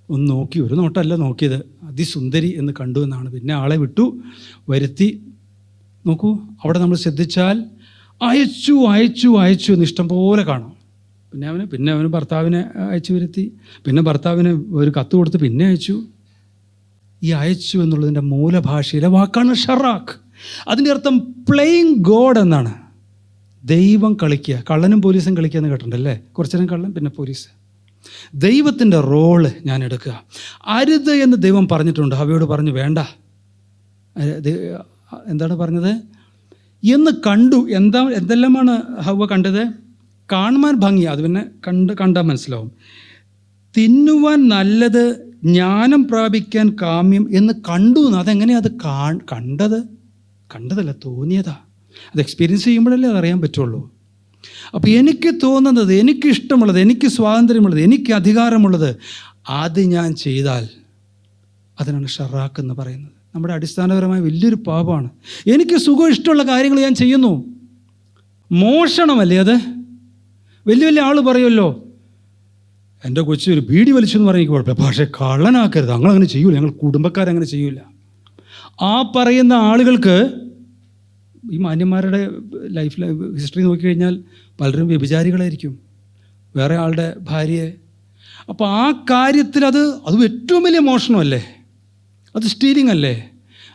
ഒന്ന് നോക്കി, ഒരു നോട്ടമല്ല നോക്കിയത്, അതിസുന്ദരി എന്ന് കണ്ടു എന്നാണ്. പിന്നെ ആളെ വിട്ടു വരുത്തി. നോക്കൂ, അവിടെ നമ്മൾ ശ്രദ്ധിച്ചാൽ അയച്ചു എന്ന് ഇഷ്ടം പോലെ കാണാം. പിന്നെ അവന് ഭർത്താവിനെ അയച്ചു വരുത്തി, പിന്നെ ഭർത്താവിന് ഒരു കത്ത് കൊടുത്ത് പിന്നെ അയച്ചു. ഈ അയച്ചു എന്നുള്ളതിൻ്റെ മൂലഭാഷയിലെ വാക്കാണ് ഷറാക്ക്. അതിൻ്റെ അർത്ഥം പ്ലേയിങ് ഗോഡ് എന്നാണ്. ദൈവം കളിക്കുക. കള്ളനും പോലീസും കളിക്കുക എന്ന് കേട്ടിട്ടുണ്ടല്ലേ? കുറച്ചു നേരം കള്ളൻ, പിന്നെ പോലീസ്. ദൈവത്തിൻ്റെ റോള് ഞാൻ എടുക്കുക. അരുത് എന്ന് ദൈവം പറഞ്ഞിട്ടുണ്ട്. ഹവ്വയോട് പറഞ്ഞു വേണ്ട. എന്താണ് പറഞ്ഞത്? എന്ന് കണ്ടു. എന്തെല്ലാമാണ് ഹവ്വ കണ്ടത്? കാണുവാൻ ഭംഗി, അത് പിന്നെ കണ്ടാൽ മനസ്സിലാവും. തിന്നുവാൻ നല്ലത്, ജ്ഞാനം പ്രാപിക്കാൻ കാമ്യം എന്ന് കണ്ടു. അതെങ്ങനെയാണ് അത് കണ്ടതല്ല, തോന്നിയതാ. അത് എക്സ്പീരിയൻസ് ചെയ്യുമ്പോഴല്ലേ അതറിയാൻ പറ്റുള്ളൂ. അപ്പോൾ എനിക്ക് തോന്നുന്നത്, എനിക്ക് ഇഷ്ടമുള്ളത്, എനിക്ക് സ്വാതന്ത്ര്യമുള്ളത്, എനിക്ക് അധികാരമുള്ളത്, അത് ഞാൻ ചെയ്താൽ അതിനാണ് ഷറാക്ക് എന്ന് പറയുന്നത്. നമ്മുടെ അടിസ്ഥാനപരമായ വലിയൊരു പാപമാണ്. എനിക്ക് സുഖം ഇഷ്ടമുള്ള കാര്യങ്ങൾ ഞാൻ ചെയ്യുന്നു. മോഷണമല്ലേ അത്? വലിയ വലിയ ആൾ പറയുമല്ലോ, എൻ്റെ കൊച്ചു ഒരു ബീഡി വലിച്ചെന്ന് പറയാൻ എനിക്ക് കുഴപ്പമില്ല, പക്ഷേ കള്ളനാക്കരുത്, ഞങ്ങളങ്ങനെ ചെയ്യൂല, ഞങ്ങൾ കുടുംബക്കാരങ്ങനെ ചെയ്യൂല. ആ പറയുന്ന ആളുകൾക്ക് ഈ മാന്യന്മാരുടെ ലൈഫ് ഹിസ്റ്ററി നോക്കിക്കഴിഞ്ഞാൽ പലരും വ്യഭിചാരികളായിരിക്കും, വേറെ ആളുടെ ഭാര്യയെ. അപ്പോൾ ആ കാര്യത്തിൽ അത് ഏറ്റവും വലിയ മോഷണമല്ലേ, അത് സ്റ്റീലിംഗ് അല്ലേ.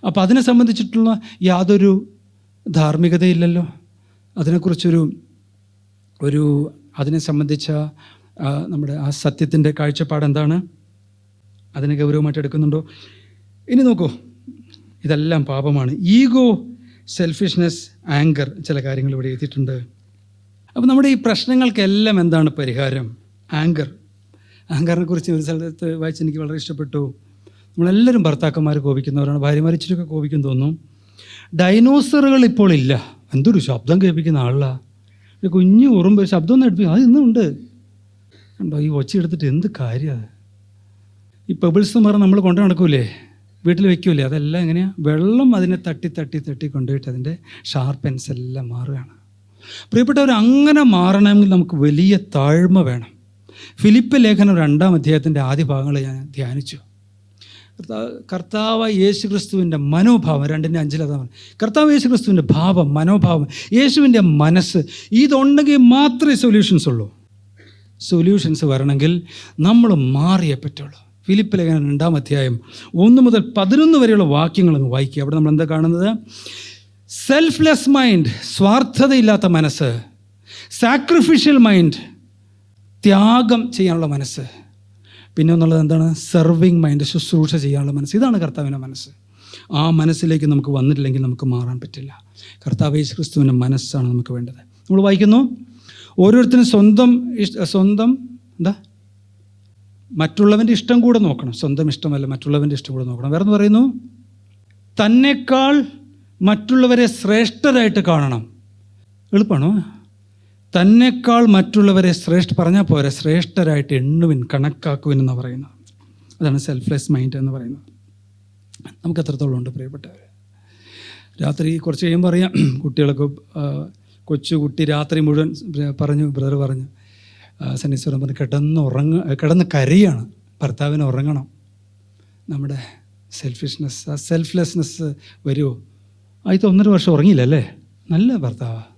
അപ്പോൾ അതിനെ സംബന്ധിച്ചിട്ടുള്ള യാതൊരു ധാർമ്മികതയില്ലല്ലോ. അതിനെക്കുറിച്ചൊരു അതിനെ സംബന്ധിച്ച നമ്മുടെ ആ സത്യത്തിൻ്റെ കാഴ്ചപ്പാട് എന്താണ്? അതിനെ ഗൗരവമായിട്ട് എടുക്കുന്നുണ്ടോ? ഇനി നോക്കൂ, ഇതെല്ലാം പാപമാണ്. ഈഗോ, സെൽഫിഷ്നെസ്, ആങ്കർ, ചില കാര്യങ്ങൾ ഇവിടെ എഴുതിയിട്ടുണ്ട്. അപ്പോൾ നമ്മുടെ ഈ പ്രശ്നങ്ങൾക്കെല്ലാം എന്താണ് പരിഹാരം? ആങ്കറിനെ കുറിച്ച് ഒരു സ്ഥലത്ത് വായിച്ച് എനിക്ക് വളരെ ഇഷ്ടപ്പെട്ടു. നമ്മളെല്ലാവരും ഭർത്താക്കന്മാർ കോപിക്കുന്നവരാണ്, ഭാര്യമാർ ഇച്ചിരിയൊക്കെ കോപിക്കും തോന്നും. ഡൈനോസറുകൾ ഇപ്പോൾ ഇല്ല. എന്തൊരു ശബ്ദം കേൾപ്പിക്കുന്ന ആളാണ്, കുഞ്ഞു ഉറുമ്പ് ശബ്ദം ഒന്നും എടുപ്പിക്കും, അത് ഇന്നുണ്ട്. കണ്ടോ ഈ ഒച്ച എടുത്തിട്ട് എന്ത് കാര്യമാണ്? ഈ പെബിൾസ് എന്ന് പറഞ്ഞാൽ നമ്മൾ കൊണ്ടു നടക്കൂലേ, വീട്ടിൽ വയ്ക്കൂലേ, അതെല്ലാം എങ്ങനെയാണ്? വെള്ളം അതിനെ തട്ടി കൊണ്ടുപോയിട്ട് അതിൻ്റെ ഷാർപ്പൻസ് എല്ലാം മാറുകയാണ്. പ്രിയപ്പെട്ടവർ, അങ്ങനെ മാറണമെങ്കിൽ നമുക്ക് വലിയ താഴ്മ വേണം. ഫിലിപ്പ് ലേഖനം 2-ാം അധ്യായത്തിൻ്റെ ആദ്യ ഭാഗങ്ങൾ ഞാൻ ധ്യാനിച്ചു. കർത്താവ് യേശുക്രിസ്തുവിൻ്റെ മനോഭാവം, 2:5 അതാണ്. കർത്താവ് യേശുക്രിസ്തുവിൻ്റെ ഭാവം, മനോഭാവം, യേശുവിൻ്റെ മനസ്സ്, ഇതുണ്ടെങ്കിൽ മാത്രമേ സൊല്യൂഷൻസ് ഉള്ളൂ. സൊല്യൂഷൻസ് വരണമെങ്കിൽ നമ്മൾ മാറിയേ പറ്റുള്ളൂ. ഫിലിപ്പ് ലേഖനം 2-ാം അധ്യായം 1 മുതൽ 11 വരെയുള്ള വാക്യങ്ങളൊന്ന് വായിക്കുക. അവിടെ നമ്മൾ എന്താ കാണുന്നത്? സെൽഫ്ലെസ് മൈൻഡ്, സ്വാർത്ഥതയില്ലാത്ത മനസ്സ്. സാക്രിഫിഷ്യൽ മൈൻഡ്, ത്യാഗം ചെയ്യാനുള്ള മനസ്സ്. പിന്നെ ഒന്നുള്ളത് എന്താണ്? സെർവിങ് മൈൻഡ്, ശുശ്രൂഷ ചെയ്യാനുള്ള മനസ്സ്. ഇതാണ് കർത്താവിൻ്റെ മനസ്സ്. ആ മനസ്സിലേക്ക് നമുക്ക് വന്നിട്ടില്ലെങ്കിൽ നമുക്ക് മാറാൻ പറ്റില്ല. കർത്താവ് യേശു ക്രിസ്തുവിൻ്റെ മനസ്സാണ് നമുക്ക് വേണ്ടത്. നമ്മൾ വായിക്കുന്നു, ഓരോരുത്തരും സ്വന്തം മറ്റുള്ളവൻ്റെ ഇഷ്ടം കൂടെ നോക്കണം. സ്വന്തം ഇഷ്ടമല്ല, മറ്റുള്ളവൻ്റെ ഇഷ്ടം കൂടെ നോക്കണം. വേറെ പറയുന്നു, തന്നെക്കാൾ മറ്റുള്ളവരെ ശ്രേഷ്ഠരായിട്ട് കാണണം. എളുപ്പമാണോ? തന്നെക്കാൾ മറ്റുള്ളവരെ പറഞ്ഞാൽ പോരെ, ശ്രേഷ്ഠരായിട്ട് എണ്ണുവിൻ, കണക്കാക്കുവിൻ എന്നാണ് പറയുന്നത്. അതാണ് സെൽഫ്ലെസ് മൈൻഡ് എന്ന് പറയുന്നത്. നമുക്ക് എത്രത്തോളം ഉണ്ട് പ്രിയപ്പെട്ടവർ? രാത്രി കുറച്ച് കഴിയുമ്പോൾ അറിയാം, കുട്ടികളൊക്കെ കൊച്ചുകുട്ടി രാത്രി മുഴുവൻ ബ്രദർ പറഞ്ഞു, സന്നീശ്വരൻ പറഞ്ഞു, കിടന്ന് കരയാണ്, ഭർത്താവിന് ഉറങ്ങണം. നമ്മുടെ സെൽഫിഷ്നെസ്, ആ സെൽഫ്ലെസ്നെസ് വരുമോ? ആദ്യത്തെ 1.5 വർഷം ഉറങ്ങിയില്ലല്ലേ? നല്ല ഭർത്താവാണ്.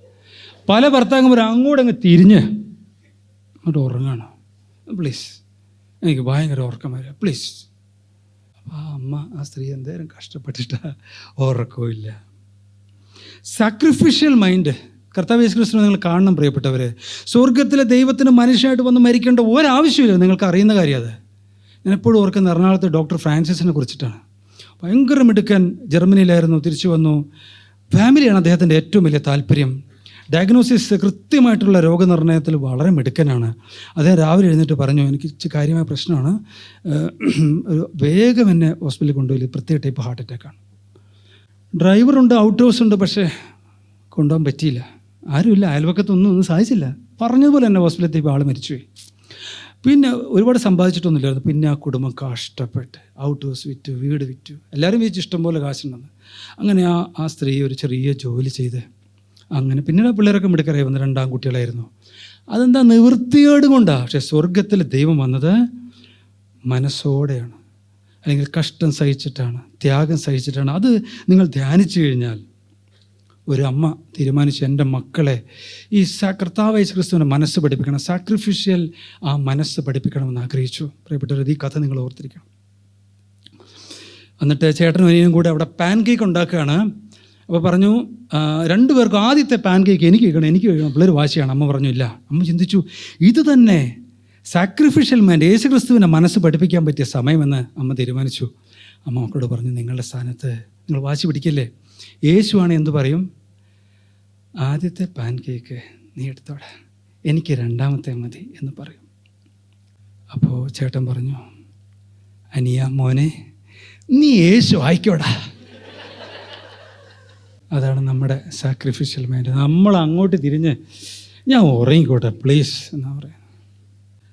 പല ഭർത്താക്കന്മാരും അങ്ങോട്ടങ്ങ് തിരിഞ്ഞ് അങ്ങോട്ട് ഉറങ്ങാണ്. പ്ലീസ്, എനിക്ക് ഭയങ്കര ഉറക്കം വരിക, പ്ലീസ്. അപ്പോൾ ആ സ്ത്രീ എന്തേലും കഷ്ടപ്പെട്ടിട്ട് ഉറക്കവും ഇല്ല. സാക്രിഫിഷ്യൽ മൈൻഡ്, കർത്താവ് യേശു ക്രിസ്തുവിനെ നിങ്ങൾ കാണണം പ്രിയപ്പെട്ടവർ. സ്വർഗത്തിലെ ദൈവത്തിന് മനുഷ്യനായിട്ട് വന്ന് മരിക്കേണ്ട ഒരാവശ്യമില്ല. നിങ്ങൾക്ക് അറിയുന്ന കാര്യം അത്. ഞാൻ എപ്പോഴും ഓർക്കുന്ന എറണാകുളത്ത് ഡോക്ടർ ഫ്രാൻസിസിനെ കുറിച്ചിട്ടാണ്. ഭയങ്കര മിടുക്കൻ, ജർമ്മനിയിലായിരുന്നു, തിരിച്ചു വന്നു. ഫാമിലിയാണ് അദ്ദേഹത്തിൻ്റെ ഏറ്റവും വലിയ താല്പര്യം. ഡയഗ്നോസിസ്, കൃത്യമായിട്ടുള്ള രോഗനിർണയത്തിൽ വളരെ മിടുക്കനാണ്. അദ്ദേഹം രാവിലെ എഴുന്നേറ്റ് പറഞ്ഞു, എനിക്ക് കാര്യമായ പ്രശ്നമാണ്, വേഗം എന്നെ ഹോസ്പിറ്റലിൽ കൊണ്ടുപോയി, പ്രത്യേക ടൈപ്പ് ഹാർട്ട് അറ്റാക്കാണ്. ഡ്രൈവറുണ്ട്, ഔട്ട് ഹൗസ് ഉണ്ട്, പക്ഷേ കൊണ്ടുപോകാൻ പറ്റിയില്ല. ആരുമില്ല, അയൽവക്കത്തൊന്നും സാധിച്ചില്ല. പറഞ്ഞതുപോലെ തന്നെ ഹോസ്പിറ്റലിൽ ഇപ്പോൾ ആൾ മരിച്ചുപോയി. പിന്നെ ഒരുപാട് സമ്പാദിച്ചിട്ടൊന്നുമില്ലായിരുന്നു. പിന്നെ ആ കുടുംബം കഷ്ടപ്പെട്ട് ഔട്ട് ഹൗസ് വിറ്റു, വീട് വിറ്റു. എല്ലാവരും വിറ്റ് ഇഷ്ടംപോലെ കാശുണ്ടെന്ന്. അങ്ങനെ ആ സ്ത്രീ ഒരു ചെറിയ ജോലി ചെയ്ത് അങ്ങനെ പിന്നീട് പിള്ളേരൊക്കെ മിടുക്കരായി വന്ന് 2 ആൺകുട്ടികളായിരുന്നു. അതെന്താ? നിവൃത്തിയോട് കൊണ്ടാണ്. പക്ഷേ സ്വർഗത്തിൽ ദൈവം വന്നത് മനസ്സോടെയാണ്, അല്ലെങ്കിൽ കഷ്ടം സഹിച്ചിട്ടാണ്, ത്യാഗം സഹിച്ചിട്ടാണ്. അത് നിങ്ങൾ ധ്യാനിച്ചു കഴിഞ്ഞാൽ, ഒരു അമ്മ തീരുമാനിച്ചു, എൻ്റെ മക്കളെ ഈ കർത്താവ് യേശു ക്രിസ്തുവിൻ്റെ മനസ്സ് പഠിപ്പിക്കണം, സാക്രിഫിഷ്യൽ ആ മനസ്സ് പഠിപ്പിക്കണമെന്ന് ആഗ്രഹിച്ചു. പ്രിയപ്പെട്ടവർ, ഈ കഥ നിങ്ങൾ ഓർത്തിരിക്കണം. എന്നിട്ട് ചേട്ടനും അനിയനും കൂടെ അവിടെ പാൻ കേക്ക് ഉണ്ടാക്കുകയാണ്. അപ്പോൾ പറഞ്ഞു, 2 പേർക്കും ആദ്യത്തെ പാൻ കേക്ക് എനിക്ക് കഴിക്കണം. പിള്ളേർ വാശിയാണ്. അമ്മ പറഞ്ഞു ഇല്ല. അമ്മ ചിന്തിച്ചു, ഇത് തന്നെ സാക്രിഫിഷ്യൽ മൈൻഡ്, യേശു ക്രിസ്തുവിൻ്റെ മനസ്സ് പഠിപ്പിക്കാൻ പറ്റിയ സമയമെന്ന് അമ്മ തീരുമാനിച്ചു. അമ്മ മക്കളോട് പറഞ്ഞു, നിങ്ങളുടെ സ്ഥാനത്ത് നിങ്ങൾ വാശി പിടിക്കല്ലേ, യേശുവാണ് എന്തു പറയും, ആദ്യത്തെ പാൻ കേക്ക് നീ എടുത്തോടെ, എനിക്ക് രണ്ടാമത്തെ മതി എന്ന് പറയും. അപ്പോൾ ചേട്ടൻ പറഞ്ഞു, അനിയ മോനെ, നീ യേശു ആയിക്കോടാ. അതാണ് നമ്മുടെ സാക്രിഫിഷ്യൽ മൈൻഡ്. നമ്മൾ അങ്ങോട്ട് തിരിഞ്ഞ് ഞാൻ ഉറങ്ങിക്കോട്ടെ പ്ലീസ് എന്നാ പറയുന്നത്.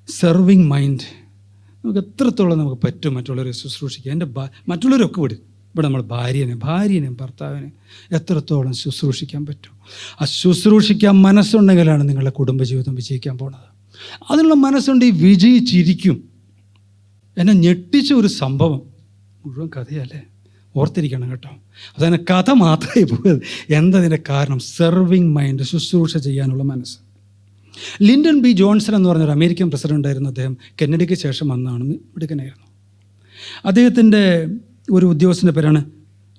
Serving mind. നമുക്ക് എത്രത്തോളം നമുക്ക് പറ്റും മറ്റുള്ളവരെ ശുശ്രൂഷിക്കുക. മറ്റുള്ളവരൊക്കെ ഇവിടെ നമ്മൾ ഭാര്യനെയും ഭർത്താവിനെ എത്രത്തോളം ശുശ്രൂഷിക്കാൻ പറ്റും. ആ ശുശ്രൂഷിക്കാൻ മനസ്സുണ്ടെങ്കിലാണ് നിങ്ങളുടെ കുടുംബജീവിതം വിജയിക്കാൻ പോണത്. അതിനുള്ള മനസ്സുണ്ട്, ഈ വിജയിച്ചിരിക്കും. എന്നെ ഞെട്ടിച്ച ഒരു സംഭവം, മുഴുവൻ കഥയല്ലേ, ഓർത്തിരിക്കണം കേട്ടോ. അതന്നെ കഥ മാത്രമേ പോയത്. എന്തതിൻ്റെ കാരണം? സെർവിങ് മൈൻഡ്, ശുശ്രൂഷ ചെയ്യാനുള്ള മനസ്സ്. ലിൻഡൻ ബി ജോൺസൺ എന്ന് പറഞ്ഞൊരു അമേരിക്കൻ പ്രസിഡൻ്റ് ആയിരുന്നു. അദ്ദേഹം കെന്നഡിക്ക് ശേഷം വന്നാണ്, മിടുക്കനായിരുന്നു. അദ്ദേഹത്തിൻ്റെ ഒരു ഉദ്യോഗസ്ഥൻ്റെ പേരാണ്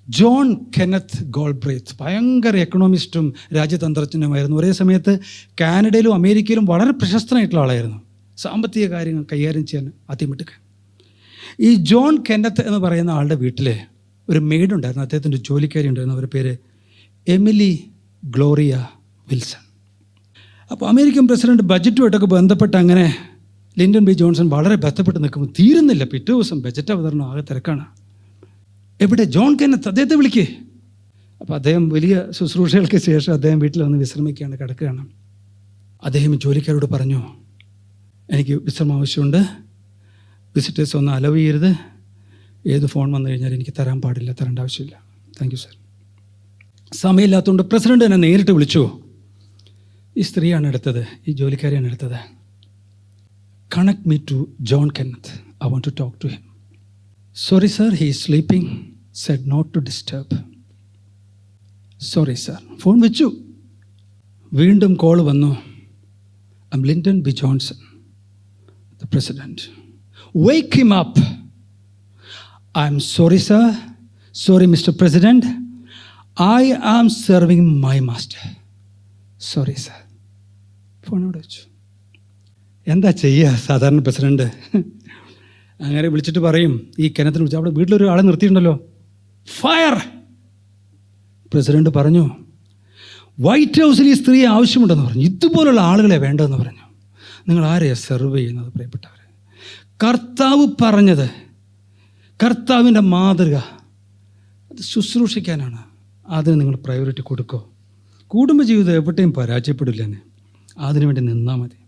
ജോൺ കെന്നത്ത് ഗോൾബ്രേത്ത്. ഭയങ്കര എക്കണോമിസ്റ്റും രാജ്യതന്ത്രജ്ഞനുമായിരുന്നു. ഒരേ സമയത്ത് കാനഡയിലും അമേരിക്കയിലും വളരെ പ്രശസ്തനായിട്ടുള്ള ആളായിരുന്നു. സാമ്പത്തിക കാര്യങ്ങൾ കൈകാര്യം ചെയ്യാൻ അതിമിടുക്കൻ. ഈ ജോൺ കെന്നത്ത് എന്ന് പറയുന്ന ആളുടെ വീട്ടിൽ ഒരു മെയ്ഡുണ്ടായിരുന്നു, അദ്ദേഹത്തിൻ്റെ ജോലിക്കാരി ഉണ്ടായിരുന്നു. അവരുടെ പേര് എമിലി ഗ്ലോറിയ വിൽസൺ. അപ്പോൾ അമേരിക്കൻ പ്രസിഡന്റ് ബജറ്റുമായിട്ടൊക്കെ ബന്ധപ്പെട്ട് അങ്ങനെ ലിൻഡൻ ബി ജോൺസൺ വളരെ ബന്ധപ്പെട്ട് നിൽക്കുമ്പോൾ തീരുന്നില്ല. പിറ്റേ ദിവസം ബജറ്റ് അവതരണം, ആകെ തിരക്കാണ്. എവിടെ ജോൺ കെന്നത്ത്? അദ്ദേഹത്തെ വിളിക്കേ. അപ്പോൾ അദ്ദേഹം വലിയ ശുശ്രൂഷകൾക്ക് ശേഷം അദ്ദേഹം വീട്ടിൽ വന്ന് വിശ്രമിക്കുകയാണ്, കിടക്കുകയാണ്. അദ്ദേഹം ജോലിക്കാരോട് പറഞ്ഞു, എനിക്ക് വിശ്രമം ആവശ്യമുണ്ട്, വിസിറ്റേഴ്സ് ഒന്നും അലവ് ചെയ്യരുത്, ഏത് ഫോൺ വന്നു കഴിഞ്ഞാൽ എനിക്ക് തരേണ്ട ആവശ്യമില്ല. Thank you sir. സമയമില്ലാത്തതുകൊണ്ട് പ്രസിഡന്റ് എന്നെ നേരിട്ട് വിളിച്ചു. ഈ സ്ത്രീയാണ് എടുത്തത്, ഈ ജോലിക്കാരിയാണ് എടുത്തത്. Connect me to John Kenneth, I want to talk to him. Sorry sir, he is sleeping, said not to disturb. Sorry sir. Phone വെച്ചു. വീണ്ടും കോൾ വന്നു. I am Lyndon B Johnson, the president. Wake him up. I'm sorry, sir. Sorry, Mr. President. I am serving my master. Sorry, sir. ഫോണോട് വെച്ചു. എന്താ ചെയ്യുക സാധാരണ president? അങ്ങനെ വിളിച്ചിട്ട് പറയും, ഈ കിണറ്റിന് വിളിച്ചു, അവിടെ വീട്ടിലൊരു ആളെ നിർത്തിയിട്ടുണ്ടല്ലോ, ഫയർ. പ്രസിഡന്റ് പറഞ്ഞു, വൈറ്റ് ഹൗസിൽ ഈ സ്ത്രീയെ ആവശ്യമുണ്ടെന്ന് പറഞ്ഞു, ഇതുപോലുള്ള ആളുകളെ വേണ്ടതെന്ന് പറഞ്ഞു. നിങ്ങൾ ആരെയാണ് സെർവ് ചെയ്യുന്നത് പ്രിയപ്പെട്ടവർ? കർത്താവ് പറഞ്ഞത്, കർത്താവിൻ്റെ മാതൃക, അത് ശുശ്രൂഷിക്കാനാണ്. അതിന് നിങ്ങൾ പ്രയോറിറ്റി കൊടുക്കോ. കുടുംബജീവിതം എവിടെയും പരാജയപ്പെടില്ലെന്ന്, അതിനുവേണ്ടി നിന്നാൽ മതി.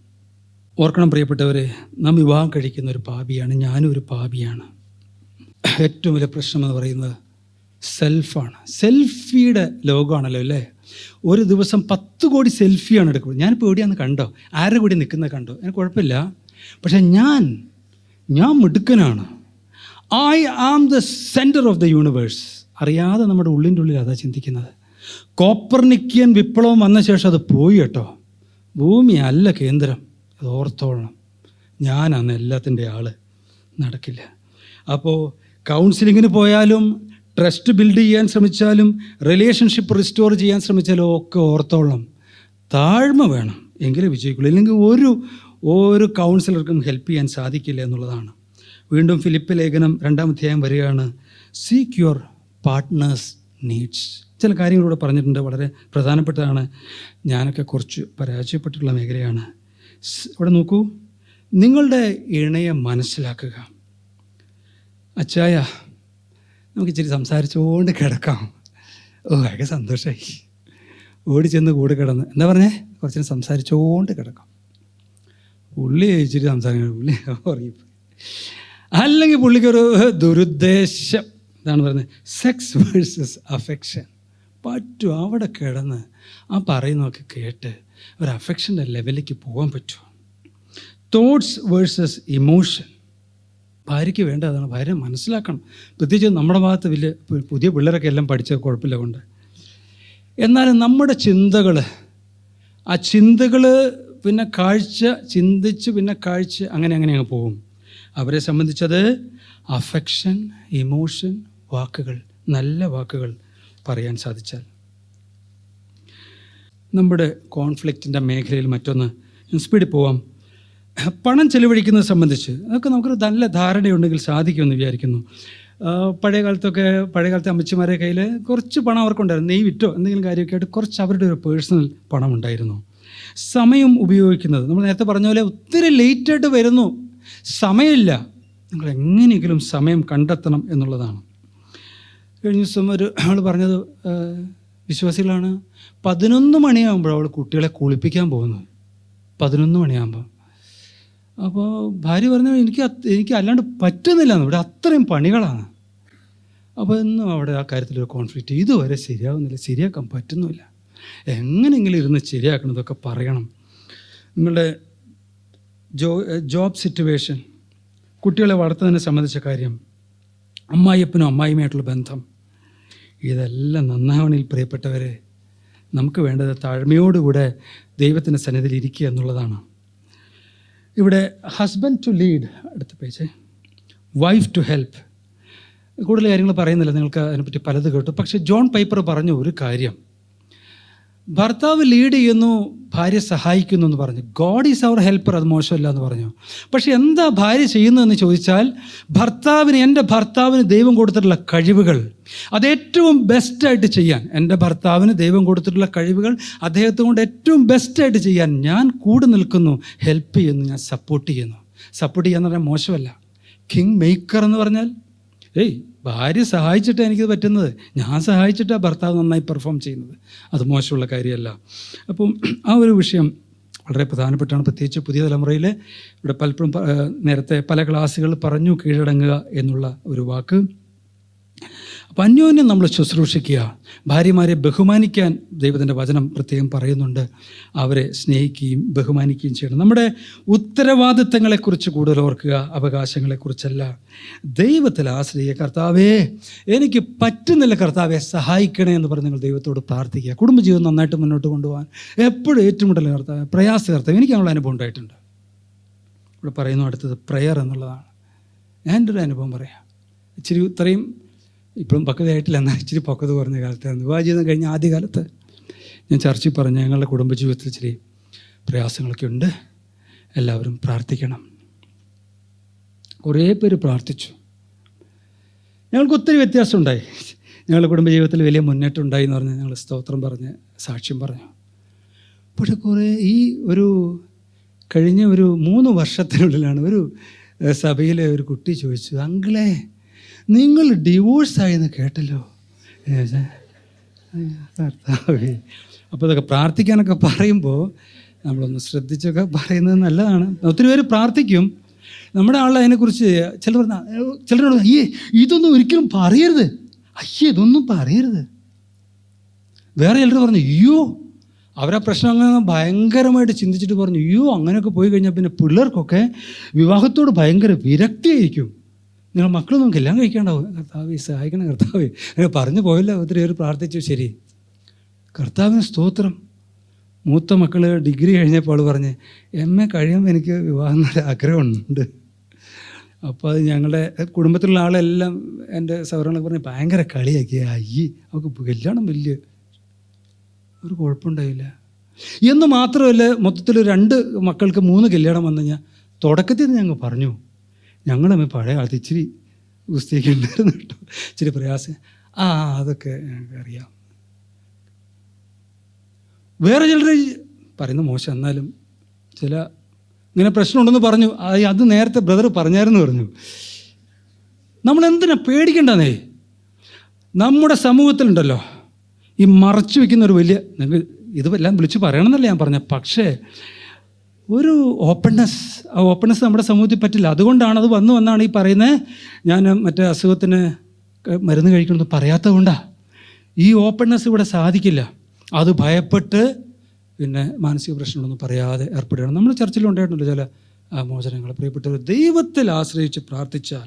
ഓർക്കണം പ്രിയപ്പെട്ടവരെ, നാം വിവാഹം കഴിക്കുന്ന ഒരു പാപിയാണ്, ഞാനും ഒരു പാപിയാണ്. ഏറ്റവും വലിയ പ്രശ്നം എന്ന് പറയുന്നത് സെൽഫാണ്. സെൽഫിയുടെ ലോകമാണല്ലോ അല്ലേ. ഒരു ദിവസം 10 കോടി സെൽഫിയാണ് എടുക്കുന്നത്. ഞാനിപ്പോൾ എവിടെയാണെന്ന് കണ്ടോ, ആരുടെ കൂടി നിൽക്കുന്നത് കണ്ടോ, എനിക്ക് കുഴപ്പമില്ല. പക്ഷേ ഞാൻ മിടുക്കനാണ്. I am the centre of the universe. അറിയാതെ നമ്മുടെ ഉള്ളിൻ്റെ ഉള്ളിൽ അതാ ചിന്തിക്കുന്നത്. കോപ്പർനിക്കിയൻ വിപ്ലവം വന്ന ശേഷം അത് പോയി കേട്ടോ. ഭൂമി അല്ല കേന്ദ്രം, അത് ഓർത്തോളണം. ഞാനാണ് എല്ലാത്തിൻ്റെ ആള്. നടക്കില്ല. അപ്പോൾ കൗൺസിലിങ്ങിന് പോയാലും, ട്രസ്റ്റ് ബിൽഡ് ചെയ്യാൻ ശ്രമിച്ചാലും, റിലേഷൻഷിപ്പ് റിസ്റ്റോർ ചെയ്യാൻ ശ്രമിച്ചാലും ഒക്കെ ഓർത്തോളണം, താഴ്മ വേണം, എങ്കിലേ വിജയിക്കുള്ളൂ. ഇല്ലെങ്കിൽ ഒരു കൗൺസിലർക്കും ഹെൽപ്പ് ചെയ്യാൻ സാധിക്കില്ല എന്നുള്ളതാണ്. വീണ്ടും ഫിലിപ്പ് ലേഖനം 2-ാം അധ്യായം വരികയാണ്. Seek your partners needs. ചില കാര്യങ്ങളിലൂടെ പറഞ്ഞിട്ടുണ്ട്, വളരെ പ്രധാനപ്പെട്ടതാണ്. ഞാനൊക്കെ കുറച്ച് പരാജയപ്പെട്ടിട്ടുള്ള മേഖലയാണ്. ഇവിടെ നോക്കൂ, നിങ്ങളുടെ ഇണയെ മനസ്സിലാക്കുക. അച്ചായ, നമുക്ക് ഇച്ചിരി സംസാരിച്ചുകൊണ്ട് കിടക്കാം. ഭയങ്കര സന്തോഷമായി. ഓടിച്ചെന്ന് കൂടെ കിടന്ന് എന്താ പറഞ്ഞേ, കുറച്ച് സംസാരിച്ചുകൊണ്ട് കിടക്കാം. പുള്ളി ഇച്ചിരി സംസാരിക്കണം, പുള്ളി ഉറങ്ങിപ്പോയി. അല്ലെങ്കിൽ പുള്ളിക്കൊരു ദുരുദ്ദേശം, എന്താണ് പറയുന്നത്, സെക്സ് വേഴ്സസ് അഫെക്ഷൻ പറ്റും. അവിടെ കിടന്ന് ആ പറയുന്നതൊക്കെ കേട്ട് ഒരു അഫെക്ഷൻ്റെ ലെവലിലേക്ക് പോകാൻ പറ്റുമോ? Thoughts versus emotion. ഭാര്യയ്ക്ക് വേണ്ടതാണ്, ഭാര്യ മനസ്സിലാക്കണം. പ്രത്യേകിച്ച് നമ്മുടെ ഭാഗത്ത് വലിയ പുതിയ പിള്ളേരൊക്കെ എല്ലാം പഠിച്ച കുഴപ്പമില്ല കൊണ്ട്. എന്നാലും നമ്മുടെ ചിന്തകൾ, ആ ചിന്തകൾ പിന്നെ കാഴ്ച, ചിന്തിച്ച് പിന്നെ കാഴ്ച, അങ്ങനെ അങ്ങ് പോകും. അവരെ സംബന്ധിച്ചത് അഫെക്ഷൻ, ഇമോഷൻ, വാക്കുകൾ, നല്ല വാക്കുകൾ പറയാൻ സാധിച്ചാൽ. നമ്മുടെ കോൺഫ്ലിക്റ്റിൻ്റെ മേഖലയിൽ മറ്റൊന്ന്, സ്പീഡിൽ പോവാം. പണം ചെലവഴിക്കുന്നത് സംബന്ധിച്ച് അതൊക്കെ നമുക്കൊരു നല്ല ധാരണയുണ്ടെങ്കിൽ സാധിക്കുമെന്ന് വിചാരിക്കുന്നു. പഴയ കാലത്തെ അമ്മച്ചിമാരുടെ കയ്യിൽ കുറച്ച് പണം അവർക്കുണ്ടായിരുന്നു. നെയ് വിറ്റോ എന്തെങ്കിലും കാര്യമൊക്കെ ആയിട്ട് കുറച്ച് അവരുടെ ഒരു പേഴ്സണൽ പണം ഉണ്ടായിരുന്നു. സമയം ഉപയോഗിക്കുന്നത്. നമ്മൾ നേരത്തെ പറഞ്ഞ പോലെ ഒത്തിരി ലേറ്റായിട്ട് വരുന്നു, സമയമില്ല. നിങ്ങൾ എങ്ങനെയെങ്കിലും സമയം കണ്ടെത്തണം എന്നുള്ളതാണ്. കഴിഞ്ഞ ദിവസം അവൾ പറഞ്ഞത്, വിശ്വാസികളാണ്, 11 മണിയാകുമ്പോൾ അവൾ കുട്ടികളെ കുളിപ്പിക്കാൻ പോകുന്നത്. 11 മണിയാകുമ്പോൾ. അപ്പോൾ ഭാര്യ പറഞ്ഞു, എനിക്ക് അല്ലാണ്ട് പറ്റുന്നില്ല, ഇവിടെ അത്രയും പണികളാണ്. അപ്പോൾ ഇന്നും അവിടെ ആ കാര്യത്തിലൊരു കോൺഫ്ലിക്റ്റ്. ഇതുവരെ ശരിയാവുന്നില്ല, ശരിയാക്കാൻ പറ്റുന്നില്ല, എങ്ങനെയെങ്കിലും ഇരുന്ന് ശരിയാക്കണം, ഇതൊക്കെ പറയണം. നിങ്ങളുടെ ജോബ് സിറ്റുവേഷൻ, കുട്ടികളെ വളർത്തുന്നതിനെ സംബന്ധിച്ച കാര്യം, അമ്മായിയപ്പനും അമ്മായിയുമായിട്ടുള്ള ബന്ധം, ഇതെല്ലാം നന്നാവണിൽ പ്രിയപ്പെട്ടവരെ നമുക്ക് വേണ്ടത് താഴ്മയോടുകൂടെ ദൈവത്തിൻ്റെ സന്നിധിയിൽ ഇരിക്കുക എന്നുള്ളതാണ്. ഇവിടെ ഹസ്ബൻഡ് ടു ലീഡ്, അടുത്ത പേജ്, വൈഫ് ടു ഹെൽപ്പ്. കൂടുതൽ കാര്യങ്ങൾ പറയുന്നില്ല, നിങ്ങൾക്ക് അതിനെപ്പറ്റി പലത് കേട്ടു. പക്ഷേ ജോൺ പൈപ്പർ പറഞ്ഞു ഒരു കാര്യം, ഭർത്താവ് ലീഡ് ചെയ്യുന്നു, ഭാര്യ സഹായിക്കുന്നു എന്ന് പറഞ്ഞു. ഗോഡ് ഈസ് അവർ ഹെൽപ്പർ, അത് മോശമല്ല എന്ന് പറഞ്ഞു. പക്ഷെ എന്താ ഭാര്യ ചെയ്യുന്നതെന്ന് ചോദിച്ചാൽ, എൻ്റെ ഭർത്താവിന് ദൈവം കൊടുത്തിട്ടുള്ള കഴിവുകൾ അത് ഏറ്റവും ബെസ്റ്റായിട്ട് ചെയ്യാൻ, എൻ്റെ ഭർത്താവിന് ദൈവം കൊടുത്തിട്ടുള്ള കഴിവുകൾ അദ്ദേഹത്തെ കൊണ്ട് ഏറ്റവും ബെസ്റ്റായിട്ട് ചെയ്യാൻ ഞാൻ കൂടെ നിൽക്കുന്നു, ഹെൽപ്പ് ചെയ്യുന്നു, ഞാൻ സപ്പോർട്ട് ചെയ്യുന്നു. സപ്പോർട്ട് ചെയ്യാന്ന് പറഞ്ഞാൽ മോശമല്ല. കിങ് മേക്കർ എന്ന് പറഞ്ഞാൽ, ഭാര്യ സഹായിച്ചിട്ട് എനിക്കിത് പറ്റുന്നത്, ഞാൻ സഹായിച്ചിട്ടാണ് ഭർത്താവ് നന്നായി പെർഫോം ചെയ്യുന്നത്, അത് മോശമുള്ള കാര്യമല്ല. അപ്പം ആ ഒരു വിഷയം വളരെ പ്രധാനപ്പെട്ടാണ്. പ്രത്യേകിച്ച് പുതിയ തലമുറയിൽ ഇവിടെ പലപ്പോഴും നേരത്തെ പല ക്ലാസ്സുകൾ പറഞ്ഞു, കീഴടങ്ങുക എന്നുള്ള ഒരു വാക്ക്. അപ്പം അന്യോന്യം നമ്മൾ ശുശ്രൂഷിക്കുക, ഭാര്യമാരെ ബഹുമാനിക്കാൻ ദൈവത്തിൻ്റെ വചനം പ്രത്യേകം പറയുന്നുണ്ട്. അവരെ സ്നേഹിക്കുകയും ബഹുമാനിക്കുകയും ചെയ്യണം. നമ്മുടെ ഉത്തരവാദിത്തങ്ങളെക്കുറിച്ച് കൂടുതൽ ഓർക്കുക, അവകാശങ്ങളെക്കുറിച്ചല്ല. ദൈവത്തിൽ ആശ്രയിക്കുക. കർത്താവേ എനിക്ക് പറ്റുന്നില്ല, കർത്താവെ സഹായിക്കണേ എന്ന് പറഞ്ഞ് നിങ്ങൾ ദൈവത്തോട് പ്രാർത്ഥിക്കുക. കുടുംബജീവിതം നന്നായിട്ട് മുന്നോട്ട് കൊണ്ടുപോകാൻ എപ്പോഴും ഏറ്റുമുട്ടൽ കർത്താവ്, പ്രയാസ കർത്താവ്, എനിക്ക് അതിനുള്ള അനുഭവം ഉണ്ടായിട്ടുണ്ട്. ഇവിടെ പറയുന്നു അടുത്തത് പ്രയർ എന്നുള്ളതാണ്. ഞാൻ എൻ്റെ ഒരു അനുഭവം പറയാം. ഇച്ചിരി ഇത്രയും ഇപ്പോഴും പക്വതയായിട്ടില്ല, എന്നാൽ ഇച്ചിരി പക്വത കുറഞ്ഞ കാലത്തായിരുന്നു. വിവാഹ ജീവിതം കഴിഞ്ഞ ആദ്യ കാലത്ത് ഞാൻ ചർച്ചയിൽ പറഞ്ഞു, ഞങ്ങളുടെ കുടുംബജീവിതത്തിൽ ഇച്ചിരി പ്രയാസങ്ങളൊക്കെ ഉണ്ട്, എല്ലാവരും പ്രാർത്ഥിക്കണം. കുറേ പേര് പ്രാർത്ഥിച്ചു. ഞങ്ങൾക്ക് ഒത്തിരി വ്യത്യാസമുണ്ടായി. ഞങ്ങളുടെ കുടുംബജീവിതത്തിൽ വലിയ മുന്നേറ്റം ഉണ്ടായി എന്ന് പറഞ്ഞ് ഞങ്ങൾ സ്തോത്രം പറഞ്ഞ് സാക്ഷ്യം പറഞ്ഞു. പക്ഷെ കഴിഞ്ഞ ഒരു 3 വർഷത്തിനുള്ളിലാണ് ഒരു സഭയിലെ ഒരു കുട്ടി ചോദിച്ചു, അങ്കിളേ നിങ്ങൾ ഡിവോഴ്സായെന്ന് കേട്ടല്ലോ. കർത്താവേ, അപ്പോൾ ഇതൊക്കെ പ്രാർത്ഥിക്കാനൊക്കെ പറയുമ്പോൾ നമ്മളൊന്ന് ശ്രദ്ധിച്ചൊക്കെ പറയുന്നത് നല്ലതാണ്. ഒത്തിരി പേര് പ്രാർത്ഥിക്കും. നമ്മുടെ ആൾ അതിനെക്കുറിച്ച് ചിലരോട് ഇതൊന്നും ഒരിക്കലും പറയരുത്, ഇതൊന്നും പറയരുത്. വേറെ ചിലർ പറഞ്ഞു, അവരാ പ്രശ്നം അങ്ങനെ ഭയങ്കരമായിട്ട് ചിന്തിച്ചിട്ട് പറഞ്ഞു, അങ്ങനെയൊക്കെ പോയി കഴിഞ്ഞാൽ പിന്നെ പിള്ളേർക്കൊക്കെ വിവാഹത്തോട് ഭയങ്കര വിരക്തിയായിരിക്കും, നിങ്ങൾ മക്കളൊന്നും കല്യാണം കഴിക്കാണ്ടാവും. കർത്താവേ സഹായിക്കണം കർത്താവേ, അങ്ങനെ പറഞ്ഞു പോയല്ലോ. ഒത്തിരി പേര് പ്രാർത്ഥിച്ചു. ശരി, കർത്താവിന് സ്തോത്രം. മൂത്ത മക്കൾ ഡിഗ്രി കഴിഞ്ഞപ്പോൾ പറഞ്ഞ്, MA കഴിയുമ്പോൾ എനിക്ക് വിവാഹം എന്നൊരു ആഗ്രഹമുണ്ട്. അപ്പോൾ അത് ഞങ്ങളുടെ കുടുംബത്തിലുള്ള ആളെല്ലാം എൻ്റെ സൗഹൃദങ്ങളൊക്കെ പറഞ്ഞ് ഭയങ്കര കളിയാക്കി. അവൾക്ക് കല്യാണം വലിയ ഒരു കുഴപ്പമുണ്ടായില്ല എന്ന് മാത്രമല്ല, മൊത്തത്തിൽ 2 മക്കൾക്ക് 3 കല്യാണം വന്നു. ഞാൻ തുടക്കത്തിൽ ഞങ്ങൾ പറഞ്ഞു, ഞങ്ങൾ പഴയ കാലത്ത് ഇച്ചിരി ഗുസ്തിയൊക്കെ ഉണ്ടായിരുന്നു കേട്ടോ, ഇച്ചിരി പ്രയാസം. അതൊക്കെ ഞങ്ങൾക്കറിയാം. വേറെ ചിലർ പറയുന്ന മോശം, എന്നാലും ചില ഇങ്ങനെ പ്രശ്നമുണ്ടെന്ന് പറഞ്ഞു. അത് നേരത്തെ ബ്രദർ പറഞ്ഞായിരുന്നു പറഞ്ഞു. നമ്മളെന്തിനാ പേടിക്കണ്ടെന്നേ? നമ്മുടെ സമൂഹത്തിലുണ്ടല്ലോ ഈ മറച്ചു വയ്ക്കുന്ന ഒരു വലിയ, ഇതെല്ലാം വിളിച്ച് പറയണമെന്നല്ല ഞാൻ പറഞ്ഞ, പക്ഷേ ഒരു ഓപ്പൺനെസ്, ആ ഓപ്പൺനെസ് നമ്മുടെ സമൂഹത്തിൽ പറ്റില്ല. അതുകൊണ്ടാണ് അത് വന്നാണ് ഈ പറയുന്നത്. ഞാൻ മറ്റേ അസുഖത്തിന് മരുന്ന് കഴിക്കണമെന്ന് പറയാത്തത് കൊണ്ടാണ്. ഈ ഓപ്പൺനെസ് ഇവിടെ സാധിക്കില്ല. അത് ഭയപ്പെട്ട് പിന്നെ മാനസിക പ്രശ്നങ്ങളൊന്നും പറയാതെ ഏർപ്പെടുകയാണ്. നമ്മൾ ചർച്ചയിലുണ്ടായിട്ടുണ്ടല്ലോ ചില മോചനങ്ങൾ. പ്രിയപ്പെട്ടവർ, ദൈവത്തിൽ ആശ്രയിച്ച് പ്രാർത്ഥിച്ചാൽ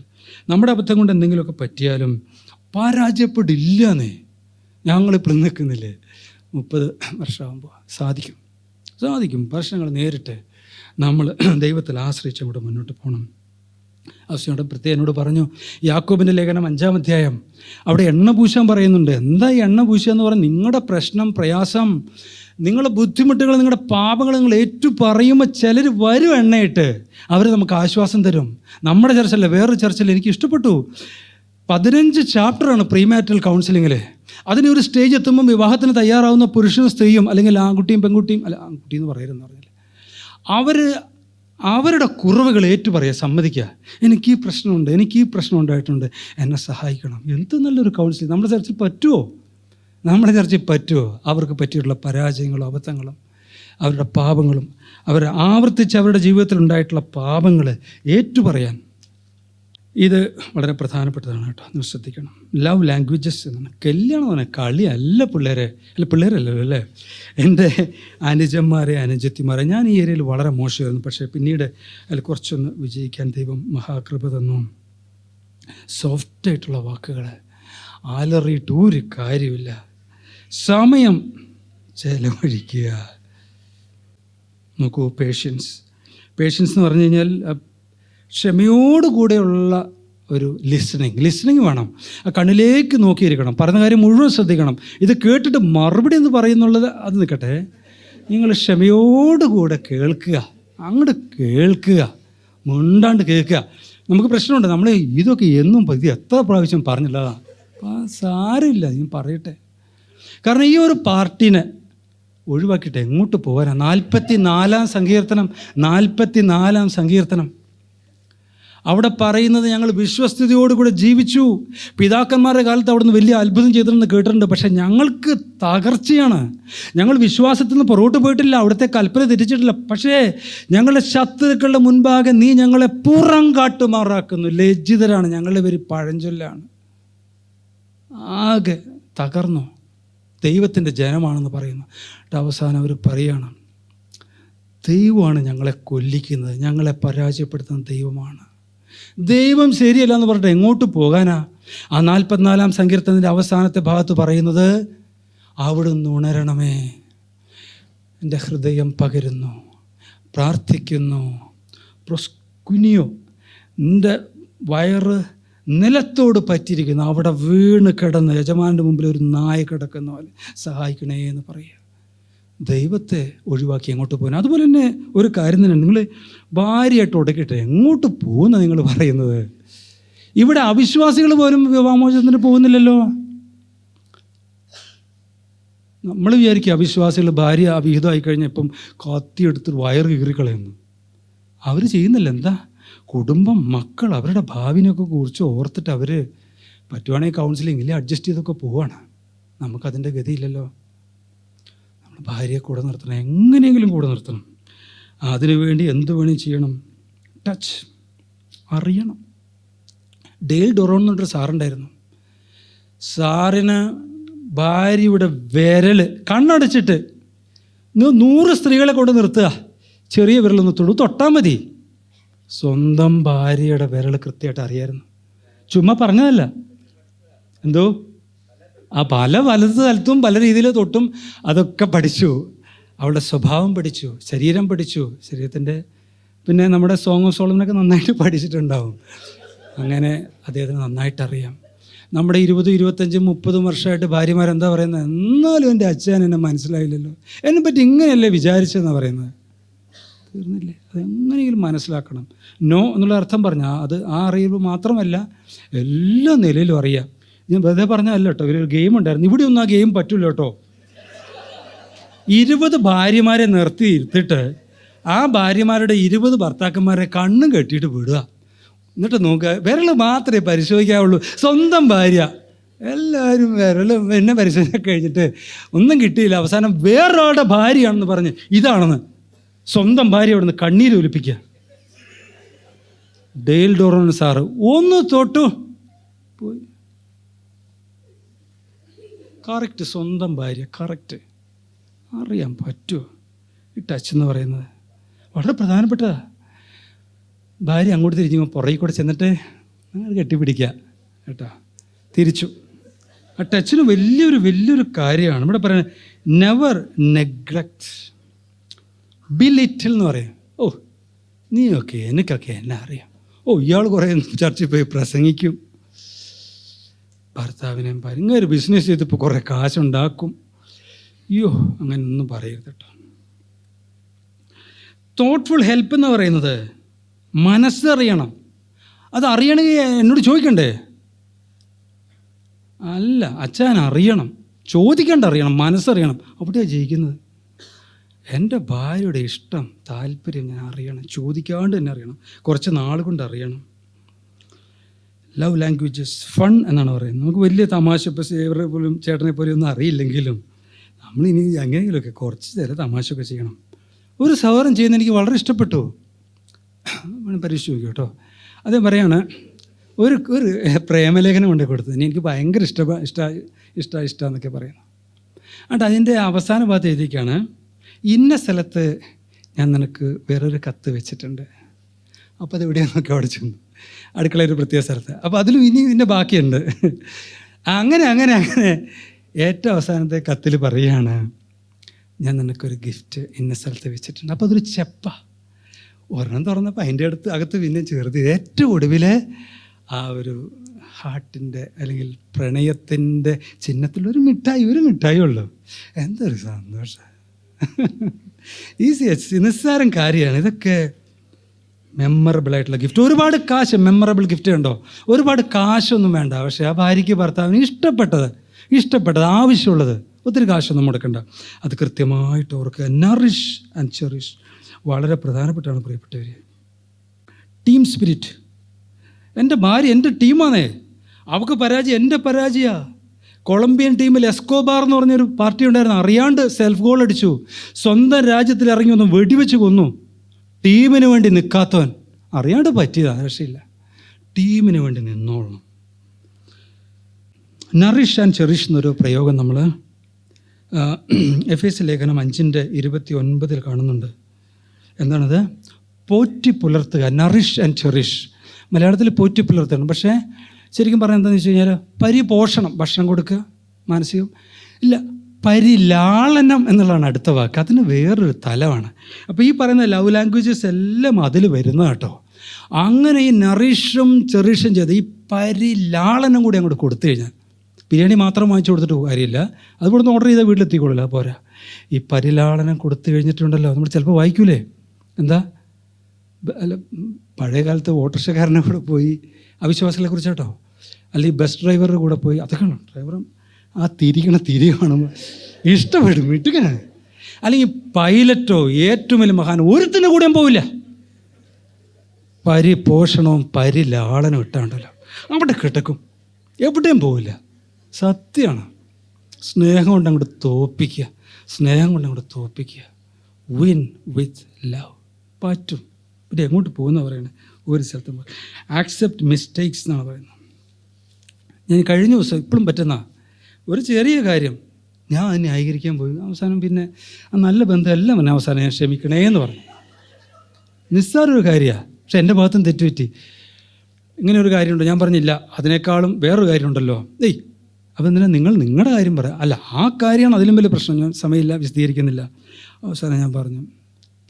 നമ്മുടെ അബദ്ധം കൊണ്ട് എന്തെങ്കിലുമൊക്കെ പറ്റിയാലും പരാജയപ്പെടില്ലെന്നേ. ഞങ്ങളിപ്പോൾ നിൽക്കുന്നില്ലേ, 30 വർഷമാകുമ്പോൾ സാധിക്കും. പ്രശ്നങ്ങൾ നേരിട്ട് നമ്മൾ ദൈവത്തിൽ ആശ്രയിച്ച് അങ്ങോട്ട് മുന്നോട്ട് പോകണം. ആവശ്യമുണ്ട്. പ്രത്യേകം എന്നോട് പറഞ്ഞു, യാക്കോബിൻ്റെ ലേഖനം 5-ാം അധ്യായം, അവിടെ എണ്ണ പൂശാൻ പറയുന്നുണ്ട്. എന്താ ഈ എണ്ണ പൂശുക എന്ന് പറഞ്ഞാൽ, നിങ്ങളുടെ പ്രശ്നം, പ്രയാസം, നിങ്ങളുടെ ബുദ്ധിമുട്ടുകൾ, നിങ്ങളുടെ പാപങ്ങൾ നിങ്ങൾ ഏറ്റു പറയുമ്പോൾ ചിലർ വരും എണ്ണയിട്ട്, അവർ നമുക്ക് ആശ്വാസം തരും. നമ്മുടെ ചർച്ചല്ല, വേറൊരു ചർച്ചയിൽ എനിക്ക് ഇഷ്ടപ്പെട്ടു. 15 ചാപ്റ്ററാണ് പ്രീമാരിറ്റൽ കൗൺസിലിങ്ങിൽ. അതിനൊരു സ്റ്റേജ് എത്തുമ്പം വിവാഹത്തിന് തയ്യാറാവുന്ന പുരുഷനും സ്ത്രീയും, അല്ലെങ്കിൽ ആൺകുട്ടിയും പെൺകുട്ടിയും, അല്ല ആൺകുട്ടി എന്ന് പറയരുതെന്ന് പറഞ്ഞാൽ, അവരുടെ കുറവുകൾ ഏറ്റുപറയുക, സമ്മതിക്കുക. എനിക്ക് ഈ പ്രശ്നമുണ്ട്, എനിക്ക് ഈ പ്രശ്നം ഉണ്ടായിട്ടുണ്ട്, എന്നെ സഹായിക്കണം. എന്ത് നല്ലൊരു കൗൺസിലിംഗ്. നമ്മുടെ ചർച്ചിൽ പറ്റുമോ? അവർക്ക് പറ്റിയിട്ടുള്ള പരാജയങ്ങളും അബദ്ധങ്ങളും അവരുടെ പാപങ്ങളും ആവർത്തിച്ച് അവരുടെ ജീവിതത്തിൽ ഉണ്ടായിട്ടുള്ള പാപങ്ങൾ ഏറ്റുപറയാൻ. ഇത് വളരെ പ്രധാനപ്പെട്ടതാണ് കേട്ടോ, നിങ്ങൾ ശ്രദ്ധിക്കണം. ലവ് ലാംഗ്വേജസ് എന്നാണ്. കല്യാണം എന്ന് പറഞ്ഞാൽ കളിയല്ല പിള്ളേരല്ലോ അല്ലേ. എൻ്റെ അനുജന്മാരെ അനുജത്തിമാരെ, ഞാൻ ഈ ഏരിയയിൽ വളരെ മോശമായിരുന്നു. പക്ഷേ പിന്നീട് അതിൽ കുറച്ചൊന്ന് വിജയിക്കാൻ ദൈവം മഹാകൃപ തന്നു. സോഫ്റ്റായിട്ടുള്ള വാക്കുകൾ, അലറിയിട്ട് ഒരു കാര്യമില്ല, സമയം ചെലവഴിക്കുക. നോക്കൂ, പേഷ്യൻസ് എന്ന് പറഞ്ഞു കഴിഞ്ഞാൽ ക്ഷമയോടുകൂടെയുള്ള ഒരു ലിസണിങ് വേണം. ആ കണ്ണിലേക്ക് നോക്കിയിരിക്കണം, പറയുന്ന കാര്യം മുഴുവൻ ശ്രദ്ധിക്കണം. ഇത് കേട്ടിട്ട് മറുപടി എന്ന് പറയുന്നുള്ളത് അത് നിൽക്കട്ടെ, നിങ്ങൾ ക്ഷമയോടുകൂടെ കേൾക്കുക, അങ്ങോട്ട് കേൾക്കുക, മുണ്ടാണ്ട് കേൾക്കുക. നമുക്ക് പ്രശ്നമുണ്ട്, നമ്മൾ ഇതൊക്കെ എന്നും ഇത് എത്ര പ്രാവശ്യം പറഞ്ഞില്ലതാ, സാരമില്ല ഞാൻ പറയട്ടെ. കാരണം ഈ ഒരു പാർട്ടിനെ ഒഴിവാക്കിയിട്ട് എങ്ങോട്ട് പോകാനാ? 44-ാം സങ്കീർത്തനം അവിടെ പറയുന്നത്, ഞങ്ങൾ വിശ്വസ്തയോടുകൂടെ ജീവിച്ചു, പിതാക്കന്മാരുടെ കാലത്ത് അവിടെ നിന്ന് വലിയ അത്ഭുതം ചെയ്തിട്ടുണ്ടെന്ന് കേട്ടിട്ടുണ്ട്, പക്ഷേ ഞങ്ങൾക്ക് തകർച്ചയാണ്. ഞങ്ങൾ വിശ്വാസത്തിൽ നിന്ന് പുറകോട്ട് പോയിട്ടില്ല, അവിടുത്തെ കൽപ്പന തെറ്റിച്ചിട്ടില്ല, പക്ഷേ ഞങ്ങളുടെ ശത്രുക്കളുടെ മുൻപാകെ നീ ഞങ്ങളെ പുറം കാട്ടുമാറാക്കുന്നു. ലജ്ജിതരാണ്, ഞങ്ങളുടെ പേര് പഴഞ്ചൊല്ലാണ്. ആകെ തകർന്നു. ദൈവത്തിൻ്റെ ജനമാണെന്ന് പറയുന്നു. അവസാനം അവർ പറയുകയാണ്, ദൈവമാണ് ഞങ്ങളെ കൊല്ലിക്കുന്നത്, ഞങ്ങളെ പരാജയപ്പെടുത്തുന്ന ദൈവമാണ്. ദൈവം ശരിയല്ല എന്ന് പറഞ്ഞിട്ട് എങ്ങോട്ട് പോകാനാ? ആ 44-ാം സങ്കീർത്തനത്തിൻ്റെ അവസാനത്തെ ഭാഗത്ത് പറയുന്നത്, അവിടുന്ന് ഉണരണമേ, എൻ്റെ ഹൃദയം പകരുന്നു, പ്രാർത്ഥിക്കുന്നു, പ്രൊസ്കുനിയോ, എൻ്റെ വയറ് നിലത്തോട് പറ്റിയിരിക്കുന്നു, അവിടെ വീണ് കിടന്ന് യജമാനൻ്റെ മുമ്പിൽ ഒരു നായ കിടക്കുന്ന പോലെ സഹായിക്കണേ എന്ന് പറയുക. ദൈവത്തെ ഒഴിവാക്കി എങ്ങോട്ട് പോകാൻ? അതുപോലെ തന്നെ ഒരു കാര്യം തന്നെ, നിങ്ങൾ ഭാര്യയായിട്ട് ഉടക്കിയിട്ട് എങ്ങോട്ട് പോകുന്ന നിങ്ങൾ പറയുന്നത്? ഇവിടെ അവിശ്വാസികൾ പോലും വിവാഹമോചനത്തിന് പോകുന്നില്ലല്ലോ. നമ്മൾ വിചാരിക്കുക അവിശ്വാസികൾ ഭാര്യ അവിഹിതമായി കഴിഞ്ഞാൽ ഇപ്പം കത്തിയെടുത്ത് വയറ് കീറിക്കളയുന്നു. അവർ ചെയ്യുന്നില്ല. എന്താ? കുടുംബം, മക്കൾ, അവരുടെ ഭാവിനെയൊക്കെ കുറിച്ച് ഓർത്തിട്ട് അവർ പറ്റുവാണെങ്കിൽ കൗൺസിലിങ്ങിൽ അഡ്ജസ്റ്റ് ചെയ്തൊക്കെ പോവാണ്. നമുക്കതിൻ്റെ ഗതിയില്ലല്ലോ. നമ്മൾ ഭാര്യയെ കൂടെ നിർത്തണം, എങ്ങനെയെങ്കിലും കൂടെ നിർത്തണം. അതിനുവേണ്ടി എന്ത് വേണേലും ചെയ്യണം. ടച്ച് അറിയണം. ഡെയിൽ ഡൊറോൺ എന്നൊരു സാറുണ്ടായിരുന്നു. സാറിന് ഭാര്യയുടെ വിരൽ കണ്ണടച്ചിട്ട് 100 സ്ത്രീകളെ കൊണ്ട് നിർത്തുക, ചെറിയ വിരലൊന്ന് തൊട്ടാൽ മതി. സ്വന്തം ഭാര്യയുടെ വിരൽ കൃത്യമായിട്ട് അറിയായിരുന്നു. ചുമ്മാ പറഞ്ഞതല്ല. എന്തോ പല സ്ഥലത്തും പല രീതിയിൽ തൊട്ടും അതൊക്കെ പഠിച്ചു. അവളുടെ സ്വഭാവം പഠിച്ചു, ശരീരം പഠിച്ചു, ശരീരത്തിൻ്റെ പിന്നെ നമ്മുടെ സോങ് ഓഫ് സോളമനൊക്കെ നന്നായിട്ട് പഠിച്ചിട്ടുണ്ടാവും. അങ്ങനെ അദ്ദേഹത്തിന് നന്നായിട്ടറിയാം. നമ്മുടെ 20, 25, 30 വർഷമായിട്ട് ഭാര്യമാരെന്താ പറയുന്നത്? എന്നാലും എൻ്റെ അച്ഛൻ എന്നെ മനസ്സിലായില്ലല്ലോ, എന്നെപ്പറ്റി ഇങ്ങനെയല്ലേ വിചാരിച്ചതെന്നാണ് പറയുന്നത്. തീർന്നില്ലേ? അതെങ്ങനെയെങ്കിലും മനസ്സിലാക്കണം. നോ എന്നുള്ള അർത്ഥം പറഞ്ഞാൽ അത് ആ അറിവ് മാത്രമല്ല, എല്ലാ നിലയിലും അറിയാം. ഞാൻ വെറുതെ പറഞ്ഞതല്ല കേട്ടോ. ഇവരൊരു ഗെയിം ഉണ്ടായിരുന്നു, ഇവിടെ ഒന്നും ആ ഗെയിം പറ്റില്ല കേട്ടോ. 20 ഭാര്യമാരെ നിർത്തിയിട്ട് ആ ഭാര്യമാരുടെ 20 ഭർത്താക്കന്മാരെ കണ്ണും കെട്ടിയിട്ട് വിടുക. എന്നിട്ട് നോക്കുക, വിരൽ മാത്രമേ പരിശോധിക്കാവുള്ളൂ. സ്വന്തം ഭാര്യ, എല്ലാവരും വിരലും എന്നെ പരിശോധിക്കാൻ കഴിഞ്ഞിട്ട് ഒന്നും കിട്ടിയില്ല. അവസാനം വേറൊരാളുടെ ഭാര്യയാണെന്ന് പറഞ്ഞ് ഇതാണെന്ന് സ്വന്തം ഭാര്യ അവിടെ നിന്ന് കണ്ണീര് ഒലിപ്പിക്കുക. ഡെയിൽ ഡോറോൺ സാറ് ഒന്ന് തൊട്ടു പോയി. കറക്റ്റ്, സ്വന്തം ഭാര്യ കറക്റ്റ് അറിയാൻ പറ്റുമോ? ഈ ടച്ച് എന്ന് പറയുന്നത് വളരെ പ്രധാനപ്പെട്ടതാണ്. ഭാര്യ അങ്ങോട്ട് തിരിഞ്ഞു പുറകെ കൂടെ ചെന്നിട്ട് അങ്ങനെ കെട്ടിപ്പിടിക്കുക കേട്ടോ. തിരിച്ചു. ആ ടച്ചിന് വലിയൊരു കാര്യമാണ് ഇവിടെ പറയുന്നത്. നെവർ നെഗ്ലക്ട്, ബി ലിറ്റിൽ എന്ന് പറയും. ഓ നീയൊക്കെ എനിക്കൊക്കെ എന്നെ അറിയാം. ഓ ഇയാൾ കുറേ ചർച്ചയിൽ പോയി പ്രസംഗിക്കും, ഭർത്താവിനെയും ഭയങ്കര ബിസിനസ് ചെയ്തിപ്പോൾ കുറേ കാശുണ്ടാക്കും. അയ്യോ അങ്ങനെയൊന്നും പറയരുത് കേട്ടോ. തോട്ട്ഫുൾ ഹെൽപ്പ് എന്ന് പറയുന്നത് മനസ്സറിയണം. അത് അറിയണമെങ്കിൽ എന്നോട് ചോദിക്കണ്ടേ? അല്ല, അച്ഛൻ അറിയണം, ചോദിക്കേണ്ട അറിയണം, മനസ്സറിയണം, അവിടെയാണ് ജയിക്കുന്നത്. എൻ്റെ ഭാര്യയുടെ ഇഷ്ടം താല്പര്യം ഞാൻ അറിയണം, ചോദിക്കാണ്ട് തന്നെ അറിയണം, കുറച്ച് നാൾ കൊണ്ട് അറിയണം. ലവ് ലാംഗ്വേജസ് ഫൺ എന്നാണ് പറയുന്നത്. നമുക്ക് വലിയ തമാശ, ഇപ്പോൾ സേവറെ പോലും ചേട്ടനെ പോലെ ഒന്നും അറിയില്ലെങ്കിലും നമ്മളിനി എങ്ങനെയെങ്കിലുമൊക്കെ കുറച്ച് ചില തമാശയൊക്കെ ചെയ്യണം. ഒരു സഹോദരൻ ചെയ്യുന്നത് എനിക്ക് വളരെ ഇഷ്ടപ്പെട്ടു, പരീക്ഷ നോക്കി കേട്ടോ. അദ്ദേഹം പറയാണ്, ഒരു പ്രേമലേഖനം കൊണ്ടു കൊടുത്തത് എനിക്ക് ഭയങ്കര ഇഷ്ടമെന്നൊക്കെ പറയുന്നു. എന്നിട്ട് അതിൻ്റെ അവസാന ഭാഗത്ത് എഴുതിയിരിക്കുകയാണ്, ഇന്ന സ്ഥലത്ത് ഞാൻ നിനക്ക് വേറൊരു കത്ത് വെച്ചിട്ടുണ്ട്. അപ്പോൾ അത് എവിടെയാണെന്നൊക്കെ അവിടെ ചെന്നു, അടുക്കളയൊരു പ്രത്യേക സ്ഥലത്ത്. അപ്പോൾ അതിലും ഇനി ഇതിൻ്റെ ബാക്കിയുണ്ട്. അങ്ങനെ അങ്ങനെ അങ്ങനെ ഏറ്റവും അവസാനത്തെ കത്തിൽ പറയുകയാണ്, ഞാൻ നിനക്കൊരു ഗിഫ്റ്റ് ഇന്ന സ്ഥലത്ത് വെച്ചിട്ടുണ്ട്. അപ്പോൾ അതൊരു ചെപ്പ. ഒരെണ്ണം തുറന്നപ്പോൾ അതിൻ്റെ അകത്ത് പിന്നെ ചേർത്ത് ഏറ്റവും ഒടുവിൽ ആ ഒരു ഹാർട്ടിൻ്റെ അല്ലെങ്കിൽ പ്രണയത്തിൻ്റെ ചിഹ്നത്തിലൊരു മിഠായി ഉള്ളൂ. എന്തൊരു സന്തോഷം. നിസ്സാരം കാര്യമാണ് ഇതൊക്കെ. മെമ്മറബിൾ ആയിട്ടുള്ള ഗിഫ്റ്റ്, ഒരുപാട് കാശ്. മെമ്മറബിൾ ഗിഫ്റ്റ് ഉണ്ടോ? ഒരുപാട് കാശൊന്നും വേണ്ട, പക്ഷേ ആ ഭാര്യയ്ക്ക് ഭർത്താവിന് ഇഷ്ടപ്പെട്ടത് ആവശ്യമുള്ളത്, ഒത്തിരി കാശൊന്നും മുടക്കണ്ട. അത് കൃത്യമായിട്ട് ഓർക്കുക. നറിഷ് ആൻഡ് ചെറിഷ് വളരെ പ്രധാനപ്പെട്ടാണ് പ്രിയപ്പെട്ടവർ. Team spirit. എൻ്റെ ഭാര്യ എൻ്റെ ടീമാണേ, അവൾക്ക് പരാജയം എൻ്റെ പരാജയമാണ്. കൊളംബിയൻ ടീമിൽ എസ്കോബാർ എന്ന് പറഞ്ഞൊരു പാർട്ടി ഉണ്ടായിരുന്നു, അറിയാണ്ട് സെൽഫ് ഗോൾ അടിച്ചു. സ്വന്തം രാജ്യത്തിൽ ഇറങ്ങി ഒന്ന് വെടിവെച്ച് കൊന്നു. ടീമിന് വേണ്ടി നിൽക്കാത്തവൻ, അറിയാണ്ട് പറ്റിയതാണ്, രക്ഷയില്ല. ടീമിന് വേണ്ടി നിന്നോളണം. നറിഷ് ആൻഡ് ചെറിഷ് എന്നൊരു പ്രയോഗം നമ്മൾ എഫേസ്യ ലേഖനം 5:29 കാണുന്നുണ്ട്. എന്താണത്? പോറ്റി പുലർത്തുക. Nourish and cherish. മലയാളത്തിൽ പോറ്റി പുലർത്തണം, പക്ഷേ ശരിക്കും പറഞ്ഞാൽ എന്താണെന്ന് വെച്ച് കഴിഞ്ഞാൽ പരിപോഷണം, ഭക്ഷണം കൊടുക്കുക, മാനസികം ഇല്ല, പരിലാളനം എന്നുള്ളതാണ് അടുത്ത വാക്ക്. അതിന് വേറൊരു തലമാണ്. അപ്പോൾ ഈ പറയുന്ന ലവ് ലാംഗ്വേജസ് എല്ലാം അതിൽ വരുന്ന കേട്ടോ. അങ്ങനെ ഈ നറിഷും ചെറിഷും ചെയ്ത് ഈ പരിലാളനം കൂടി അങ്ങോട്ട് കൊടുത്തു കഴിഞ്ഞാൽ, ബിരിയാണി മാത്രം വാങ്ങിച്ചു കൊടുത്തിട്ട് കാര്യമില്ല, അതുകൂടെ ഓർഡർ ചെയ്താൽ വീട്ടിലെത്തിക്കൊള്ളില്ല, പോരാ. ഈ പരിലാളനം കൊടുത്തു കഴിഞ്ഞിട്ടുണ്ടല്ലോ, നമ്മൾ ചിലപ്പോൾ വായിക്കൂലേ, എന്താ അല്ല, പഴയ കാലത്ത് ഓട്ടോറിക്ഷക്കാരനെ കൂടെ പോയി, അവിശ്വാസികളെ കുറിച്ച് കേട്ടോ, അല്ലെങ്കിൽ ബസ് ഡ്രൈവറുടെ കൂടെ പോയി, അതൊക്കെ ഡ്രൈവറും ആ തിരി കാണുമ്പോൾ ഇഷ്ടപ്പെടും, മിട്ടുകനാണ്. അല്ലെങ്കിൽ പൈലറ്റോ ഏറ്റവും വലിയ മഹാൻ ഒരുത്തിൻ്റെ കൂടെയും പോവില്ല. പരിപോഷണവും പരിലാളനവും ഇട്ടാണ്ടല്ലോ അവിടെ കിടക്കും, എവിടെയും പോവില്ല. സത്യമാണ്. സ്നേഹം കൊണ്ട് അങ്ങോട്ട് തോപ്പിക്കുക. Win with love. പറ്റും. പിന്നെ എങ്ങോട്ട് പോകുന്ന പറയുന്നത്? ഒരു സ്ഥലത്തും പോകും. ആക്സെപ്റ്റ് മിസ്റ്റേക്സ് എന്നാണ് പറയുന്നത്. ഞാൻ കഴിഞ്ഞ ദിവസം ഇപ്പോഴും പറ്റുന്ന ഒരു ചെറിയ കാര്യം ഞാൻ അതിനെ ന്യായീകരിക്കാൻ പോയി. അവസാനം പിന്നെ ആ നല്ല ബന്ധം എല്ലാം തന്നെ അവസാനം ഞാൻ ക്ഷമിക്കണേ എന്ന് പറഞ്ഞു. നിസ്സാരൊരു കാര്യമാണ്, പക്ഷെ എൻ്റെ ഭാഗത്തും തെറ്റുപറ്റി. ഇങ്ങനെ ഒരു കാര്യമുണ്ട്, ഞാൻ പറഞ്ഞില്ല, അതിനേക്കാളും വേറൊരു കാര്യമുണ്ടല്ലോ. അപ്പോൾ എന്തിനാ നിങ്ങൾ നിങ്ങളുടെ കാര്യം പറയാം? അല്ല, ആ കാര്യമാണ് അതിലും വലിയ പ്രശ്നം. ഞാൻ സമയമില്ല, വിശദീകരിക്കുന്നില്ല. അവസാനം ഞാൻ പറഞ്ഞു,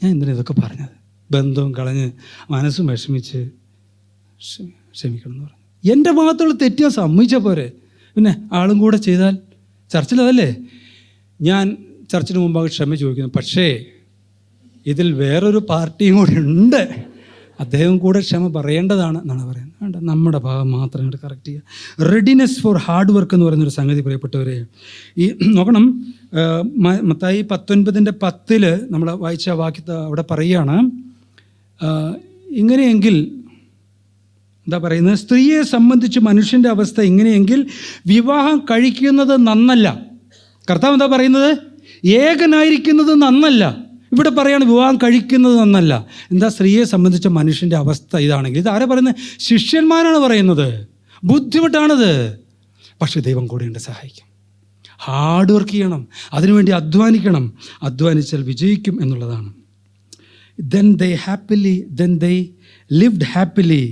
ഞാൻ എന്തിനാ ഇതൊക്കെ പറഞ്ഞത്? ബന്ധവും കളഞ്ഞ് മനസ്സും വിഷമിച്ച് ക്ഷമിക്കണം എന്ന് പറഞ്ഞു. എൻ്റെ ഭാഗത്തുള്ള തെറ്റ് ഞാൻ സമ്മതിച്ചാൽ പോരെ, പിന്നെ ആളും കൂടെ ചെയ്താൽ. ചർച്ചിലതല്ലേ, ഞാൻ ചർച്ചിന് മുമ്പാകെ ക്ഷമ ചോദിക്കുന്നു, പക്ഷേ ഇതിൽ വേറൊരു പാർട്ടിയും കൂടി ഉണ്ട്, അദ്ദേഹം കൂടെ ക്ഷമ പറയേണ്ടതാണ് എന്നാണ് പറയുന്നത്. വേണ്ട, നമ്മുടെ ഭാഗം മാത്രം ഇങ്ങോട്ട് കറക്റ്റ് ചെയ്യുക. റെഡിനെസ് ഫോർ ഹാർഡ് വർക്ക് എന്ന് പറയുന്നൊരു സംഗതി പ്രിയപ്പെട്ടവരെ, ഈ നോക്കണം, മത്തായി 19:10 നമ്മൾ വായിച്ച വാക്യത്തെ അവിടെ പറയുകയാണ്, ഇങ്ങനെയെങ്കിൽ എന്താ പറയുന്നത്, സ്ത്രീയെ സംബന്ധിച്ച് മനുഷ്യൻ്റെ അവസ്ഥ ഇങ്ങനെയെങ്കിൽ വിവാഹം കഴിക്കുന്നത് നന്നല്ല. കർത്താവ് എന്താ പറയുന്നത്? ഏകനായിരിക്കുന്നത് നന്നല്ല. ഇവിടെ പറയാണ് വിവാഹം കഴിക്കുന്നത് നന്നല്ല. എന്താ സ്ത്രീയെ സംബന്ധിച്ച മനുഷ്യൻ്റെ അവസ്ഥ ഇതാണെങ്കിൽ, ഇത് ആരാ പറയുന്നത്? ശിഷ്യന്മാരാണ് പറയുന്നത്. ബുദ്ധിമുട്ടാണത്, പക്ഷേ ദൈവം കൂടെയുണ്ട്, സഹായിക്കും. ഹാർഡ് വർക്ക് ചെയ്യണം, അതിനുവേണ്ടി അധ്വാനിച്ചാൽ വിജയിക്കും എന്നുള്ളതാണ്. then they lived happily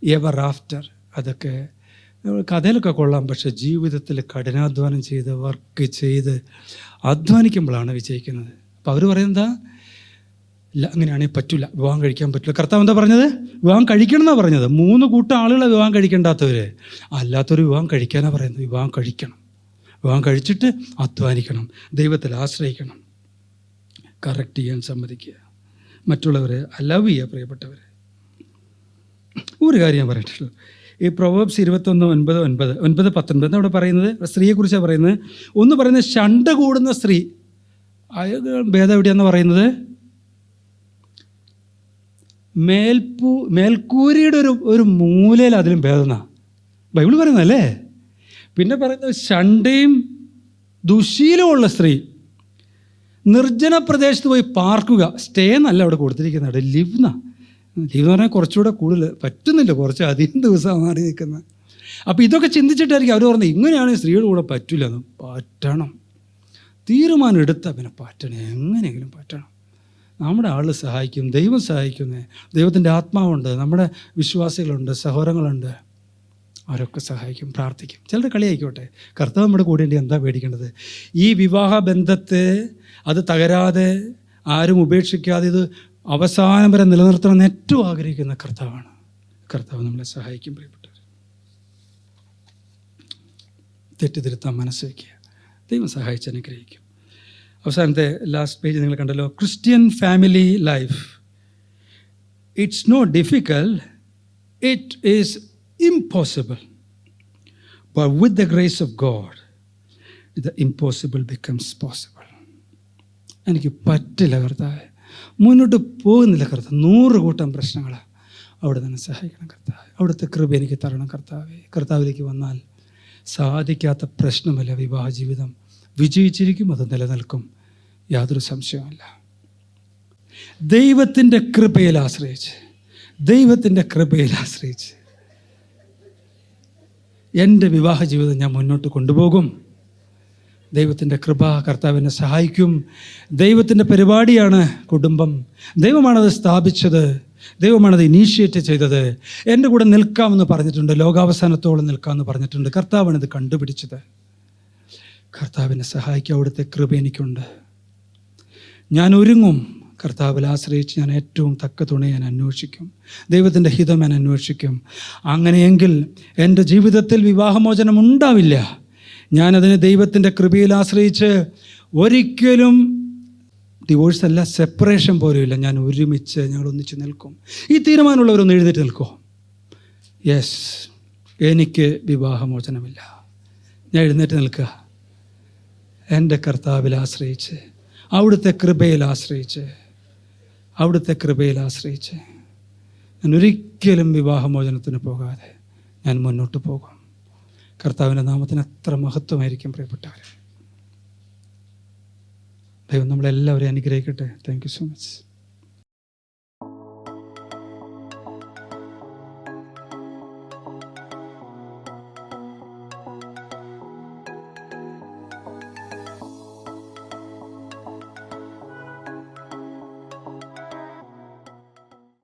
ever after. അതൊക്കെ കഥയിലൊക്കെ കൊള്ളാം, പക്ഷേ ജീവിതത്തിൽ കഠിനാധ്വാനം ചെയ്ത് വർക്ക് ചെയ്ത് അധ്വാനിക്കുമ്പോഴാണ് വിജയിക്കുന്നത്. അപ്പോൾ അവർ പറയുന്നത് ഇല്ല, അങ്ങനെയാണെങ്കിൽ പറ്റില്ല, വിവാഹം കഴിക്കാൻ പറ്റില്ല. കർത്താവ് എന്താ പറഞ്ഞത്? വിവാഹം കഴിക്കണം എന്നാണ് പറഞ്ഞത്. 3 കൂട്ടം ആളുകളെ വിവാഹം കഴിക്കേണ്ടാത്തവർ, അല്ലാത്തൊരു വിവാഹം കഴിക്കാനാണ് പറയുന്നത്. വിവാഹം കഴിക്കണം, വിവാഹം കഴിച്ചിട്ട് അധ്വാനിക്കണം, ദൈവത്തിൽ ആശ്രയിക്കണം, കറക്റ്റ് ചെയ്യാൻ സമ്മതിക്കുക, മറ്റുള്ളവരെ ലവ് ചെയ്യുക. പ്രിയപ്പെട്ടവരെ, ഒരു കാര്യം ഞാൻ പറയട്ടുള്ളൂ, ഈ പ്രൊവേബ്സ് 21:9-19 അവിടെ പറയുന്നത്, സ്ത്രീയെക്കുറിച്ചാണ് പറയുന്നത്. ഒന്ന് പറയുന്നത് ശണ്ട കൂടുന്ന സ്ത്രീ, ഭേദം എവിടെയാണെന്ന് പറയുന്നത്, മേൽക്കൂരയുടെ ഒരു മൂലയിൽ അതിലും ഭേദമെന്നാണ് ബൈബിൾ പറയുന്നതല്ലേ. പിന്നെ പറയുന്നത് ശണ്ടയും ദുശീലമുള്ള സ്ത്രീ, നിർജ്ജന പ്രദേശത്ത് പോയി പാർക്കുക. സ്റ്റേ എന്നല്ല അവിടെ കൊടുത്തിരിക്കുന്നത്, അവിടെ ലിവ് എന്ന് പറഞ്ഞാൽ കുറച്ചുകൂടെ കൂടുതൽ പറ്റുന്നില്ല, കുറച്ച് അധികം ദിവസം മാറി നിൽക്കുന്നത്. അപ്പോൾ ഇതൊക്കെ ചിന്തിച്ചിട്ടായിരിക്കും അവർ പറഞ്ഞത് ഇങ്ങനെയാണ് സ്ത്രീയുടെ കൂടെ പറ്റില്ലെന്ന്. പറ്റണം, തീരുമാനം എടുത്താൽ പിന്നെ പറ്റണം, എങ്ങനെയെങ്കിലും പറ്റണം. നമ്മുടെ ആൾ സഹായിക്കും, ദൈവം സഹായിക്കുന്നേ, ദൈവത്തിൻ്റെ ആത്മാവുണ്ട്, നമ്മുടെ വിശ്വാസികളുണ്ട്, സഹോദരങ്ങളുണ്ട്, അവരൊക്കെ സഹായിക്കും, പ്രാർത്ഥിക്കും. ചിലർ കളിയായിക്കോട്ടെ, കർത്താവ് നമ്മുടെ കൂടെ ഉണ്ടെങ്കിൽ എന്താ പേടിക്കേണ്ടത്? ഈ വിവാഹ ബന്ധത്തെ അത് തകരാതെ, ആരും ഉപേക്ഷിക്കാതെ ഇത് അവസാനം വരെ നിലനിർത്തണമെന്ന് ഏറ്റവും ആഗ്രഹിക്കുന്ന കർത്താവാണ്. കർത്താവ് നമ്മളെ സഹായിക്കും. പ്രിയപ്പെട്ടവർ, തെറ്റിതിരുത്താൻ മനസ്സ് വയ്ക്കുക, ദൈവം സഹായിച്ച് അനുഗ്രഹിക്കും. അവസാനത്തെ ലാസ്റ്റ് പേജ് നിങ്ങൾ കണ്ടല്ലോ. Christian family life, it's not difficult, it is impossible, but with the grace of God the impossible becomes possible. എനിക്ക് പറ്റില്ല കർത്താവേ, മുന്നോട്ട് പോകുന്നില്ല കർത്താവ്, 100 കൂട്ടം പ്രശ്നങ്ങളാണ്. അവിടെ തന്നെ സഹായിക്കണം കർത്താവേ, അവിടുത്തെ കൃപ എനിക്ക് തരണം കർത്താവേ. കർത്താവിലേക്ക് വന്നാൽ സാധിക്കാത്ത പ്രശ്നമല്ല. വിവാഹ ജീവിതം വിജയിച്ചിരിക്കും, അത് നിലനിൽക്കും, യാതൊരു സംശയവുമില്ല. ദൈവത്തിൻ്റെ കൃപയിൽ ആശ്രയിച്ച്, ദൈവത്തിൻ്റെ കൃപയിൽ ആശ്രയിച്ച് എൻ്റെ വിവാഹ ജീവിതം ഞാൻ മുന്നോട്ട് കൊണ്ടുപോകും. ദൈവത്തിൻ്റെ കൃപ കർത്താവിനെ സഹായിക്കും. ദൈവത്തിൻ്റെ പരിപാടിയാണ് കുടുംബം. ദൈവമാണത് സ്ഥാപിച്ചത്, ദൈവമാണത് ഇനീഷ്യേറ്റ് ചെയ്തത്. എൻ്റെ കൂടെ നിൽക്കാമെന്ന് പറഞ്ഞിട്ടുണ്ട്, ലോകാവസാനത്തോളം നിൽക്കാമെന്ന് പറഞ്ഞിട്ടുണ്ട്. കർത്താവാണ് ഇത് കണ്ടുപിടിച്ചത്. കർത്താവിനെ സഹായിക്കുക, അവിടുത്തെ കൃപ എനിക്കുണ്ട്. ഞാൻ ഒരുങ്ങും, കർത്താവിൽ ആശ്രയിച്ച് ഞാൻ ഏറ്റവും തക്ക തുണ ഞാൻ അന്വേഷിക്കും, ദൈവത്തിൻ്റെ ഹിതം ഞാൻ അന്വേഷിക്കും. അങ്ങനെയെങ്കിൽ എൻ്റെ ജീവിതത്തിൽ വിവാഹമോചനം ഉണ്ടാവില്ല. ഞാനതിന് ദൈവത്തിൻ്റെ കൃപയിൽ ആശ്രയിച്ച് ഒരിക്കലും ഡിവോഴ്സ് അല്ല, സെപ്പറേഷൻ പോലും ഇല്ല. ഞാൻ ഒരുമിച്ച്, ഞങ്ങൾ ഒന്നിച്ച് നിൽക്കും. ഈ തീരുമാനമുള്ളവരൊന്ന് എഴുന്നേറ്റ് നിൽക്കോ. യെസ്, എനിക്ക് വിവാഹമോചനമില്ല. ഞാൻ എഴുന്നേറ്റ് നിൽക്കുക, എൻ്റെ കർത്താവിൽ ആശ്രയിച്ച്, അവിടുത്തെ കൃപയിൽ ആശ്രയിച്ച്, അവിടുത്തെ കൃപയിൽ ആശ്രയിച്ച് ഞാൻ ഒരിക്കലും വിവാഹമോചനത്തിന് പോകാതെ ഞാൻ മുന്നോട്ട് പോകും. കർത്താവിൻ്റെ നാമത്തിന് എത്ര മഹത്വമായിരിക്കും പ്രിയപ്പെട്ടവരെ. ദൈവം നമ്മളെല്ലാവരെയും അനുഗ്രഹിക്കട്ടെ. Thank you so much.